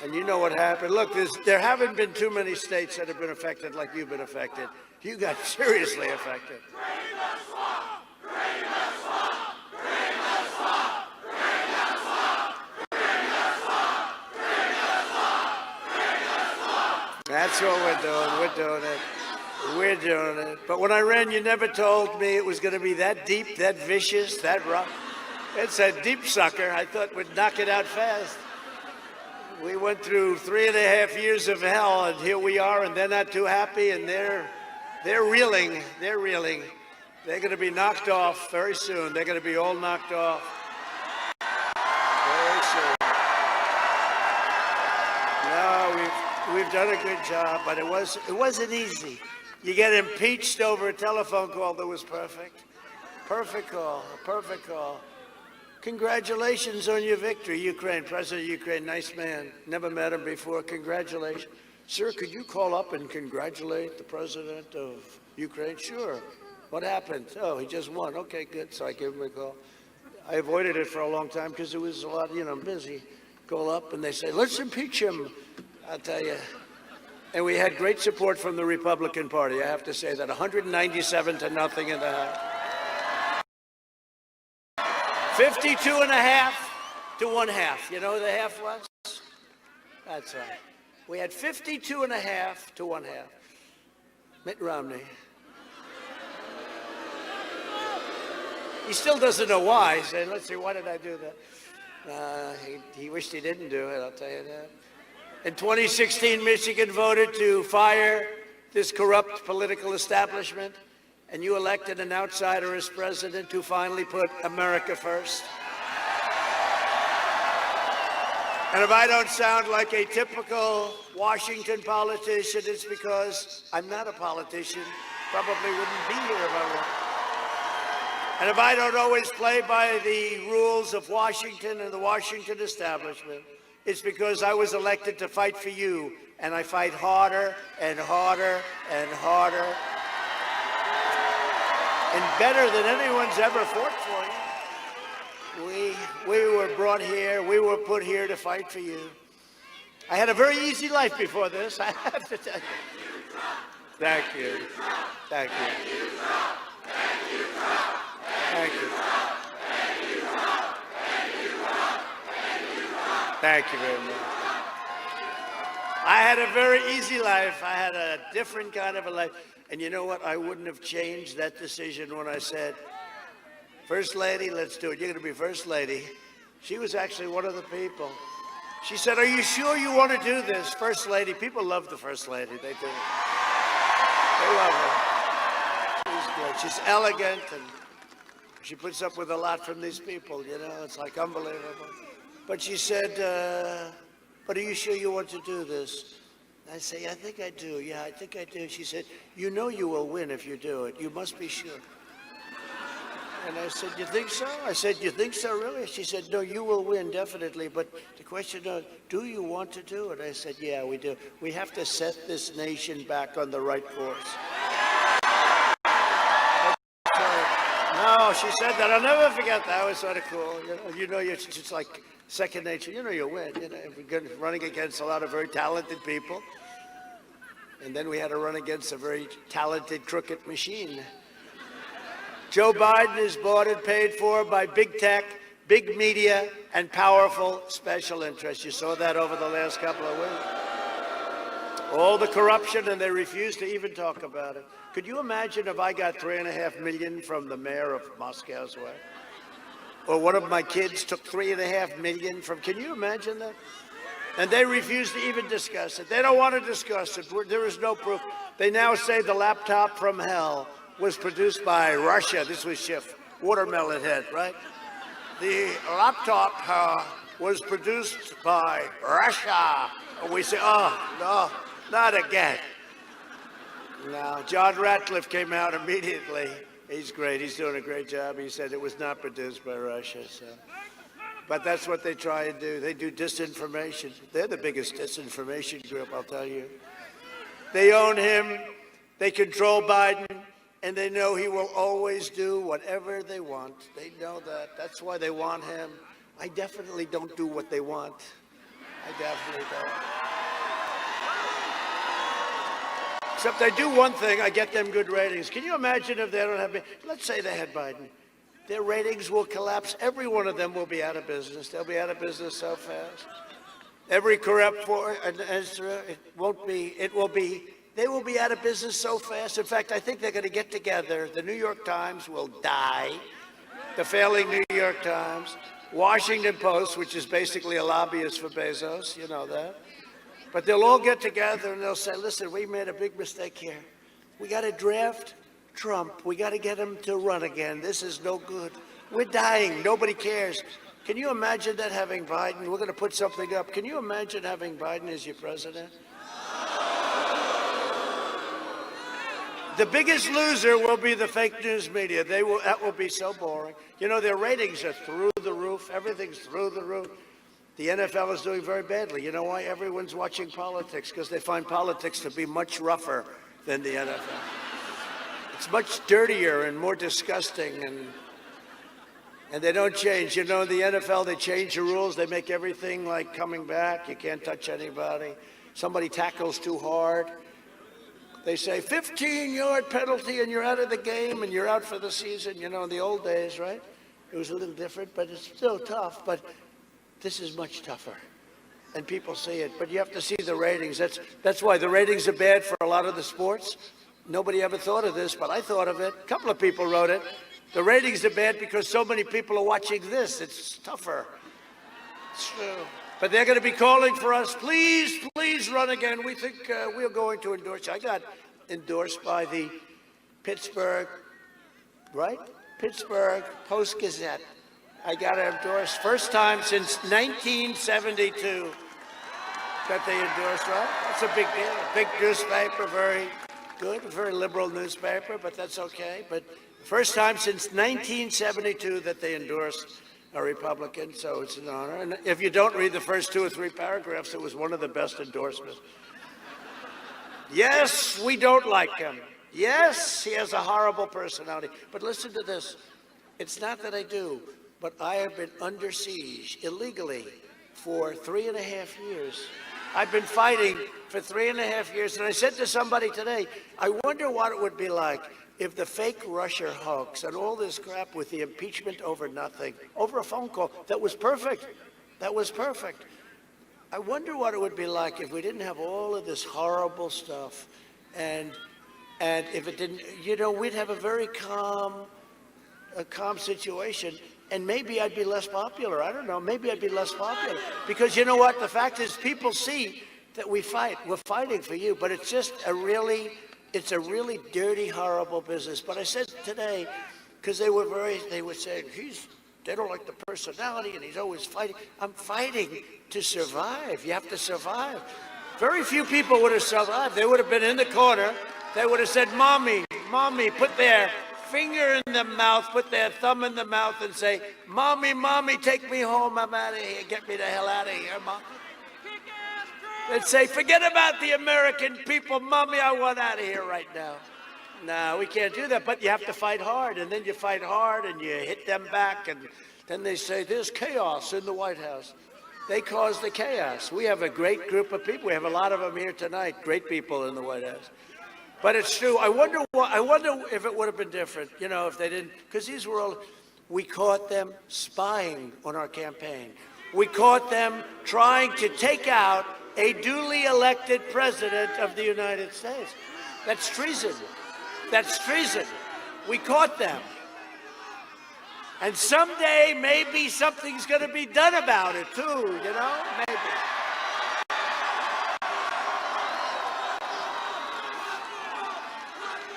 And you know what happened. Look, there haven't been too many states that have been affected like you've been affected. You got seriously affected. That's what we're doing. We're doing it. We're doing it. But when I ran, you never told me it was going to be that deep, that vicious, that rough. It's a deep sucker. I thought we'd knock it out fast. We went through 3.5 years of hell, and here we are, and they're not too happy, and they're reeling. They're reeling. They're going to be knocked off very soon. They're going to be all knocked off very soon. No, we've done a good job, but it wasn't easy. You get impeached over a telephone call that was perfect. Perfect call, a perfect call. Congratulations on your victory, Ukraine. President of Ukraine, nice man. Never met him before. Congratulations. Sir, could you call up and congratulate the president of Ukraine? Sure. What happened? Oh, he just won. Okay, good. So I gave him a call. I avoided it for a long time because it was a lot, busy. Call up and they say, let's impeach him. I'll tell you. And we had great support from the Republican Party. I have to say that 197 to nothing in the House. 52.5 to 1/2. You know who the half was? That's right. We had 52.5 to 1/2. Mitt Romney. He still doesn't know why. He said, let's see, why did I do that? He wished he didn't do it, I'll tell you that. In 2016, Michigan voted to fire this corrupt political establishment, and you elected an outsider as president who finally put America first. And if I don't sound like a typical Washington politician, it's because I'm not a politician. Probably wouldn't be here if I were. And if I don't always play by the rules of Washington and the Washington establishment, it's because I was elected to fight for you, and I fight harder and harder and harder, and better than anyone's ever fought for you. We were brought here, we were put here to fight for you. I had a very easy life before this, I have to tell you. Thank you. Thank you. Thank you. Thank you very much. I had a very easy life. I had a different kind of a life. And you know what? I wouldn't have changed that decision when I said, First Lady, let's do it. You're going to be First Lady. She was actually one of the people. She said, are you sure you want to do this? First Lady. People love the First Lady. They do. They love her. She's good. She's elegant, and she puts up with a lot from these people, It's like unbelievable. But she said, but are you sure you want to do this? I say, I think I do. Yeah, I think I do. She said, you know you will win if you do it. You must be sure. And I said, you think so? I said, you think so, really? She said, no, you will win, definitely. But the question is, do you want to do it? I said, yeah, we do. We have to set this nation back on the right course. No, she said that. I'll never forget that. It was sort of cool. It's just like second nature. You'll win. We're running against a lot of very talented people. And then we had to run against a very talented, crooked machine. Joe Biden is bought and paid for by big tech, big media, and powerful special interests. You saw that over the last couple of weeks. All the corruption, and they refuse to even talk about it. Could you imagine if I got $3.5 million from the mayor of Moscow's way? Or one of my kids took $3.5 million from, can you imagine that? And they refuse to even discuss it. They don't want to discuss it. There is no proof. They now say the laptop from hell was produced by Russia. This was Schiff, Watermelon Head, right? The laptop was produced by Russia. And we say, oh, no, not again. No, John Ratcliffe came out immediately. He's great. He's doing a great job. He said it was not produced by Russia. So. But that's what they try and do. They do disinformation. They're the biggest disinformation group, I'll tell you. They own him. They control Biden. And they know he will always do whatever they want. They know that. That's why they want him. I definitely don't do what they want. I definitely don't. Except I do one thing, I get them good ratings. Can you imagine if they don't have me? Let's say they had Biden. Their ratings will collapse. Every one of them will be out of business. They'll be out of business so fast. Every corrupt they will be out of business so fast. In fact, I think they're going to get together. The New York Times will die. The failing New York Times. Washington Post, which is basically a lobbyist for Bezos, you know that. But they'll all get together and they'll say, listen, we made a big mistake here. We got to draft Trump. We got to get him to run again. This is no good. We're dying. Nobody cares. Can you imagine that, having Biden? We're going to put something up. Can you imagine having Biden as your president? The biggest loser will be the fake news media. That will be so boring. You know, their ratings are through the roof. Everything's through the roof. The NFL is doing very badly. You know why? Everyone's watching politics because they find politics to be much rougher than the NFL. It's much dirtier and more disgusting, and they don't change. You know, the NFL, they change the rules. They make everything like coming back. You can't touch anybody. Somebody tackles too hard. They say 15-yard penalty and you're out of the game and you're out for the season. You know, in the old days, right? It was a little different, but it's still tough. But this is much tougher. And people see it. But you have to see the ratings. That's why the ratings are bad for a lot of the sports. Nobody ever thought of this, but I thought of it. A couple of people wrote it. The ratings are bad because so many people are watching this. It's tougher. It's true. But they're going to be calling for us. Please, please run again. We think we're going to endorse you. I got endorsed by the Pittsburgh, right? Pittsburgh Post-Gazette. I got endorsed first time since 1972 that they endorsed, right? That's a big deal. A big newspaper, very good, a very liberal newspaper, but that's okay. But first time since 1972 that they endorsed a Republican, so it's an honor. And if you don't read the first 2 or 3 paragraphs, it was one of the best endorsements. Yes, we don't like him. Yes, he has a horrible personality. But listen to this. It's not that I do, but I have been under siege illegally for 3.5 years. I've been fighting for 3.5 years, and I said to somebody today, I wonder what it would be like if the fake Russia hoax and all this crap with the impeachment over nothing, over a phone call, that was perfect. That was perfect. I wonder what it would be like if we didn't have all of this horrible stuff, and if it didn't, you know, we'd have a very calm situation, and maybe I'd be less popular. I don't know. Maybe I'd be less popular because you know what? The fact is, people see that we fight. We're fighting for you, but it's just it's a really dirty, horrible business. But I said today, because they were saying they don't like the personality and he's always fighting. I'm fighting to survive. You have to survive. Very few people would have survived. They would have been in the corner. They would have said, Mommy, Mommy, put their finger in the mouth, put their thumb in the mouth and say, Mommy, Mommy, take me home. I'm out of here. Get me the hell out of here, Mom. They'd say, forget about the American people. Mommy, I want out of here right now. No, we can't do that, but you have to fight hard, and then you fight hard, and you hit them back, and then they say, there's chaos in the White House. They caused the chaos. We have a great group of people. We have a lot of them here tonight, great people in the White House. But it's true. I wonder if it would have been different, you know, if they didn't, because these were all, we caught them spying on our campaign. We caught them trying to take out a duly elected president of the United States. That's treason. That's treason. We caught them. And someday, maybe something's going to be done about it, too, you know? Maybe.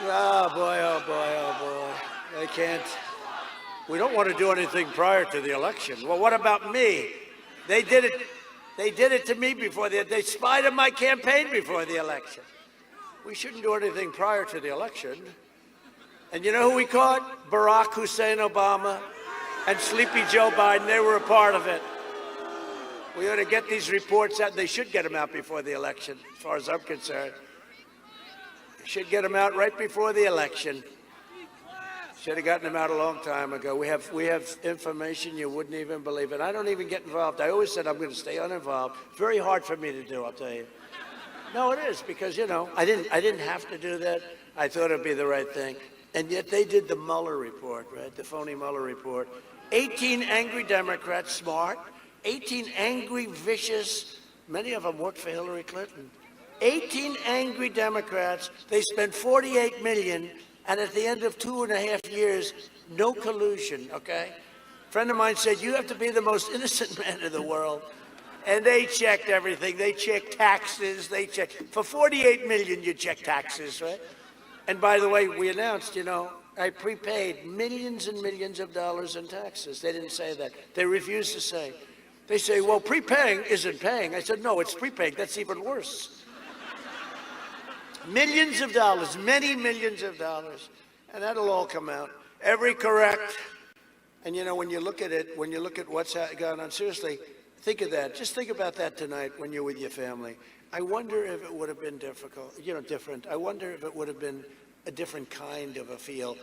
Oh, boy, oh, boy, oh, boy. They can't. We don't want to do anything prior to the election. Well, what about me? They did it. They did it to me before they spied on my campaign before the election. We shouldn't do anything prior to the election. And you know who we caught? Barack Hussein Obama and Sleepy Joe Biden. They were a part of it. We ought to get these reports out. They should get them out before the election, as far as I'm concerned. They should get them out right before the election. Should have gotten them out a long time ago. We have information you wouldn't even believe it. I don't even get involved. I always said I'm going to stay uninvolved. Very hard for me to do, I'll tell you. No, it is, because, you know, I didn't have to do that. I thought it'd be the right thing. And yet they did the Mueller report, right? The phony Mueller report. 18 angry Democrats, smart. 18 angry, vicious, many of them worked for Hillary Clinton. 18 angry Democrats. They spent $48 million. And at the end of 2.5 years, no collusion, okay? A friend of mine said, you have to be the most innocent man in the world. And they checked everything. They checked taxes. They checked. For $48 million, you check taxes, right? And by the way, we announced, you know, I prepaid millions and millions of dollars in taxes. They didn't say that. They refused to say. They say, well, prepaying isn't paying. I said, no, it's prepaying. That's even worse. Millions of dollars, many millions of dollars. And that'll all come out. Every correct. And you know, when you look at it, when you look at what's gone on, seriously, think of that. Just think about that tonight when you're with your family. I wonder if it would have been different. I wonder if it would have been a different kind of a feel.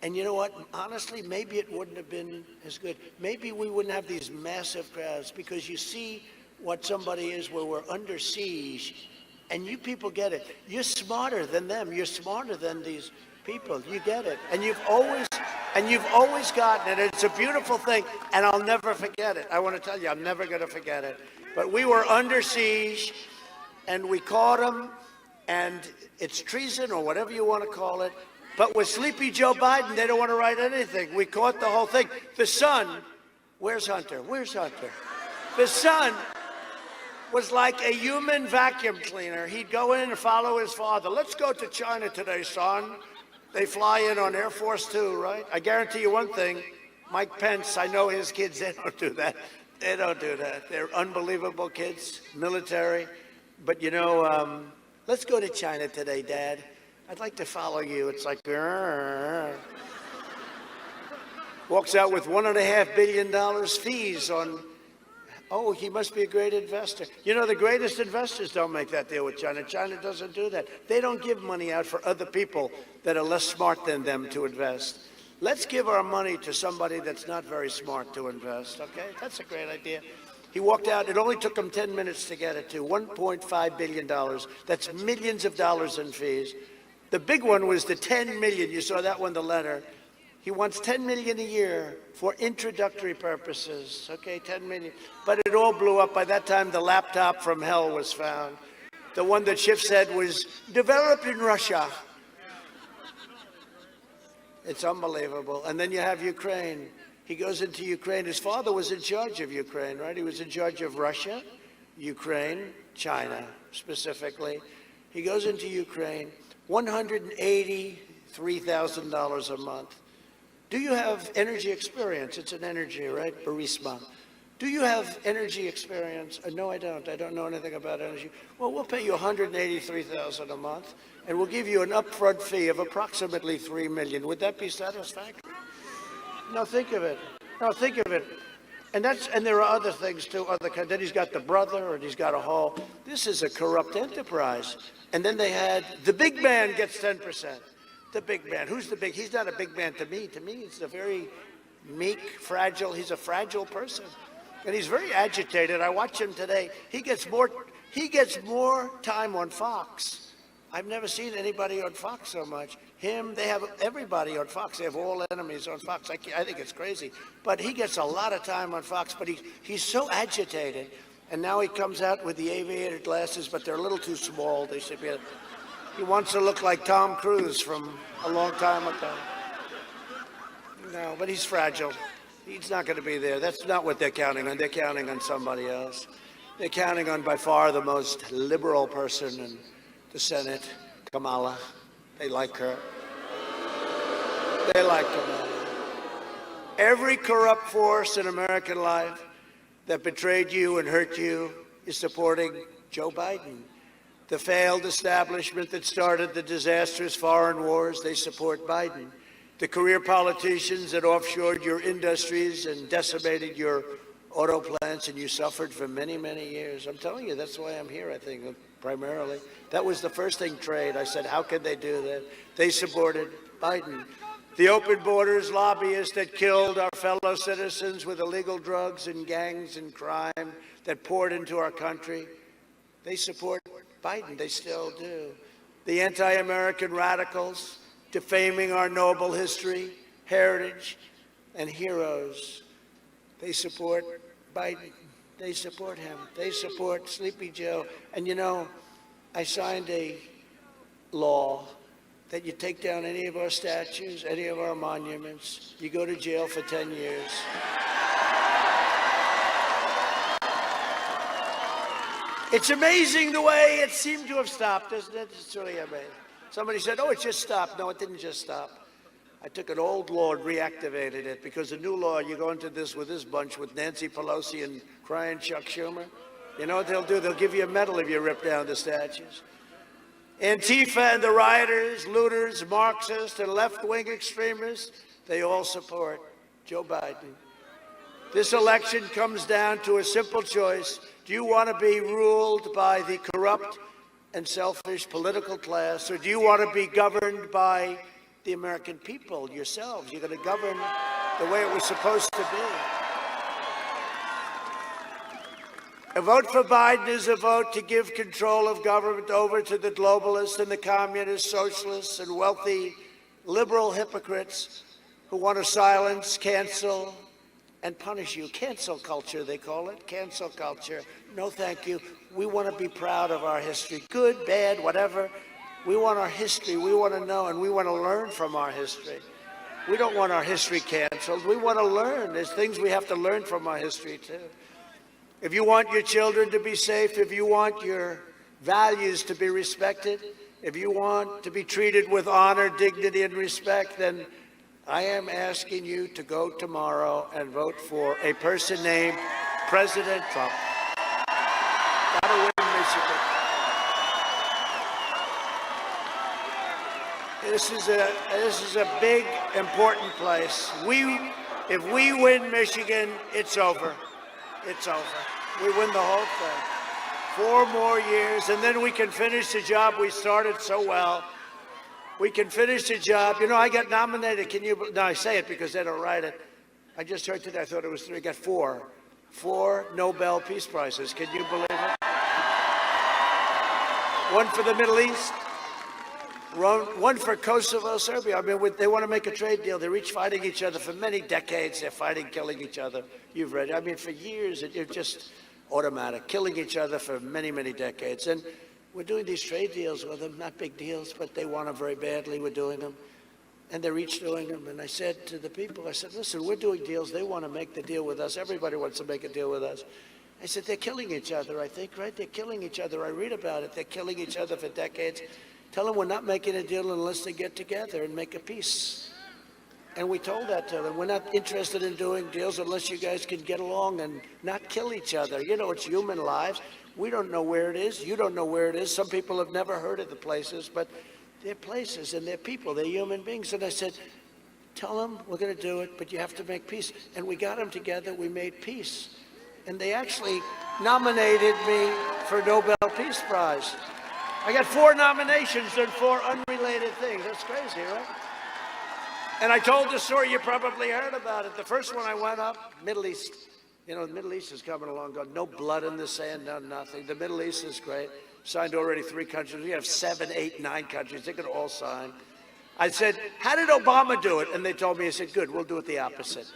And you know what? Honestly, maybe it wouldn't have been as good. Maybe we wouldn't have these massive crowds, because you see what somebody is where we're under siege, and you people get it. You're smarter than them. You're smarter than these people. You get it. And you've always gotten it. It's a beautiful thing, and I'll never forget it. I want to tell you, I'm never going to forget it. But we were under siege, and we caught them, and it's treason or whatever you want to call it. But with Sleepy Joe Biden, they don't want to write anything. We caught the whole thing. The son, where's Hunter? Where's Hunter? The son was like a human vacuum cleaner. He'd go in and follow his father. Let's go to China today, son. They fly in on Air Force Two, right? I guarantee you one thing, Mike Pence, I know his kids, they don't do that. They don't do that. They're unbelievable kids, military. But you know, let's go to China today, Dad. I'd like to follow you. It's like, walks out with $1.5 billion fees on, oh, he must be a great investor. You know, the greatest investors don't make that deal with China. China doesn't do that. They don't give money out for other people that are less smart than them to invest. Let's give our money to somebody that's not very smart to invest, okay? That's a great idea. He walked out. It only took him 10 minutes to get it to $1.5 billion. That's millions of dollars in fees. The big one was the 10 million. You saw that one, the letter. He wants 10 million a year for introductory purposes. Okay, 10 million. But it all blew up. By that time, the laptop from hell was found. The one that Schiff said was developed in Russia. It's unbelievable. And then you have Ukraine. He goes into Ukraine. His father was in charge of Ukraine, right? He was in charge of Russia, Ukraine, China specifically. He goes into Ukraine, $183,000 a month. Do you have energy experience? It's an energy, right? Burisma. Do you have energy experience? No, I don't. I don't know anything about energy. Well, we'll pay you $183,000 a month, and we'll give you an upfront fee of approximately $3 million. Would that be satisfactory? No, think of it. No, think of it. And there are other things too. Then he's got the brother, and he's got a whole. This is a corrupt enterprise. And then they had the big man gets 10%. The big man. Who's the big? He's not a big man to me. To me, he's a very meek, fragile. He's a fragile person, and he's very agitated. I watch him today. He gets more time on Fox. I've never seen anybody on Fox so much. Him, they have everybody on Fox. They have all enemies on Fox. I think it's crazy. But he gets a lot of time on Fox. But he's so agitated. And now he comes out with the aviator glasses, but they're a little too small. They should be. He wants to look like Tom Cruise from a long time ago. No, but he's fragile. He's not going to be there. That's not what they're counting on. They're counting on somebody else. They're counting on by far the most liberal person in the Senate, Kamala. They like her. They like Kamala. Every corrupt force in American life that betrayed you and hurt you is supporting Joe Biden. The failed establishment that started the disastrous foreign wars, they support Biden. The career politicians that offshored your industries and decimated your auto plants, and you suffered for many, many years. I'm telling you, that's why I'm here, I think, primarily. That was the first thing, trade. I said, how can they do that? They supported Biden. The open borders lobbyists that killed our fellow citizens with illegal drugs and gangs and crime that poured into our country, they support Biden. They still do. The anti-American radicals defaming our noble history, heritage, and heroes, they support Biden. They support him. They support Sleepy Joe. And you know, I signed a law that you take down any of our statues, any of our monuments, you go to jail for 10 years. It's amazing the way it seemed to have stopped, isn't it? It's really amazing. Somebody said, oh, it just stopped. No, it didn't just stop. I took an old law and reactivated it, because the new law, you go into this with this bunch with Nancy Pelosi and crying Chuck Schumer. You know what they'll do? They'll give you a medal if you rip down the statues. Antifa and the rioters, looters, Marxists, and left-wing extremists, they all support Joe Biden. This election comes down to a simple choice. Do you want to be ruled by the corrupt and selfish political class, or do you want to be governed by the American people yourselves? You're going to govern the way it was supposed to be. A vote for Biden is a vote to give control of government over to the globalists and the communists, socialists, and wealthy liberal hypocrites who want to silence, cancel, and punish you. Cancel culture, they call it. Cancel culture. No, thank you. We want to be proud of our history. Good, bad, whatever. We want our history. We want to know, and we want to learn from our history. We don't want our history canceled. We want to learn. There's things we have to learn from our history, too. If you want your children to be safe, if you want your values to be respected, if you want to be treated with honor, dignity, and respect, then I am asking you to go tomorrow and vote for a person named President Trump. Gotta win Michigan. This is a big, important place. If we win Michigan, it's over. It's over. We win the whole thing. 4 more years, and then we can finish the job we started so well. We can finish the job. You know, I got nominated. No, I say it because they don't write it. I just heard today, I thought it was 3. I got 4. 4 Nobel Peace Prizes. Can you believe it? 1 for the Middle East. 1 for Kosovo, Serbia. I mean, they want to make a trade deal. They're each fighting each other for many decades. They're fighting, killing each other. You've read it. I mean, for years, it's just automatic, killing each other for many, many decades. And we're doing these trade deals with them, not big deals, but they want them very badly. We're doing them. And they're each doing them. And I said to the people, I said, listen, we're doing deals. They want to make the deal with us. Everybody wants to make a deal with us. I said, they're killing each other, I think, right? They're killing each other. I read about it. They're killing each other for decades. Tell them we're not making a deal unless they get together and make a peace. And we told that to them. We're not interested in doing deals unless you guys can get along and not kill each other. You know, it's human lives. We don't know where it is. You don't know where it is. Some people have never heard of the places, but they're places and they're people. They're human beings. And I said, tell them we're going to do it, but you have to make peace. And we got them together. We made peace. And they actually nominated me for Nobel Peace Prize. I got 4 nominations and 4 unrelated things. That's crazy, right? And I told the story, you probably heard about it. The first one I went up, Middle East. You know, the Middle East is coming along, going, no blood in the sand, no nothing. The Middle East is great. Signed already 3 countries. We have 7, 8, 9 countries. They could all sign. I said, how did Obama do it? And they told me, I said, good, we'll do it the opposite.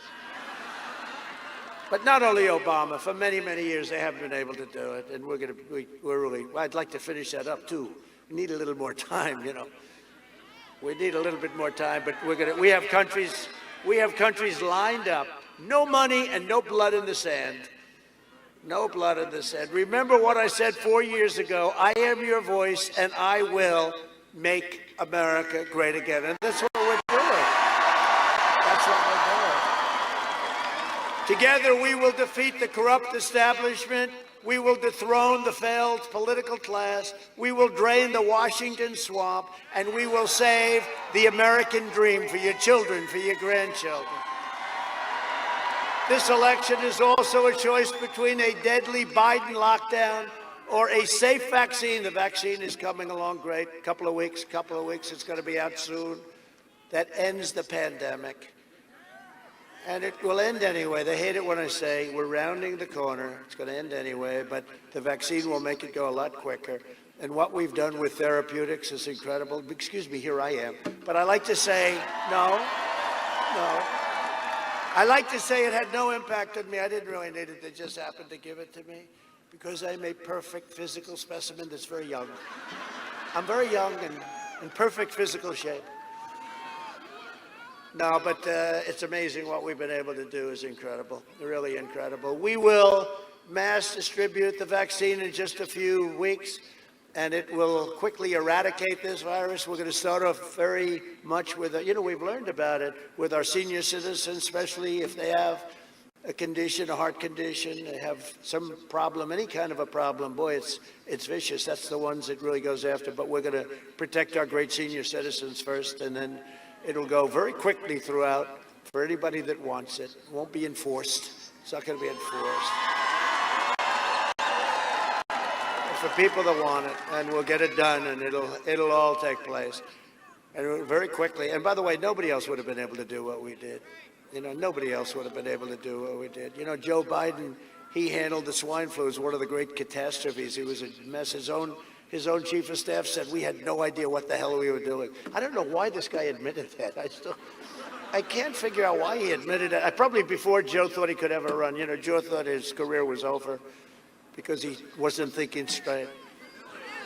But not only Obama, for many, many years, they haven't been able to do it. And I'd like to finish that up too. We need a little more time, you know. We need a little bit more time, but we have countries lined up. No money and no blood in the sand. No blood in the sand. Remember what I said 4 years ago, I am your voice and I will make America great again. And that's what we're doing. That's what we're doing. Together we will defeat the corrupt establishment. We will dethrone the failed political class. We will drain the Washington swamp. And we will save the American dream for your children, for your grandchildren. This election is also a choice between a deadly Biden lockdown or a safe vaccine. The vaccine is coming along great. Couple of weeks, it's going to be out soon. That ends the pandemic. And it will end anyway. They hate it when I say we're rounding the corner. It's going to end anyway, but the vaccine will make it go a lot quicker. And what we've done with therapeutics is incredible. Excuse me, here I am. But I like to say, no. I like to say it had no impact on me. I didn't really need it. They just happened to give it to me because I'm a perfect physical specimen that's very young. I'm very young and in perfect physical shape. No, but it's amazing what we've been able to do is incredible, really incredible. We will mass distribute the vaccine in just a few weeks, and it will quickly eradicate this virus. We're going to start off very much with, we've learned about it with our senior citizens, especially if they have a condition, a heart condition, they have some problem, any kind of a problem, boy, it's vicious. That's the ones it really goes after. But we're going to protect our great senior citizens first, and then it'll go very quickly throughout for anybody that wants it. It won't be enforced. It's not going to be enforced. For people that want it, and we'll get it done, and it'll all take place, and very quickly. And by the way, nobody else would have been able to do what we did. You know, nobody else would have been able to do what we did. You know, Joe Biden, he handled the swine flu as one of the great catastrophes. He was a mess. His own chief of staff said we had no idea what the hell we were doing. I don't know why this guy admitted that. I can't figure out why he admitted it. Probably before Joe thought he could ever run. You know, Joe thought his career was over because he wasn't thinking straight.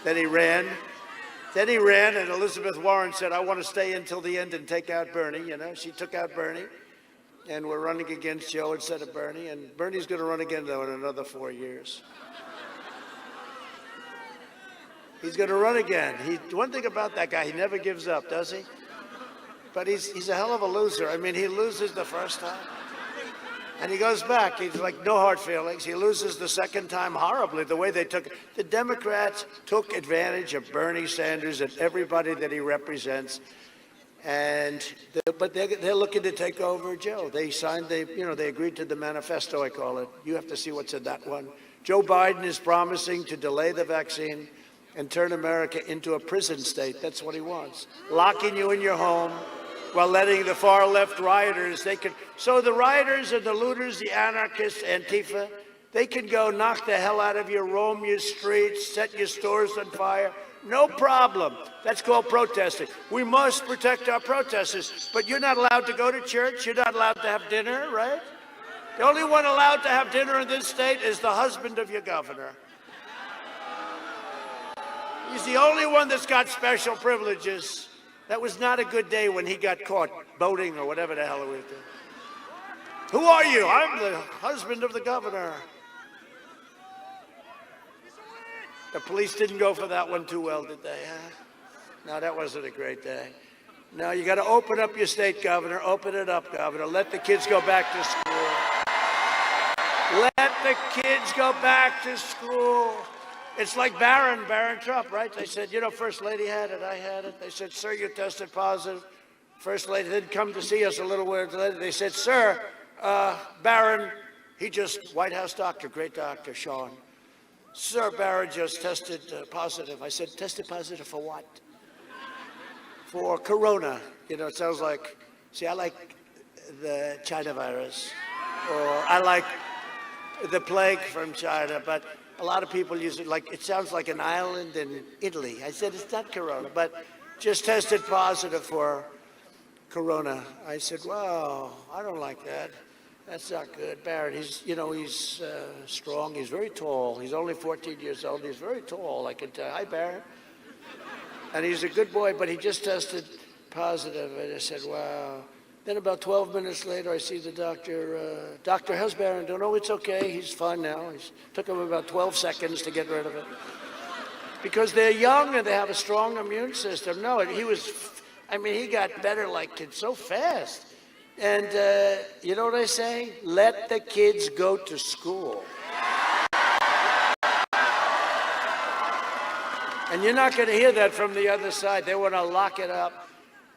Then he ran, and Elizabeth Warren said, I want to stay until the end and take out Bernie. You know, she took out Bernie, and we're running against Joe instead of Bernie, and Bernie's going to run again, though, in another 4 years. He's going to run again. One thing about that guy, he never gives up, does he? But he's a hell of a loser. I mean, he loses the first time, and he goes back. He's like, no hard feelings. He loses the second time horribly, the way they took it. The Democrats took advantage of Bernie Sanders and everybody that he represents, but they're looking to take over Joe. They agreed to the manifesto, I call it. You have to see what's in that one. Joe Biden is promising to delay the vaccine and turn America into a prison state. That's what he wants. Locking you in your home while letting the far left rioters, so the rioters and the looters, the anarchists, Antifa, they can go knock the hell out of you, roam your streets, set your stores on fire. No problem. That's called protesting. We must protect our protesters, but you're not allowed to go to church. You're not allowed to have dinner, right? The only one allowed to have dinner in this state is the husband of your governor. He's the only one that's got special privileges. That was not a good day when he got caught boating or whatever the hell it was. Who are you? I'm the husband of the governor. The police didn't go for that one too well, did they? No, that wasn't a great day. No, you got to open up your state, Governor. Open it up, Governor. Let the kids go back to school. Let the kids go back to school. It's like Barron Trump, right? They said, you know, First Lady had it, I had it. They said, sir, you tested positive. First Lady didn't come to see us a little while later. They said, sir, Barron, White House doctor, great doctor, Sean. Sir, Barron just tested positive. I said, tested positive for what? For corona. You know, it sounds like, see, I like the China virus, or I like the plague from China, but a lot of people use it like, it sounds like an island in Italy. I said, it's not corona, but just tested positive for corona. I said, wow, I don't like that. That's not good. Barrett, he's strong. He's very tall. He's only 14 years old. He's very tall, I can tell. Hi, Barrett. And he's a good boy, but he just tested positive. And I said, wow. Then about 12 minutes later, I see the doctor. Doctor, how's Barron doing? Oh, it's okay. He's fine now. It took him about 12 seconds to get rid of it. Because they're young and they have a strong immune system. No, he got better so fast. And you know what I say? Let the kids go to school. And you're not going to hear that from the other side. They want to lock it up.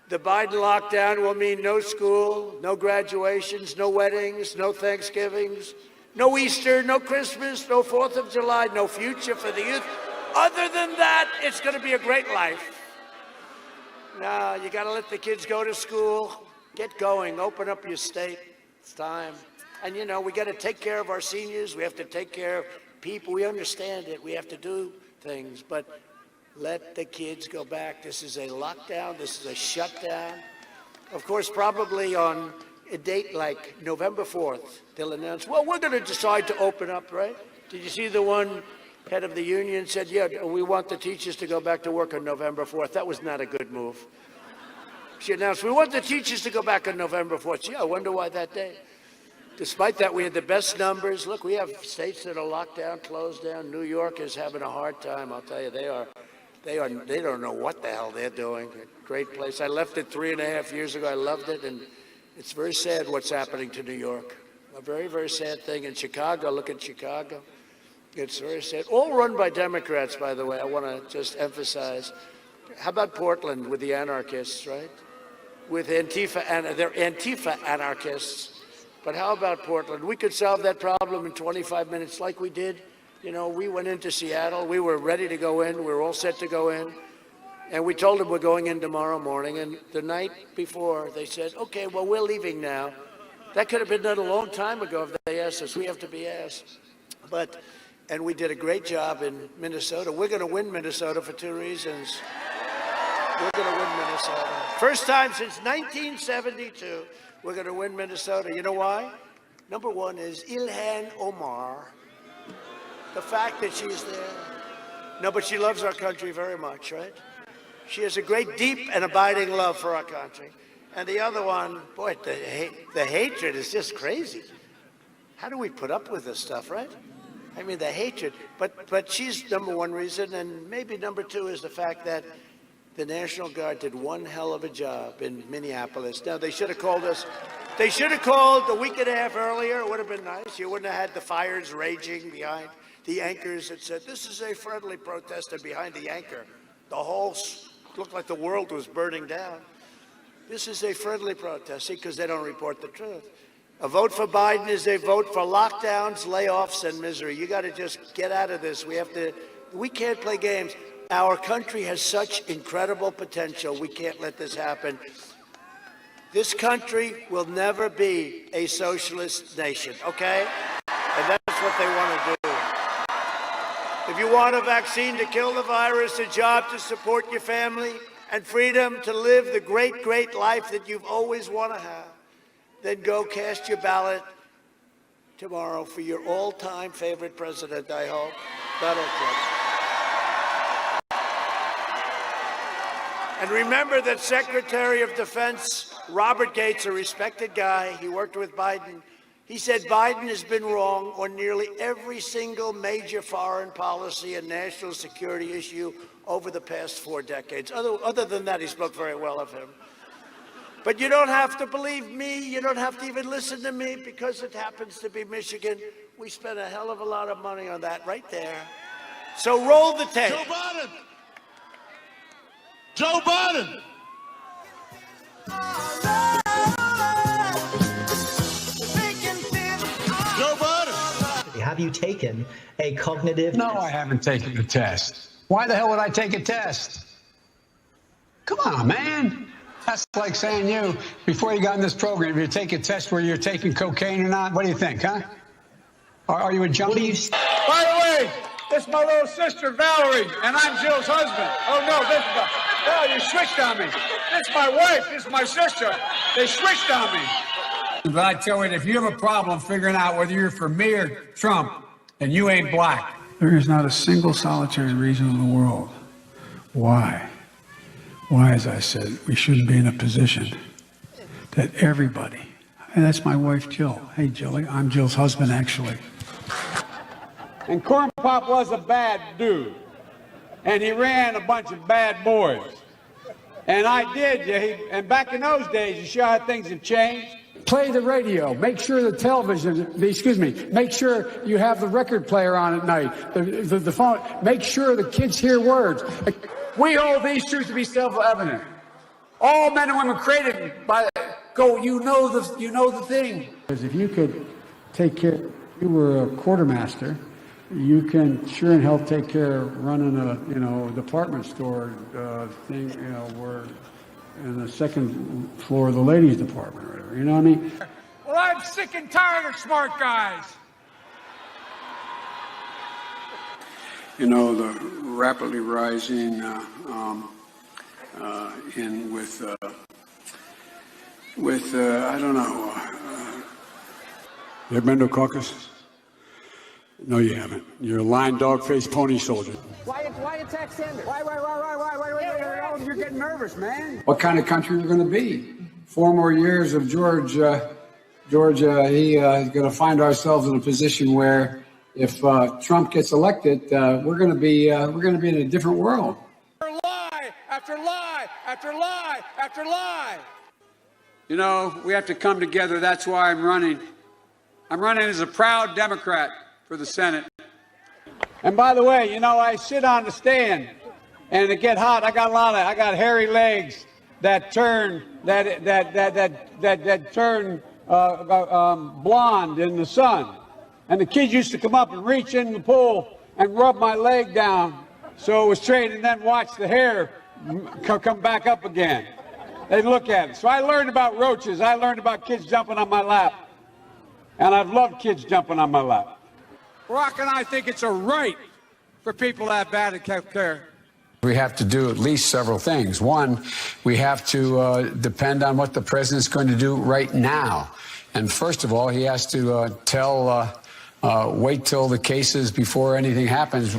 The Biden lockdown will mean no school, no graduations, no weddings, no Thanksgivings, no Easter, no Christmas, no 4th of July, no future for the youth. Other than that, it's going to be a great life. No, you got to let the kids go to school. Get going. Open up your state. It's time. And, you know, we got to take care of our seniors. We have to take care of people. We understand it. We have to do things. But let the kids go back. This is a lockdown. This is a shutdown. Of course, probably on a date like November 4th, they'll announce, well, we're going to decide to open up, right? Did you see the one head of the union said, yeah, we want the teachers to go back to work on November 4th. That was not a good move. She announced, we want the teachers to go back on November 4th. Gee, I wonder why that day. Despite that, we had the best numbers. Look, we have states that are locked down, closed down. New York is having a hard time. I'll tell you, they don't know what the hell they're doing. Great place. I left it 3.5 years ago. I loved it, and it's very sad what's happening to New York. A very, very sad thing in Chicago. Look at Chicago. It's very sad. All run by Democrats, by the way. I want to just emphasize. How about Portland with the anarchists, right? With Antifa, and they're Antifa anarchists. But how about Portland? We could solve that problem in 25 minutes like we did. You know, we went into Seattle. We were ready to go in. We were all set to go in. And we told them we're going in tomorrow morning. And the night before, they said, okay, well, we're leaving now. That could have been done a long time ago if they asked us. We have to be asked. And we did a great job in Minnesota. We're going to win Minnesota for two reasons. We're going to win Minnesota. First time since 1972, we're going to win Minnesota. You know why? Number one is Ilhan Omar. The fact that she's there. No, but she loves our country very much, right? She has a great, deep, and abiding love for our country. And the other one, boy, the hatred is just crazy. How do we put up with this stuff, right? I mean, the hatred. But she's number one reason, and maybe number two is the fact that the National Guard did one hell of a job in Minneapolis. Now, they should have called us. They should have called a week and a half earlier. It would have been nice. You wouldn't have had the fires raging behind the anchors that said, this is a friendly protest, and behind the anchor, the whole looked like the world was burning down. This is a friendly protest, see, because they don't report the truth. A vote for Biden is a vote for lockdowns, layoffs, and misery. You got to just get out of this. We can't play games. Our country has such incredible potential. We can't let this happen. This country will never be a socialist nation, okay? And that's what they want to do. If you want a vaccine to kill the virus, a job to support your family, and freedom to live the great, great life that you've always wanted to have, then go cast your ballot tomorrow for your all-time favorite president, I hope, Donald Trump. And remember that Secretary of Defense Robert Gates, a respected guy, he worked with Biden, he said Biden has been wrong on nearly every single major foreign policy and national security issue over the past 4 decades. Other than that, he spoke very well of him. But you don't have to believe me. You don't have to even listen to me because it happens to be Michigan. We spent a hell of a lot of money on that right there. So roll the tape. Joe Biden. Joe Biden. Joe Biden. Have you taken a cognitive? No, I haven't taken the test. Why the hell would I take a test? Come on, man. That's like saying you, before you got in this program, if you take a test where you're taking cocaine or not, what do you think, huh? Are you a junkie? By the way, this is my little sister, Valerie, and I'm Jill's husband. Oh, no, oh, you switched on me. This is my wife. This is my sister. They switched on me. But I tell you, if you have a problem figuring out whether you're for me or Trump, then you ain't black. There is not a single solitary reason in the world why, as I said, we shouldn't be in a position that everybody, and that's my wife, Jill. Hey, Jilly, I'm Jill's husband, actually. And Corn Pop was a bad dude. And he ran a bunch of bad boys. And I did, and back in those days, you sure how things have changed? Play the radio. Make sure the television, make sure you have the record player on at night, the phone. Make sure the kids hear words. We hold these truths to be self-evident. All men and women created by you know the thing. Because if you could take care, you were a quartermaster, you can sure in hell take care of running a department store thing, where in the second floor of the ladies department or whatever, you know what I mean? Well, I'm sick and tired of smart guys. You know, the rapidly rising I don't know. You ever been to a caucus? No, you haven't. You're a lying dog-faced pony soldier. Why attack Sanders? Why? You're getting nervous, man. What kind of country we're going to be? 4 more years of Georgia, he's going to find ourselves in a position where if Trump gets elected, we're going to be in a different world. Lie after lie after lie after lie. You know, we have to come together. That's why I'm running. I'm running as a proud Democrat for the Senate. And by the way, you know, I sit on the stand and it get hot. I got hairy legs that turn blonde in the sun. And the kids used to come up and reach in the pool and rub my leg down so it was straight, and then watch the hair come back up again. They look at it. So I learned about roaches. I learned about kids jumping on my lap. And I've loved kids jumping on my lap. Barack and I think it's a right for people to have bad health care. We have to do at least several things. One, we have to depend on what the president's going to do right now. And first of all, he has to wait till the cases before anything happens.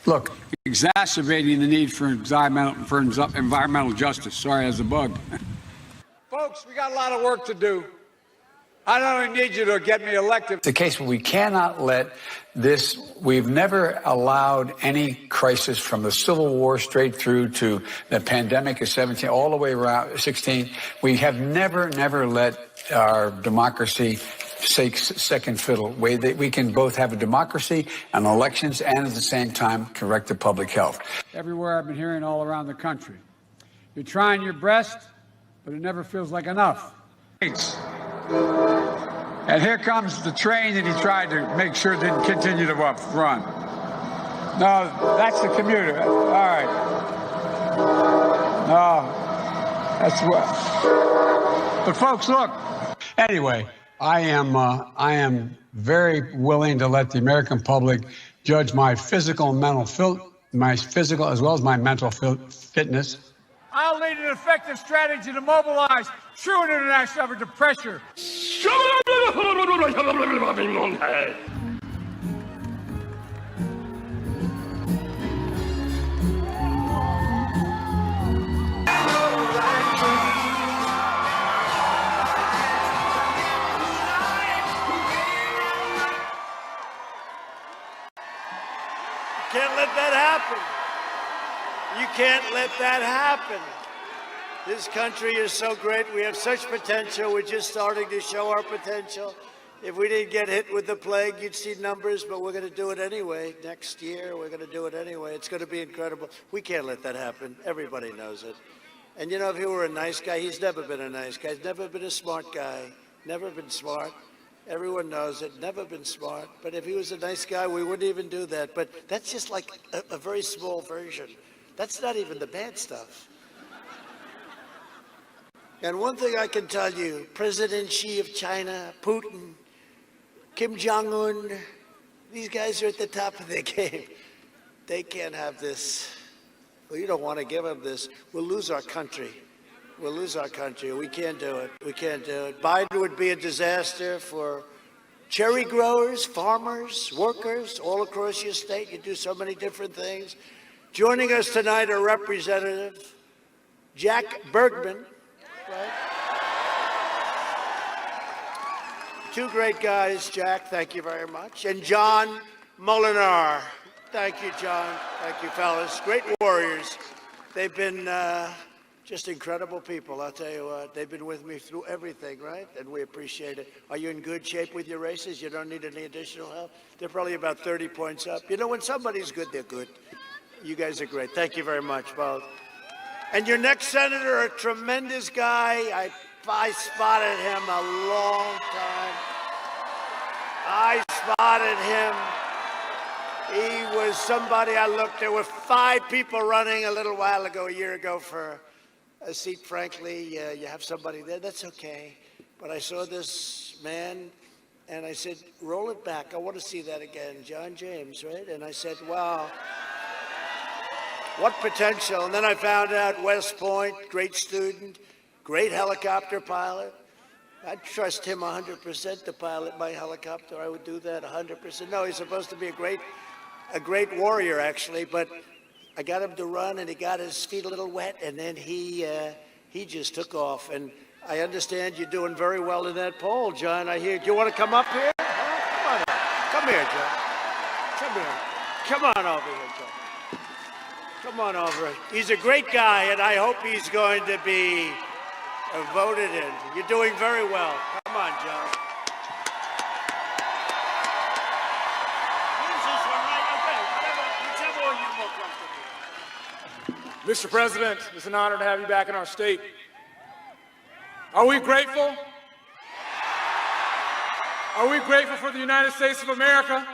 Look, exacerbating the need for environmental justice. Sorry, as a bug. Folks, we got a lot of work to do. I not only need you to get me elected. The case where we cannot let this, we've never allowed any crisis from the Civil War straight through to the pandemic of 17, all the way around 16. We have never let our democracy take second fiddle. We can both have a democracy and elections and at the same time correct the public health. Everywhere I've been hearing all around the country. You're trying your best, but it never feels like enough. And here comes the train that he tried to make sure didn't continue to run. No, that's the commuter. All right. No, that's what. But folks, look. Anyway, I am very willing to let the American public judge my physical and mental as well as my mental fitness. I'll lead an effective strategy to mobilize true international effort to pressure. Can't let that happen. You can't let that happen. This country is so great. We have such potential. We're just starting to show our potential. If we didn't get hit with the plague, you'd see numbers, but we're going to do it anyway. Next year, we're going to do it anyway. It's going to be incredible. We can't let that happen. Everybody knows it. And you know, if he were a nice guy, he's never been a nice guy. He's never been a smart guy. Never been smart. Everyone knows it. Never been smart. But if he was a nice guy, we wouldn't even do that. But that's just like a very small version. That's not even the bad stuff. And one thing I can tell you, President Xi of China, Putin, Kim Jong-un, these guys are at the top of their game. They can't have this. Well, you don't want to give them this. We'll lose our country. We'll lose our country. We can't do it. We can't do it. Biden would be a disaster for cherry growers, farmers, workers all across your state. You do so many different things. Joining us tonight are Representative Jack Bergman. Right? Two great guys, Jack, thank you very much. And John Molinar. Thank you, John. Thank you, fellas. Great warriors. They've been just incredible people, I'll tell you what. They've been with me through everything, right? And we appreciate it. Are you in good shape with your races? You don't need any additional help? They're probably about 30 points up. You know, when somebody's good, they're good. You guys are great. Thank you very much, both. And your next senator, a tremendous guy. I spotted him a long time. I spotted him. He was somebody I looked. There were 5 people running a little while ago, a year ago, for a seat. Frankly, you have somebody there. That's okay. But I saw this man, and I said, roll it back. I want to see that again. John James, right? And I said, wow. What potential. And then I found out West Point, great student, great helicopter pilot. I'd trust him 100% to pilot my helicopter. I would do that 100%. No, he's supposed to be a great warrior, actually, but I got him to run, and he got his feet a little wet, and then he just took off. And I understand you're doing very well in that poll, John. I hear. Do you want to come up here? Come on here, John. Come here. Come on over here, John. Come on over. He's a great guy, and I hope he's going to be voted in. You're doing very well. Come on, John. Mr. President, it's an honor to have you back in our state. Are we grateful? Are we grateful for the United States of America?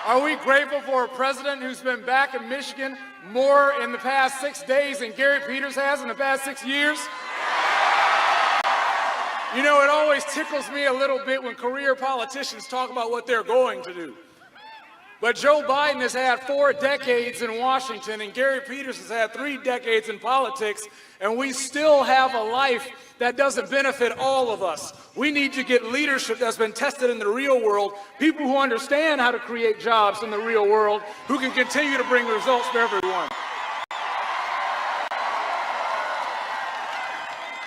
Are we grateful for a president who's been back in Michigan more in the past 6 days than Gary Peters has in the past 6 years? You know, it always tickles me a little bit when career politicians talk about what they're going to do. But Joe Biden has had 4 decades in Washington, and Gary Peters has had 3 decades in politics, and we still have a life that doesn't benefit all of us. We need to get leadership that's been tested in the real world, people who understand how to create jobs in the real world, who can continue to bring results for everyone.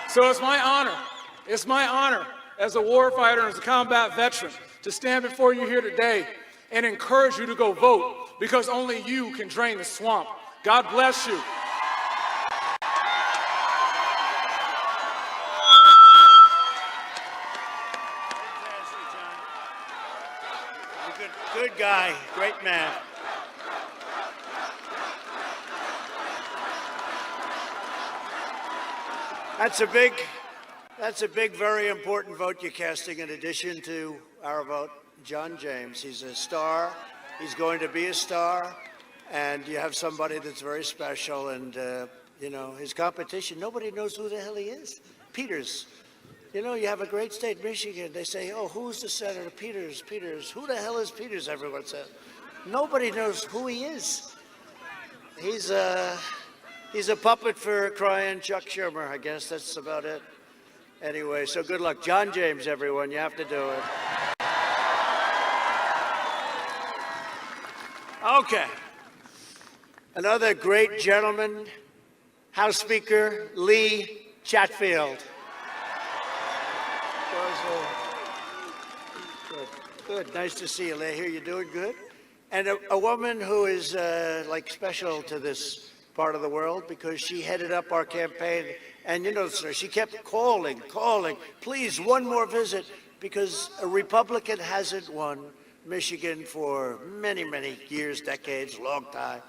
So it's my honor as a warfighter and as a combat veteran to stand before you here today and encourage you to go vote, because only you can drain the swamp. God bless you. Good guy, great man. That's a big, very important vote you're casting in addition to our vote. John James, he's a star. He's going to be a star. And you have somebody that's very special. And, you know, his competition, nobody knows who the hell he is. Peters. You know, you have a great state, Michigan. They say, oh, who's the senator? Peters. Who the hell is Peters, everyone says. Nobody knows who he is. He's a puppet for crying Chuck Schumer, I guess. That's about it. Anyway, so good luck. John James, everyone. You have to do it. Okay. Another great gentleman, House Speaker Lee Chatfield. Good. Nice to see you, Lee. Here, you doing good? And a woman who is like special to this part of the world because she headed up our campaign. And you know, sir, she kept calling, please, one more visit, because a Republican hasn't won Michigan for many, many years, decades, long time.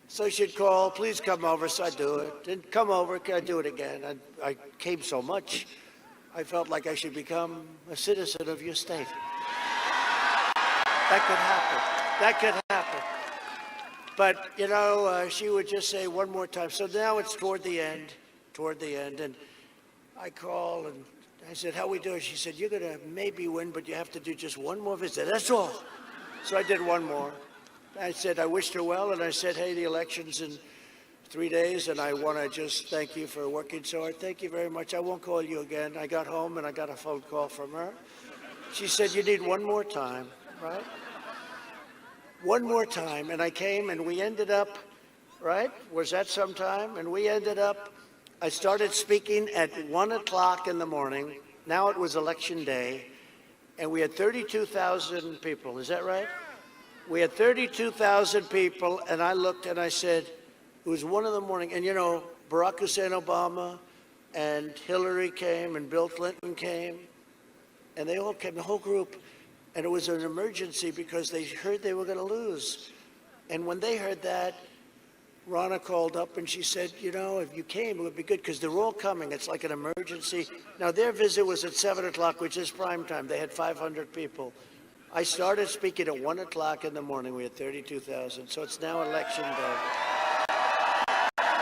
So she'd call, please come over, so I'd do it. And come over, I'd do it again. And I came so much, I felt like I should become a citizen of your state. That could happen. But, you know, she would just say one more time. So now it's toward the end. And I call and I said, how we doing? She said, you're going to maybe win, but you have to do just one more visit. That's all. So I did one more. I said, I wished her well, and I said, hey, the election's in 3 days, and I want to just thank you for working so hard. Thank you very much. I won't call you again. I got home, and I got a phone call from her. She said, you need one more time, right? One more time. And I came, and we ended up, right? Was that sometime? And we ended up, I started speaking at 1 o'clock in the morning. Now it was election day, and we had 32,000 people. Is that right? We had 32,000 people, and I looked and I said, it was 1 in the morning. And, you know, Barack Hussein Obama and Hillary came and Bill Clinton came, and they all came, the whole group. And it was an emergency because they heard they were going to lose. And when they heard that, Ronna called up and she said, you know, if you came, it would be good because they're all coming. It's like an emergency. Now, their visit was at 7 o'clock, which is prime time. They had 500 people. I started speaking at 1 o'clock in the morning. We had 32,000. So it's now election day.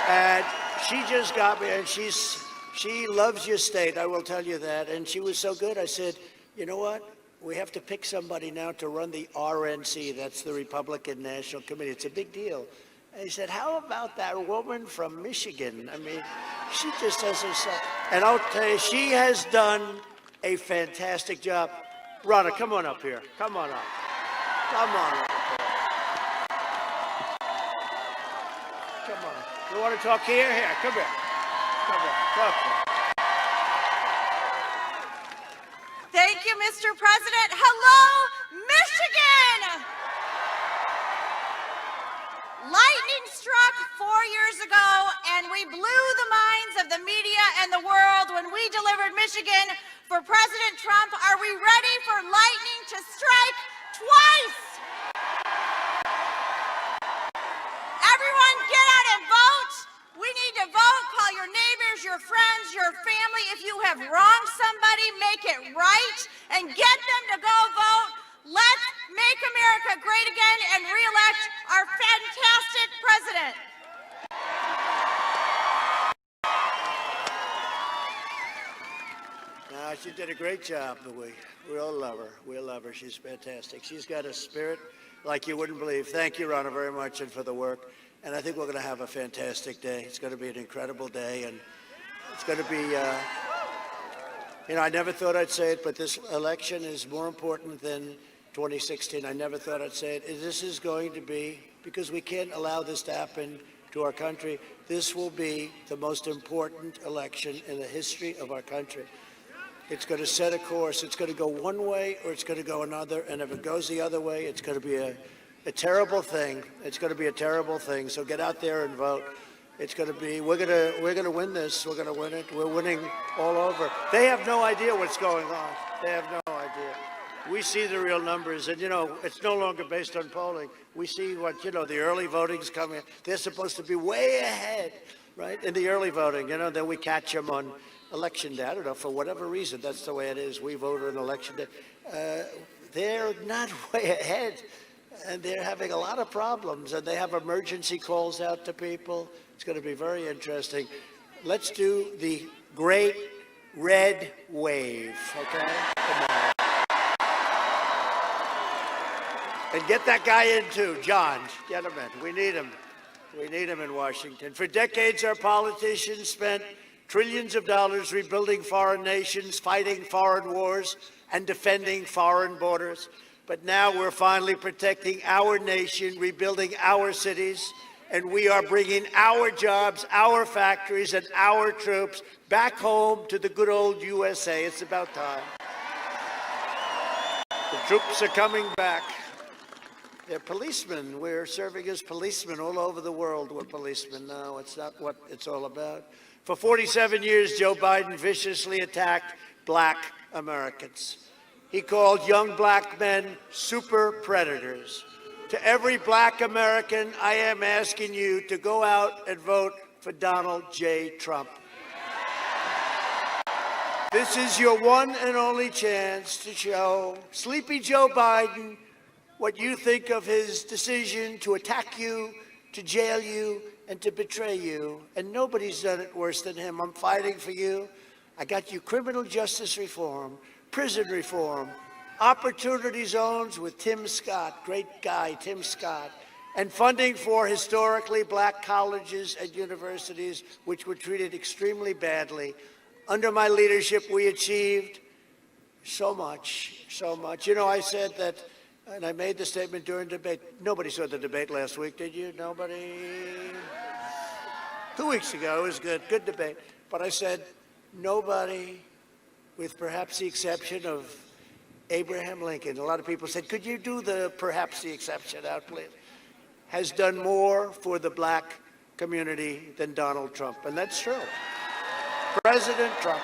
And she just got me, and she loves your state, I will tell you that. And she was so good. I said, you know what? We have to pick somebody now to run the RNC. That's the Republican National Committee. It's a big deal. And he said, how about that woman from Michigan? I mean, she just does herself. And I'll tell you, she has done a fantastic job. Ronna, come on up here. Come on up. Come on up here. Come on. You want to talk here? Here, come here. Come on, talk to me. Thank you, Mr. President. Hello, Michigan! Lightning struck 4 years ago, and we blew the minds of the media and the world when we delivered Michigan for President Trump. Are we ready for lightning to strike twice? Everyone get out and your friends, your family. If you have wronged somebody, make it right and get them to go vote. Let's make America great again and re-elect our fantastic president. She did a great job, we all love her. We love her. She's fantastic. She's got a spirit like you wouldn't believe. Thank you, Ronna, very much, and for the work. And I think we're going to have a fantastic day. It's going to be an incredible day, and it's going to be, I never thought I'd say it, but this election is more important than 2016. I never thought I'd say it. This is going to be, because we can't allow this to happen to our country, this will be the most important election in the history of our country. It's going to set a course. It's going to go one way or it's going to go another. And if it goes the other way, it's going to be a terrible thing. It's going to be a terrible thing. So get out there and vote. It's going to be, we're going to win this. We're going to win it. We're winning all over. They have no idea what's going on. They have no idea. We see the real numbers, and it's no longer based on polling. We see what, the early voting's coming. They're supposed to be way ahead, right, in the early voting, then we catch them on election day. I don't know, for whatever reason, that's the way it is. We vote on election day. They're not way ahead, and they're having a lot of problems, and they have emergency calls out to people. It's going to be very interesting. Let's do the great red wave, okay? Come on. And get that guy in, too, John. Get him in. We need him. We need him in Washington. For decades, our politicians spent trillions of dollars rebuilding foreign nations, fighting foreign wars, and defending foreign borders. But now we're finally protecting our nation, rebuilding our cities, and we are bringing our jobs, our factories, and our troops back home to the good old USA. It's about time. The troops are coming back. They're policemen. We're serving as policemen all over the world. We're policemen now. It's not what it's all about. For 47 years, Joe Biden viciously attacked black Americans. He called young black men super predators. To every black American, I am asking you to go out and vote for Donald J. Trump. This is your one and only chance to show sleepy Joe Biden what you think of his decision to attack you, to jail you, and to betray you. And nobody's done it worse than him. I'm fighting for you. I got you criminal justice reform, prison reform, opportunity zones with Tim Scott, great guy, Tim Scott, and funding for historically black colleges and universities, which were treated extremely badly. Under my leadership, we achieved so much, so much. I said that, and I made the statement during debate. Nobody saw the debate last week, did you? Nobody? 2 weeks ago, it was good debate. But I said, nobody, with perhaps the exception of Abraham Lincoln, a lot of people said, could you do the perhaps the exception out, please, has done more for the black community than Donald Trump. And that's true. President Trump.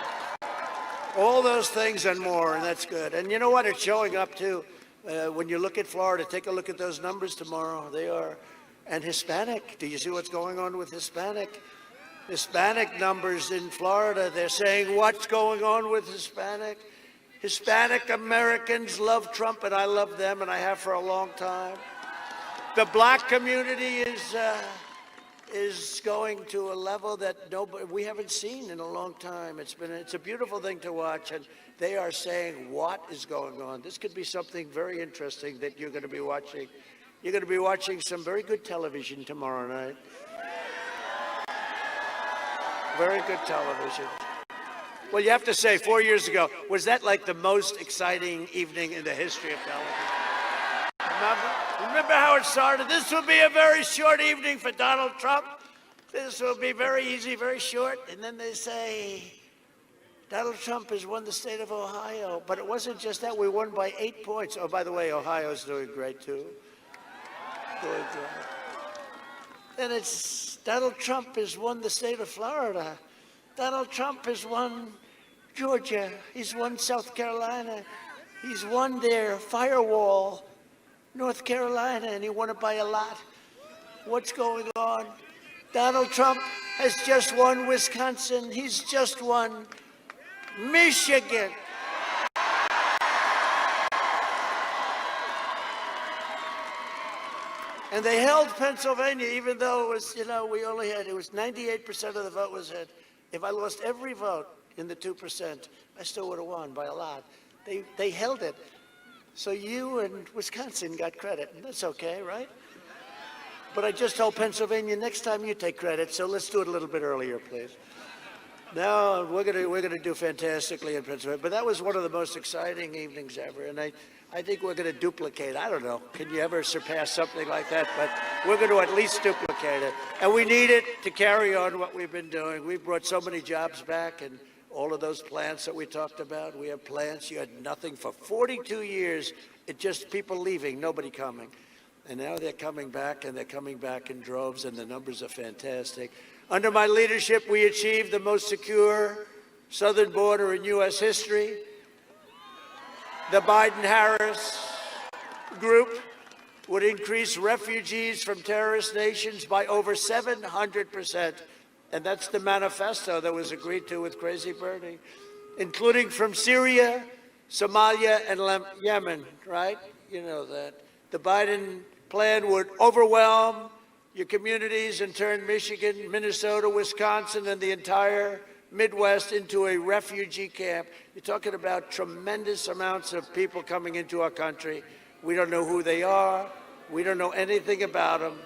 All those things and more, and that's good. And you know what? It's showing up, too. When you look at Florida, take a look at those numbers tomorrow. They are, and Hispanic. Do you see what's going on with Hispanic? Hispanic numbers in Florida, they're saying, what's going on with Hispanic? Hispanic Americans love Trump, and I love them, and I have for a long time. The black community is going to a level that we haven't seen in a long time. It's a beautiful thing to watch, and they are saying, what is going on? This could be something very interesting that you're going to be watching. You're going to be watching some very good television tomorrow night. Very good television. Well, you have to say, 4 years ago, was that like the most exciting evening in the history of television? Remember how it started? This will be a very short evening for Donald Trump. This will be very easy, very short. And then they say, Donald Trump has won the state of Ohio. But it wasn't just that. We won by 8 points. Oh, by the way, Ohio's doing great, too. Doing great. Then it's Donald Trump has won the state of Florida. Donald Trump has won Georgia. He's won South Carolina. He's won their firewall, North Carolina, and he won it by a lot. What's going on? Donald Trump has just won Wisconsin. He's just won Michigan. And they held Pennsylvania, even though it was, we only had, it was 98% of the vote was hit. If I lost every vote in the 2%, I still would have won by a lot. They held it. So you and Wisconsin got credit, and that's okay, right? But I just told Pennsylvania, next time you take credit, so let's do it a little bit earlier, please. No, we're gonna do fantastically in Pennsylvania. But that was one of the most exciting evenings ever, and I think we're gonna duplicate. I don't know, can you ever surpass something like that? But we're gonna at least duplicate it. And we need it to carry on what we've been doing. We've brought so many jobs back, and all of those plants that we talked about. We have plants, you had nothing for 42 years. It just people leaving, nobody coming. And now they're coming back, and they're coming back in droves, and the numbers are fantastic. Under my leadership, we achieved the most secure southern border in U.S. history. The Biden-Harris group would increase refugees from terrorist nations by over 700%. And that's the manifesto that was agreed to with Crazy Bernie, including from Syria, Somalia, and Yemen, right? You know that. The Biden plan would overwhelm your communities and turn Michigan, Minnesota, Wisconsin, and the entire Midwest into a refugee camp. You're talking about tremendous amounts of people coming into our country. We don't know who they are. We don't know anything about them.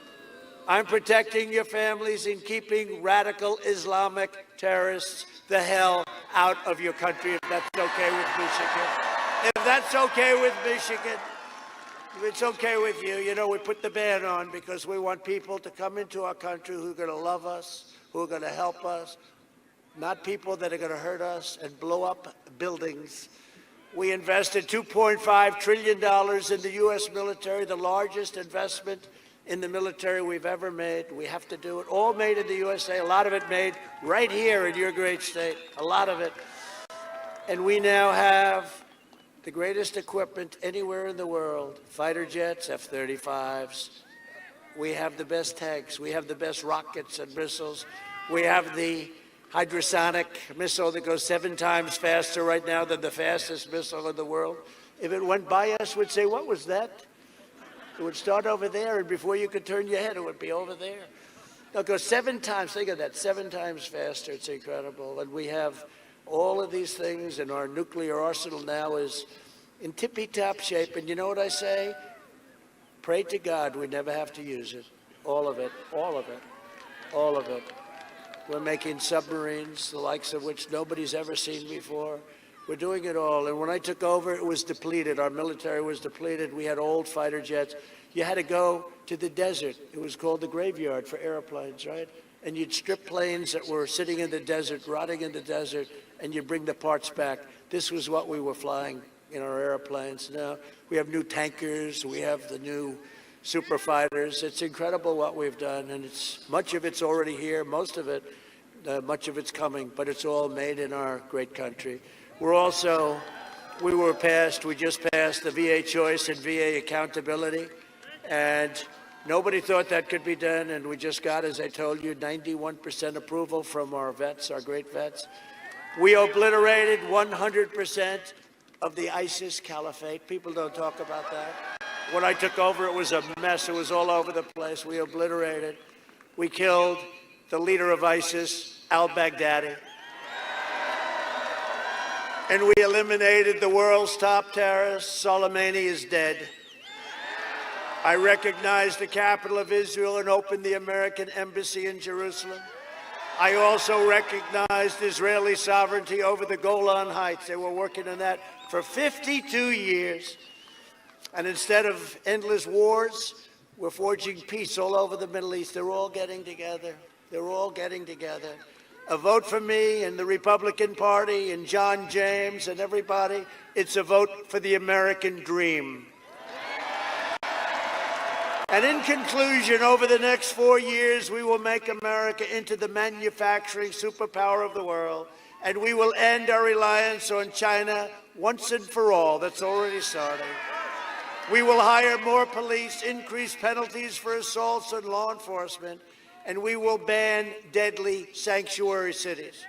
I'm protecting your families and keeping radical Islamic terrorists the hell out of your country, if that's okay with Michigan. If that's okay with Michigan, if it's okay with you, we put the ban on because we want people to come into our country who are going to love us, who are going to help us, not people that are going to hurt us and blow up buildings. We invested $2.5 trillion in the U.S. military, the largest investment in the military we've ever made. We have to do it. All made in the USA, a lot of it made right here in your great state, a lot of it. And we now have the greatest equipment anywhere in the world, fighter jets, F-35s. We have the best tanks. We have the best rockets and missiles. We have the hypersonic missile that goes 7 times faster right now than the fastest missile in the world. If it went by us, we'd say, what was that? It would start over there, and before you could turn your head, it would be over there. It'll go 7 times, think of that, 7 times faster. It's incredible. And we have all of these things, and our nuclear arsenal now is in tippy-top shape. And you know what I say? Pray to God we never have to use it. All of it, all of it, all of it. We're making submarines, the likes of which nobody's ever seen before. We're doing it all. And when I took over, it was depleted. Our military was depleted. We had old fighter jets. You had to go to the desert. It was called the graveyard for airplanes, right? And you'd strip planes that were sitting in the desert, rotting in the desert, and you'd bring the parts back. This was what we were flying in our airplanes. Now we have new tankers. We have the new super fighters. It's incredible what we've done, and much of it's already here. Most of it, much of it's coming, but it's all made in our great country. We just passed the VA choice and VA accountability, and nobody thought that could be done, and we just got, as I told you, 91% approval from our vets, our great vets. We obliterated 100% of the ISIS caliphate. People don't talk about that. When I took over, it was a mess. It was all over the place. We obliterated. We killed the leader of ISIS, al-Baghdadi. And we eliminated the world's top terrorist. Soleimani is dead. I recognized the capital of Israel and opened the American embassy in Jerusalem. I also recognized Israeli sovereignty over the Golan Heights. They were working on that for 52 years. And instead of endless wars, we're forging peace all over the Middle East. They're all getting together. They're all getting together. A vote for me and the Republican Party and John James and everybody, it's a vote for the American dream. And in conclusion, over the next 4 years, we will make America into the manufacturing superpower of the world, and we will end our reliance on China once and for all. That's already starting. We will hire more police, increase penalties for assaults on law enforcement, and we will ban deadly sanctuary cities.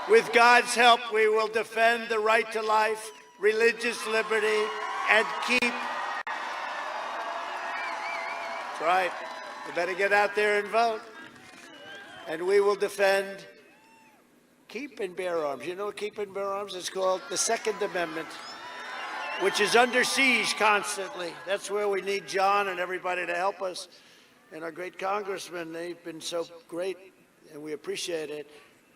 With God's help, we will defend the right to life, religious liberty, and keep. That's right. You better get out there and vote. And we will defend keep and bear arms. You know what keep and bear arms is called? The Second Amendment, which is under siege constantly. That's where we need John and everybody to help us. And our great congressmen, they've been so great, and we appreciate it.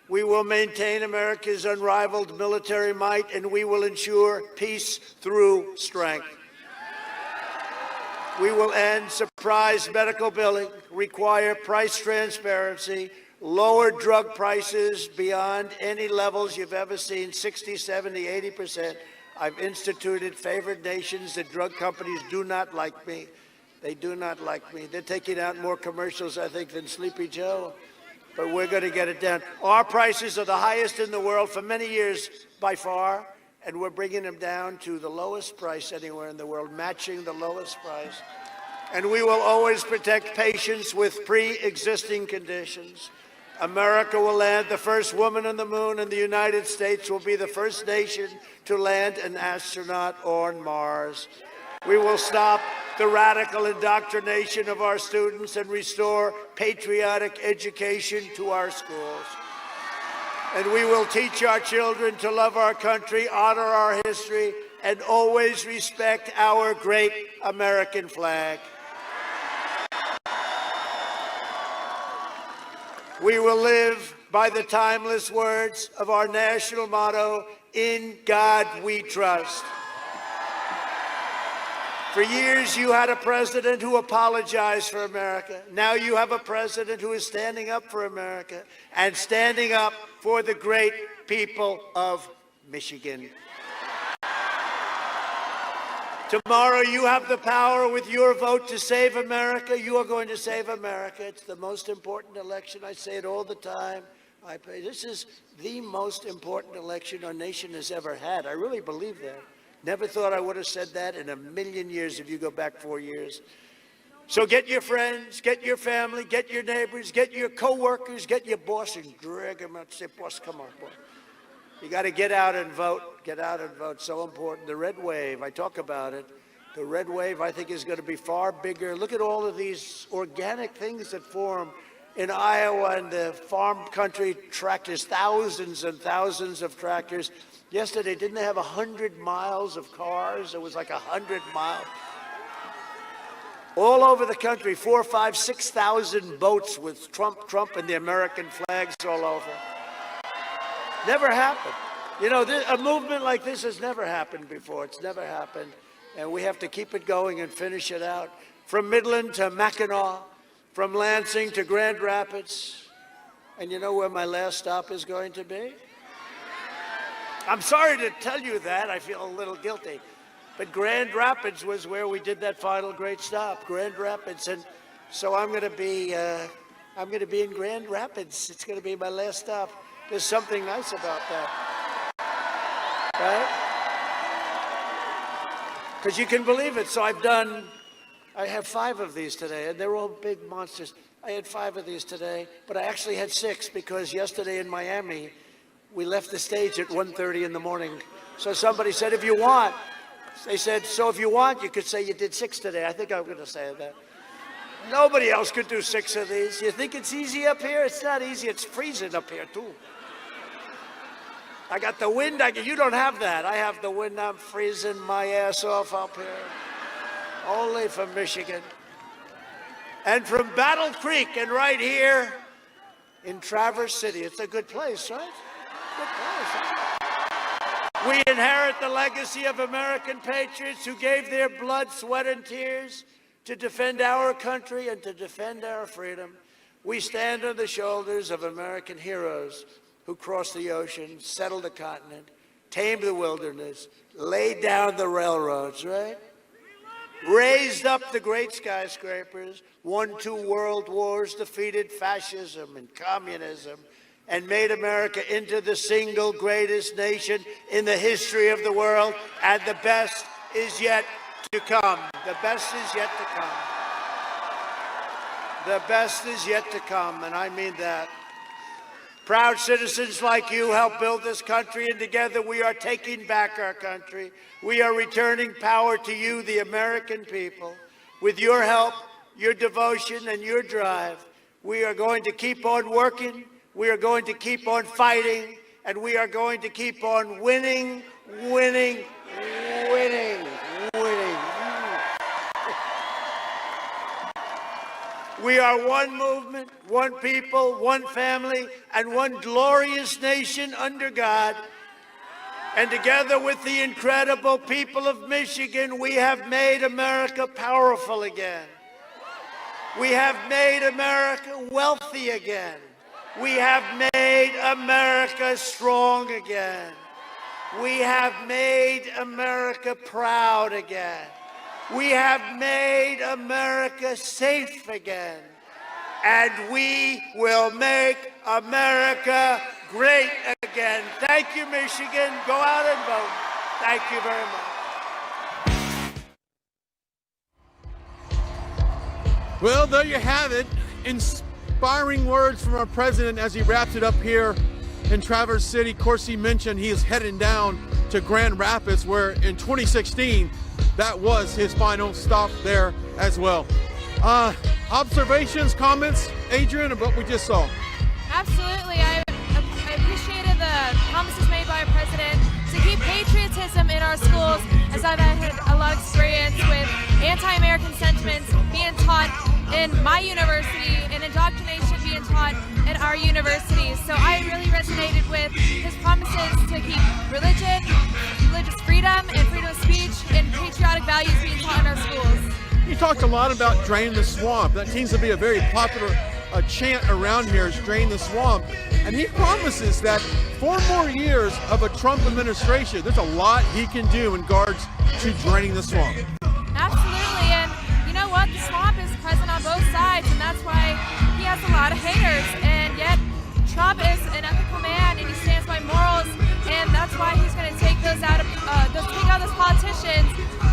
We will maintain America's unrivaled military might, and we will ensure peace through strength. We will end surprise medical billing, require price transparency, lower drug prices beyond any levels you've ever seen, 60, 70, 80%. I've instituted favored nations. The drug companies do not like me. They do not like me. They're taking out more commercials, I think, than Sleepy Joe. But we're going to get it down. Our prices are the highest in the world for many years by far, and we're bringing them down to the lowest price anywhere in the world, matching the lowest price. And we will always protect patients with pre-existing conditions. America will land the first woman on the moon, and the United States will be the first nation to land an astronaut on Mars. We will stop the radical indoctrination of our students and restore patriotic education to our schools. And we will teach our children to love our country, honor our history, and always respect our great American flag. We will live by the timeless words of our national motto, "In God we trust." For years, you had a president who apologized for America. Now you have a president who is standing up for America and standing up for the great people of Michigan. Tomorrow, you have the power with your vote to save America. You are going to save America. It's the most important election. I say it all the time. This is the most important election our nation has ever had. I really believe that. Never thought I would have said that in a million years if you go back 4 years. So get your friends, get your family, get your neighbors, get your co-workers, get your boss, and drag them out and say, "Boss, come on, boss." You got to get out and vote. Get out and vote. So important. The red wave, I talk about it. The red wave, I think, is going to be far bigger. Look at all of these organic things that form in Iowa and the farm country, tractors, thousands and thousands of tractors. Yesterday, didn't they have 100 miles of cars? It was like 100 miles. All over the country, 4,000, 5,000, 6,000 boats with Trump and the American flags all over. Never happened. You know, a movement like this has never happened before. It's never happened. And we have to keep it going and finish it out. From Midland to Mackinac, from Lansing to Grand Rapids. And you know where my last stop is going to be? I'm sorry to tell you that. I feel a little guilty. But Grand Rapids was where we did that final great stop, Grand Rapids. And so I'm going to be in Grand Rapids. It's going to be my last stop. There's something nice about that, right? Because you can believe it. So I have 5 of these today, and they're all big monsters. I had 5 of these today, but I actually had 6 because yesterday in Miami, we left the stage at 1:30 in the morning. So somebody said, if you want, they said, so if you want, you could say you did 6 today. I think I'm going to say that. Nobody else could do 6 of these. You think it's easy up here? It's not easy. It's freezing up here, too. I got the wind. You don't have that. I have the wind. I'm freezing my ass off up here. Only from Michigan. And from Battle Creek and right here in Traverse City. It's a good place, right? Good place, huh? We inherit the legacy of American patriots who gave their blood, sweat, and tears to defend our country and to defend our freedom. We stand on the shoulders of American heroes who crossed the ocean, settled the continent, tamed the wilderness, laid down the railroads, right? Raised up the great skyscrapers, won 2 world wars, defeated fascism and communism, and made America into the single greatest nation in the history of the world. And the best is yet to come. The best is yet to come. The best is yet to come, and I mean that. Proud citizens like you help build this country, and together we are taking back our country. We are returning power to you, the American people. With your help, your devotion, and your drive, we are going to keep on working, we are going to keep on fighting, and we are going to keep on winning, winning, winning, winning. We are one movement, one people, one family, and one glorious nation under God. And together with the incredible people of Michigan, we have made America powerful again. We have made America wealthy again. We have made America strong again. We have made America proud again. We have made America safe again. And we will make America great again. Thank you, Michigan. Go out and vote. Thank you very much. Well, there you have it. Inspiring words from our president as he wraps it up here in Traverse City. Of course, he mentioned he is heading down to Grand Rapids, where in 2016, that was his final stop there as well. Observations, comments, Adrian, of what we just saw? Absolutely. I appreciated the promises made by our president to keep patriotism in our schools, as I've had a lot of experience with anti-American sentiments being taught in my university and indoctrination being taught at our universities. So I really resonated with his promises to keep religion, religious freedom, and freedom of speech and patriotic values being taught in our schools. He talked a lot about drain the swamp. That seems to be a very popular chant around here, is drain the swamp. And he promises that 4 more years of a Trump administration, there's a lot he can do in regards to draining the swamp. Absolutely, and you know what? The swamp is present on both sides, and that's why he has a lot of haters. And yet, Trump is an ethical man, and he stands by morals, and that's why he's going to take those politicians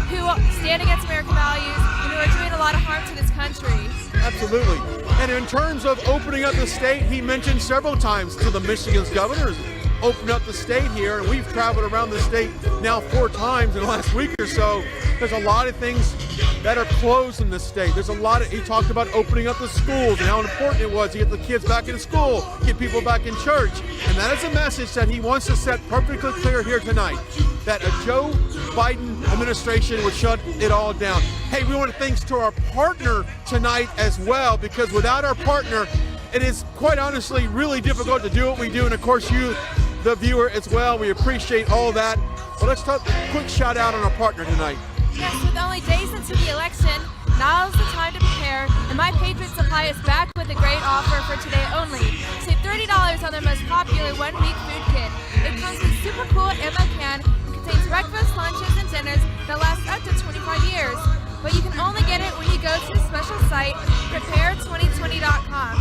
who stand against American values and who are doing a lot of harm to this country. Absolutely. And in terms of opening up the state, he mentioned several times to the Michigan's governors, open up the state here, and we've traveled around the state now 4 times in the last week or so. There's a lot of things that are closed in the state. There's a lot of, he talked about opening up the schools and how important it was to get the kids back into school, get people back in church. And that is a message that he wants to set perfectly clear here tonight, that a Joe Biden administration would shut it all down. Hey, we want to thank to our partner tonight as well, because without our partner, it is quite honestly really difficult to do what we do. And of course, you, the viewer, as well. We appreciate all that. But let's talk a quick shout out on our partner tonight. Yes, with only days into the election, now is the time to prepare, and My Patriot Supply is back with a great offer for today only. Save $30 on their most popular one-week food kit. It comes with super cool ammo can and contains breakfast, lunches, and dinners that last up to 25 years. But you can only get it when you go to the special site, prepare2020.com.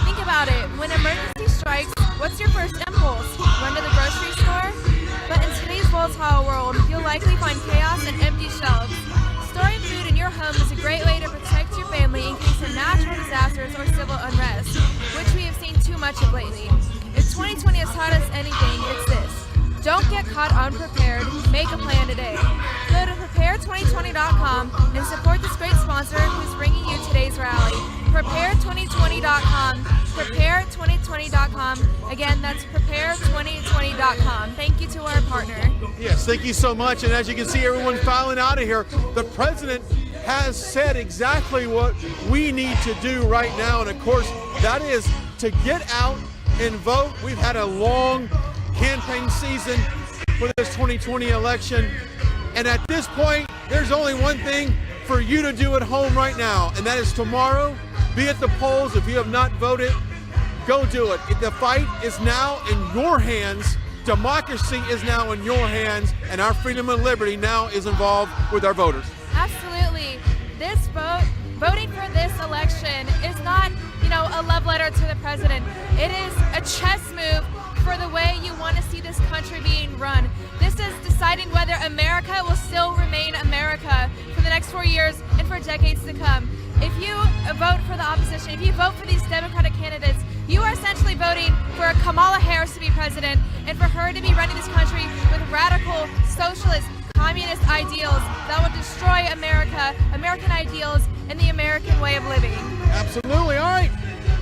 Think about it. When emergency strikes, what's your first impulse? Run to the grocery store? But in today's volatile world, you'll likely find chaos and empty shelves. Storing food in your home is a great way to protect your family in case of natural disasters or civil unrest, which we have seen too much of lately. If 2020 has taught us anything, it's this. Don't get caught unprepared. Make a plan today. Go to prepare2020.com and support this great sponsor who's bringing you today's rally. Prepare2020.com. Prepare2020.com. Again, that's prepare2020.com. Thank you to our partner. Yes, thank you so much. And as you can see, everyone filing out of here, the president has said exactly what we need to do right now. And of course, that is to get out and vote. We've had a long campaign season for this 2020 election. And at this point, there's only one thing for you to do at home right now, and that is tomorrow, be at the polls. If you have not voted, go do it. The fight is now in your hands. Democracy is now in your hands, and our freedom and liberty now is involved with our voters. Absolutely. This voting for this election is not, a love letter to the president. It is a chess move for the way you want to see this country being run. This is deciding whether America will still remain America for the next 4 years and for decades to come. if you vote for the opposition, if you vote for these Democratic candidates, you are essentially voting for Kamala Harris to be president and for her to be running this country with radical socialist communist ideals that will destroy America, American ideals, and the American way of living. Absolutely. All right.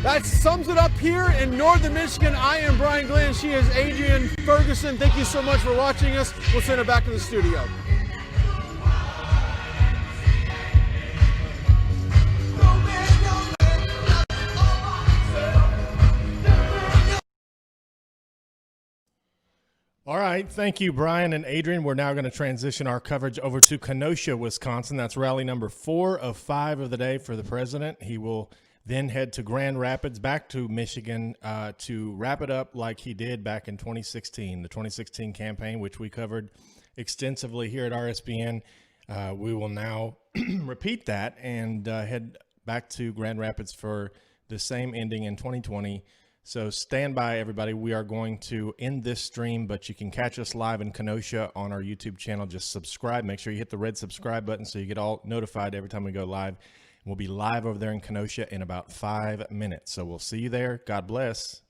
That sums it up here in Northern Michigan. I am Brian Glenn. She is Adrian Ferguson. Thank you so much for watching us. We'll send her back to the studio. All right. Thank you, Brian and Adrian. We're now going to transition our coverage over to Kenosha, Wisconsin. That's rally number 4 of 5 of the day for the president. He will then head to Grand Rapids, back to Michigan, to wrap it up like he did back in 2016, the 2016 campaign, which we covered extensively here at RSBN. We will now repeat that and head back to Grand Rapids for the same ending in 2020. So stand by, everybody. We are going to end this stream, but you can catch us live in Kenosha on our YouTube channel. Just subscribe. Make sure you hit the red subscribe button so you get all notified every time we go live. We'll be live over there in Kenosha in about 5 minutes. So we'll see you there. God bless.